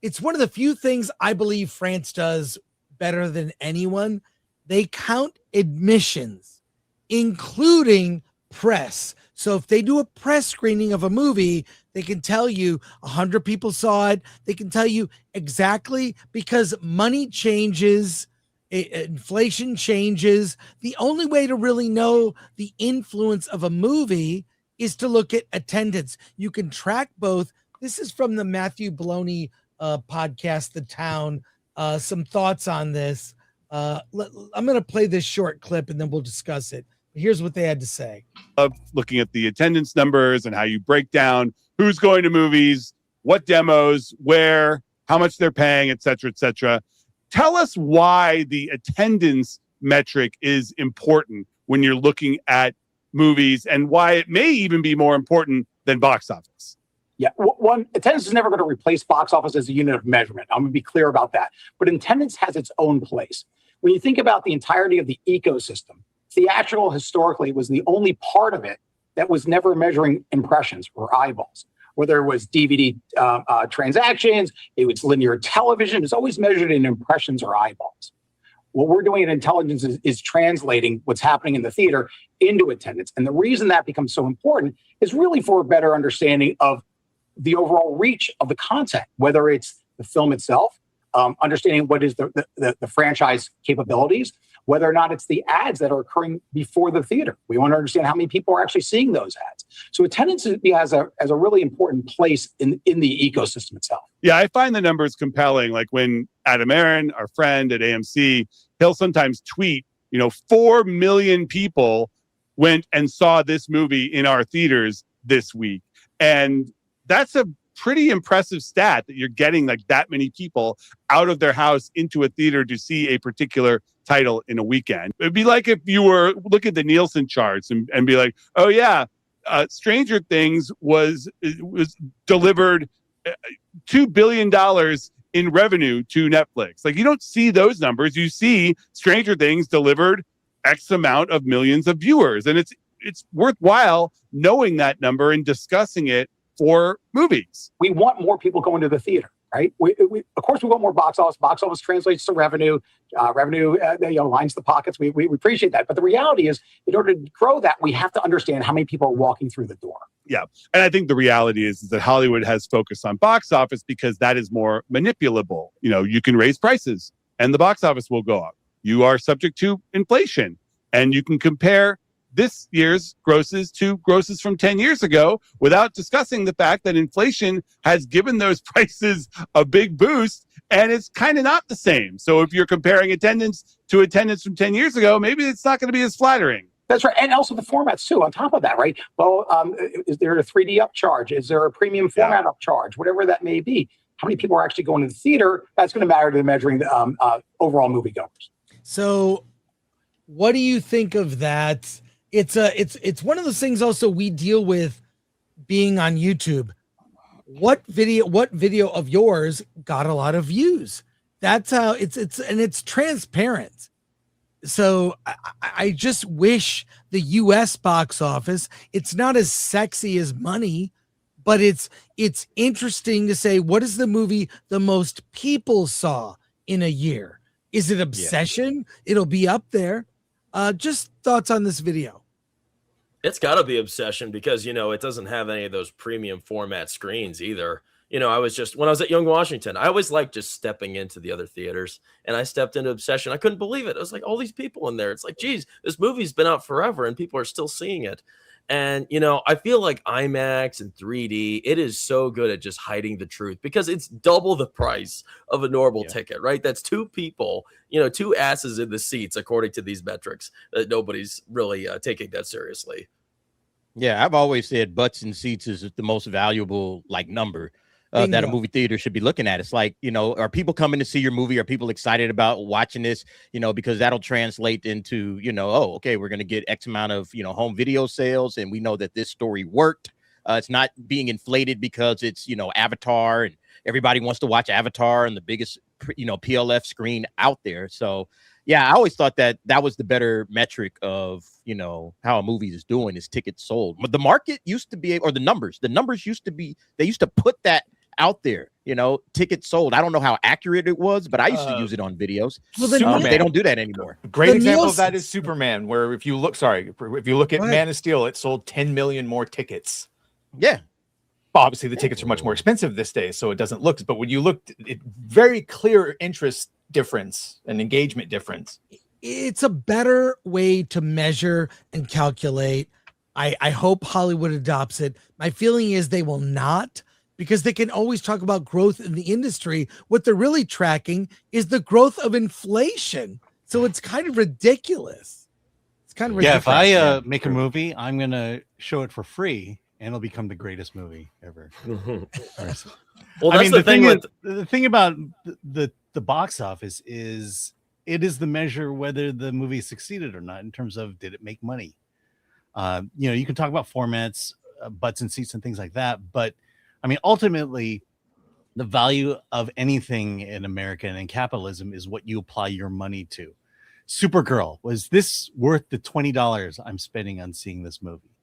It's one of the few things I believe France does better than anyone. They count admissions, including press. So if they do a press screening of a movie, they can tell you 100 people saw it. They can tell you exactly, because money changes, inflation changes. The only way to really know the influence of a movie is to look at attendance. You can track both. This is from the Matthew Bologna podcast, The Town. Some thoughts on this. I'm going to play this short clip and then we'll discuss it. Here's what they had to say. Of looking at the attendance numbers and how you break down who's going to movies, what demos, where, how much they're paying, et cetera, et cetera. Tell us why the attendance metric is important when you're looking at movies, and why it may even be more important than box office. Yeah, one, attendance is never going to replace box office as a unit of measurement. I'm going to be clear about that. But attendance has its own place. When you think about the entirety of the ecosystem, theatrical historically was the only part of it that was never measuring impressions or eyeballs. Whether it was DVD transactions, it was linear television, it's always measured in impressions or eyeballs. What we're doing at Intelligence is translating what's happening in the theater into attendance. And the reason that becomes so important is really for a better understanding of the overall reach of the content, whether it's the film itself, understanding what is the franchise capabilities, whether or not it's the ads that are occurring before the theater. We want to understand how many people are actually seeing those ads. So attendance has a really important place in the ecosystem itself. Yeah, I find the numbers compelling. Like when Adam Aaron, our friend at AMC, he'll sometimes tweet, 4 million people went and saw this movie in our theaters this week. And that's a pretty impressive stat, that you're getting like that many people out of their house into a theater to see a particular title in a weekend. It'd be like if you were look at the Nielsen charts and be like, oh yeah, Stranger Things was delivered $2 billion in revenue to Netflix. Like, you don't see those numbers. You see Stranger Things delivered X amount of millions of viewers. And it's worthwhile knowing that number and discussing it for movies. We want more people going to the theater, right? We of course, we want more box office. Box office translates to revenue. Revenue lines the pockets. We appreciate that. But the reality is, in order to grow that, we have to understand how many people are walking through the door. Yeah. And I think the reality is that Hollywood has focused on box office because that is more manipulable. You can raise prices and the box office will go up. You are subject to inflation, and you can compare this year's grosses to grosses from 10 years ago without discussing the fact that inflation has given those prices a big boost, and it's kind of not the same. So if you're comparing attendance to attendance from 10 years ago, maybe it's not going to be as flattering. That's right. And also the formats too, on top of that, right? Well, is there a 3D upcharge? Is there a premium format upcharge? Whatever that may be. how many people are actually going to the theater, that's going to matter to measuring the overall moviegoers. So what do you think of that? It's one of those things also we deal with being on YouTube. What video of yours got a lot of views? That's how it's transparent. So I just wish the US box office, it's not as sexy as money, but it's interesting to say, what is the movie the most people saw in a year? Is it Obsession? Yeah. It'll be up there. Just thoughts on this video. It's got to be Obsession because, you know, it doesn't have any of those premium format screens either. You know, when I was at Young Washington, I always liked just stepping into the other theaters, and I stepped into Obsession. I couldn't believe it. I was like, all these people in there. It's like, geez, this movie's been out forever and people are still seeing it. And, you know, I feel like IMAX and 3D, it is so good at just hiding the truth because it's double the price of a normal ticket, right? That's two people, you know, two asses in the seats, according to these metrics, that nobody's really taking that seriously. Yeah, I've always said butts in seats is the most valuable number that a movie theater should be looking at. It's like, you know, are people coming to see your movie? Are people excited about watching this? You know, because that'll translate into, you know, oh, okay, we're going to get X amount of, you know, home video sales. And we know that this story worked. It's not being inflated because it's, you know, Avatar and everybody wants to watch Avatar and the biggest, you know, PLF screen out there. So, yeah, I always thought that was the better metric of, you know, how a movie is doing is tickets sold. But the market used to be, or the numbers used to be, they used to put that out there, you know, tickets sold. I don't know how accurate it was, but I used to use it on videos. Well, they don't do that anymore. Great example of that is Superman, where if you look at Man of Steel, it sold 10 million more tickets. Yeah. Obviously, the tickets are much more expensive this day, so it doesn't look. But when you looked, it very clear interest difference and engagement difference. It's a better way to measure and calculate. I hope Hollywood adopts it. My feeling is they will not, because they can always talk about growth in the industry. What they're really tracking is the growth of inflation. So it's kind of ridiculous. It's kind of ridiculous. If I make a movie, I'm going to show it for free and it'll become the greatest movie ever. Well, that's the thing about the box office is it is the measure whether the movie succeeded or not in terms of did it make money. You know, you can talk about formats, butts and seats and things like that, but I mean, ultimately, the value of anything in America and in capitalism is what you apply your money to. Supergirl, was this worth the $20 I'm spending on seeing this movie?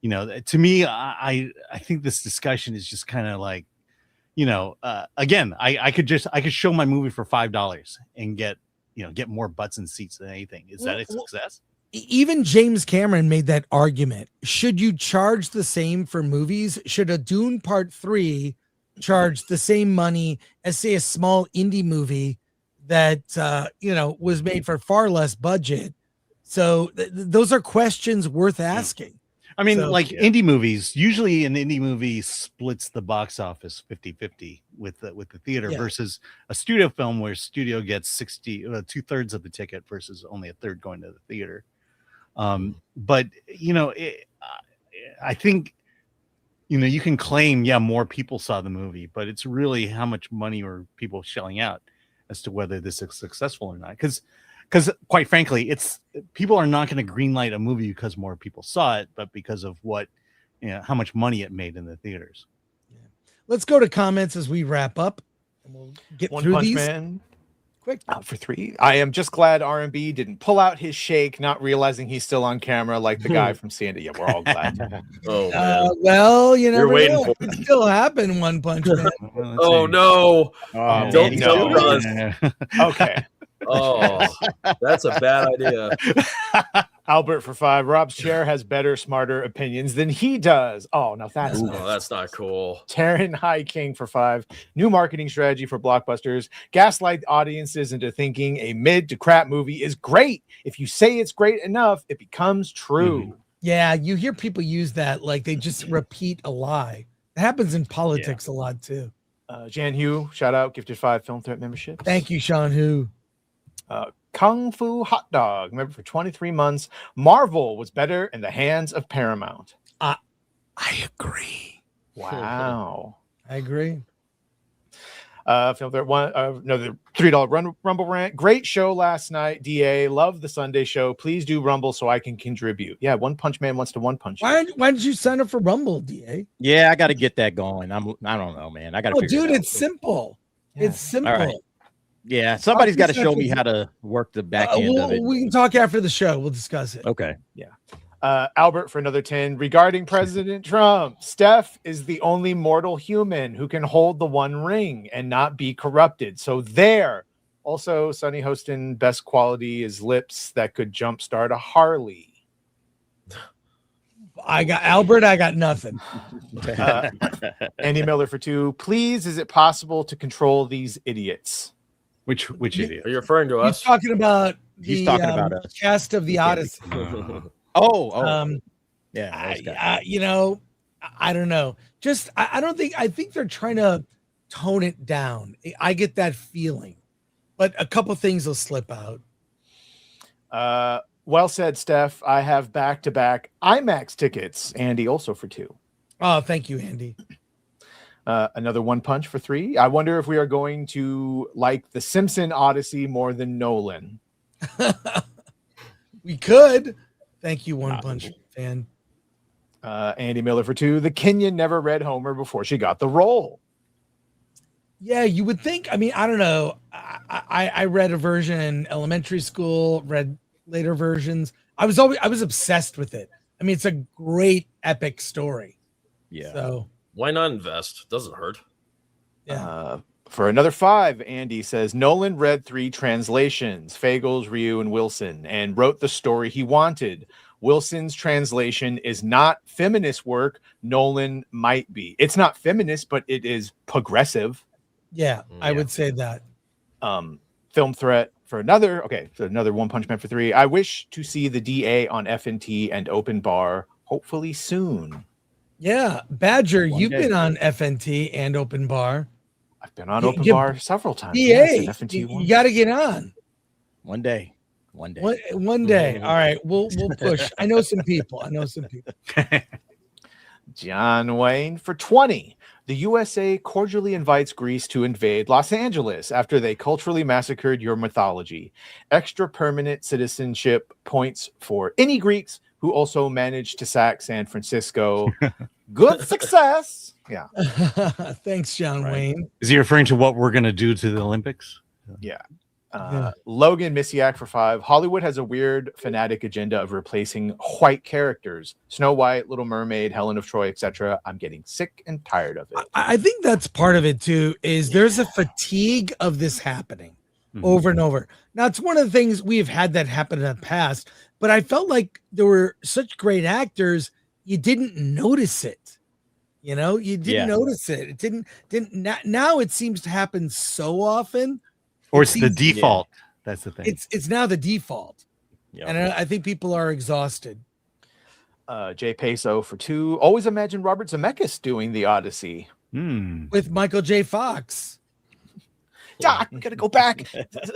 You know, to me, I think this discussion is just kind of like, you know, again, I could show my movie for $5 and get more butts and seats than anything. Is that a success? Even James Cameron made that argument. Should you charge the same for movies? Should a Dune Part 3 charge the same money as, say, a small indie movie that, you know, was made for far less budget? So those are questions worth asking. I mean, indie movies, usually an indie movie splits the box office 50-50 with the theater versus a studio film where studio gets 2/3 of the ticket versus only a third going to the theater. But you know, I think, you know, you can claim, more people saw the movie, but it's really how much money are people shelling out as to whether this is successful or not. Because quite frankly, people are not going to greenlight a movie because more people saw it, but because of how much money it made in the theaters. Let's go to comments as we wrap up, and we'll get One through Punch these. Man. Quick. For 3. I am just glad R&B didn't pull out his shake, not realizing he's still on camera like the guy from Sandy. Yeah, we're all glad. Well, you never You're waiting know. for It could still happen. One Punch Man. Oh no! Don't no. tell us. Okay. Oh, that's a bad idea. Albert for 5. Rob's chair has better, smarter opinions than he does. Oh, no, that's not cool. Taryn High King for 5. New marketing strategy for blockbusters. Gaslight audiences into thinking a mid to crap movie is great. If you say it's great enough, it becomes true. Yeah, you hear people use that like they just repeat a lie. It happens in politics a lot too. Jan Hugh, shout out, gifted 5 Film Threat membership. Thank you, Sean Hu. Kung Fu Hot Dog, member for 23 months. Marvel was better in the hands of Paramount. I agree. Wow. I agree. Film there one another $3 Rumble rant. Great show last night. DA, love the Sunday show. Please do Rumble so I can contribute. Yeah, One Punch Man wants to one punch. Why did you sign up for Rumble, DA? Yeah, I got to get that going. I don't know, man. I got to. Oh, figure dude, it out. it's simple. It's simple. All right. Yeah, somebody's got to show me how to work the back end of it. We can talk after the show. We'll discuss it. Okay. Yeah. Albert for another 10. Regarding President Trump, Steph is the only mortal human who can hold the One Ring and not be corrupted. So there. Also, Sonny Hostin, best quality is lips that could jumpstart a Harley. I got nothing. Andy Miller for 2. Please, is it possible to control these idiots? Which idiot? Are you referring to us? He's talking about He's talking about us. cast of the Odyssey. Yeah. You know, I don't know. Just I think they're trying to tone it down. I get that feeling, but a couple things will slip out. Well said, Steph. I have back-to-back IMAX tickets. Andy also for 2. Oh, thank you, Andy. Another One Punch for 3. I wonder if we are going to like the Simpson Odyssey more than Nolan. We could. Thank you, One Punch fan. Andy Miller for 2. The Kenyan never read Homer before she got the role. Yeah, you would think. I mean, I don't know. I read a version in elementary school, read later versions. I was obsessed with it. I mean, it's a great epic story. Yeah. So why not invest? Doesn't hurt. Yeah. For another 5, Andy says Nolan read 3 translations, Fagles, Ryu, and Wilson, and wrote the story he wanted. Wilson's translation is not feminist work. Nolan might be. It's not feminist, but it is progressive. Yeah, I would say that. Film threat for another. Okay, so another One Punch Man for 3. I wish to see the DA on FNT and Open Bar, hopefully soon. Yeah, Badger, One you've day. been on FNT and Open Bar. I've been on Open Bar several times. DA, Yes, and FNT you one. got to get on. One day. One day. All right, we'll push. I know some people. John Wayne for 20. The USA cordially invites Greece to invade Los Angeles after they culturally massacred your mythology. Extra permanent citizenship points for any Greeks who also managed to sack San Francisco. Good success. Yeah. Thanks, John Wayne. Is he referring to what we're going to do to the Olympics? Yeah. Logan Missiak for 5. Hollywood has a weird fanatic agenda of replacing white characters. Snow White, Little Mermaid, Helen of Troy, etc. I'm getting sick and tired of it. I think that's part of it too, is there's a fatigue of this happening over and over. Now, it's one of the things we've had that happen in the past, but I felt like there were such great actors, you didn't notice it. You know, you didn't notice it. It didn't now it seems to happen so often. Or it's the default. That's the thing. It's now the default. And I think people are exhausted. Jay Peso for 2. Always imagine Robert Zemeckis doing the Odyssey. With Michael J. Fox. Doc, we gotta go back.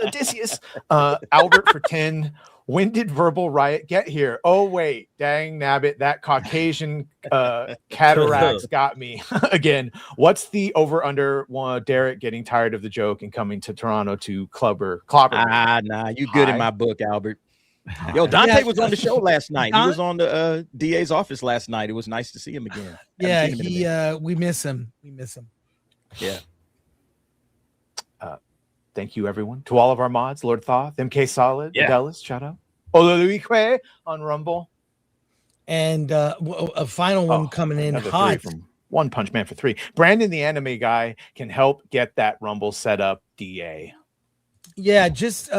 Odysseus. Albert for 10. When did Verbal Riot get here? Oh, wait. Dang nabbit. That Caucasian cataracts got me. Again, what's the over-under Derek getting tired of the joke and coming to Toronto to clobber? Nah, you good in my book, Albert. Yo, Dante was on the show last night. He was on the DA's office last night. It was nice to see him again. Yeah, we miss him. Yeah. Thank you, everyone. To all of our mods, Lord Thoth, MK Solid, Dallas, shout out. Ololuikwe on Rumble. And a final one coming in another hot. 3 from One Punch Man for 3. Brandon, the anime guy, can help get that Rumble set up, DA. Yeah, just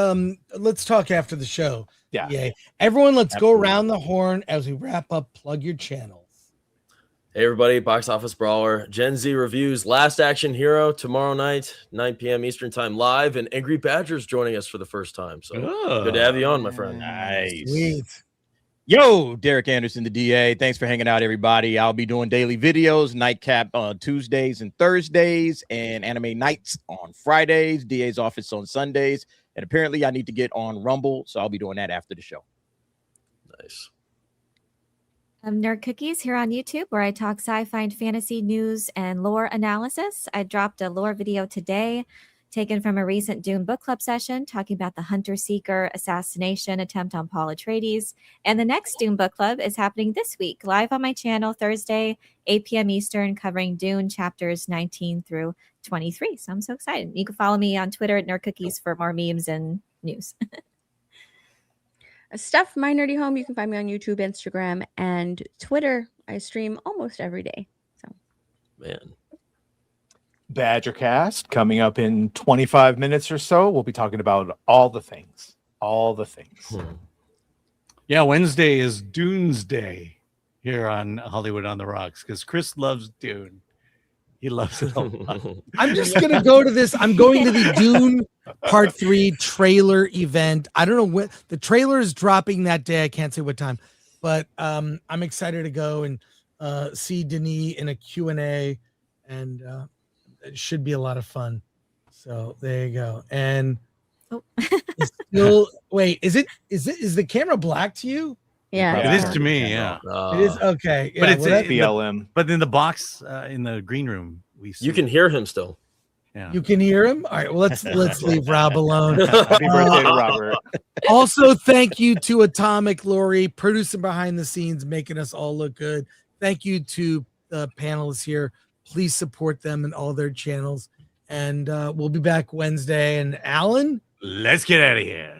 let's talk after the show. Yeah. Everyone, let's go around the horn as we wrap up. Plug your channels. Hey everybody, Box Office Brawler, Gen Z reviews, Last Action Hero tomorrow night, 9 p.m. Eastern Time live, and Angry Badger's joining us for the first time. So good to have you on, my friend. Nice. Sweet. Yo, Derek Anderson, the DA. Thanks for hanging out, everybody. I'll be doing daily videos, Nightcap on Tuesdays and Thursdays, and Anime Nights on Fridays, DA's office on Sundays. And apparently I need to get on Rumble, so I'll be doing that after the show. Nice. Nerd Cookies here on YouTube, where I talk sci-fi and fantasy news and lore analysis. I dropped a lore video today, taken from a recent Dune book club session, talking about the Hunter Seeker assassination attempt on Paul Atreides. And the next Dune book club is happening this week, live on my channel, Thursday, 8 p.m. Eastern, covering Dune chapters 19 through 23. So I'm so excited. You can follow me on Twitter at Nerd Cookies for more memes and news. Stuff My Nerdy Home. You can find me on YouTube, Instagram, and Twitter. I stream almost every day. So, man. Badgercast coming up in 25 minutes or so. We'll be talking about all the things. All the things. Yeah, Wednesday is Dune's Day here on Hollywood on the Rocks because Chris loves Dune. He loves it a lot. I'm just gonna go to this. I'm going to the Dune Part 3 trailer event. I don't know when the trailer is dropping that day. I can't say what time, but I'm excited to go and see Denis in a Q&A, and it should be a lot of fun. So there you go. And still, wait, is the camera black to you? Yeah, it is to me. Yeah, it is okay. Yeah, but it's well, BLM. But in the box in the green room, we see You can hear him still. Yeah. you can hear him. All right, well let's leave Rob alone. Happy birthday to Robert. Also, thank you to Atomic Lori, producing behind the scenes, making us all look good. Thank you to the panelists here. Please support them and all their channels. And we'll be back Wednesday. And Alan, let's get out of here.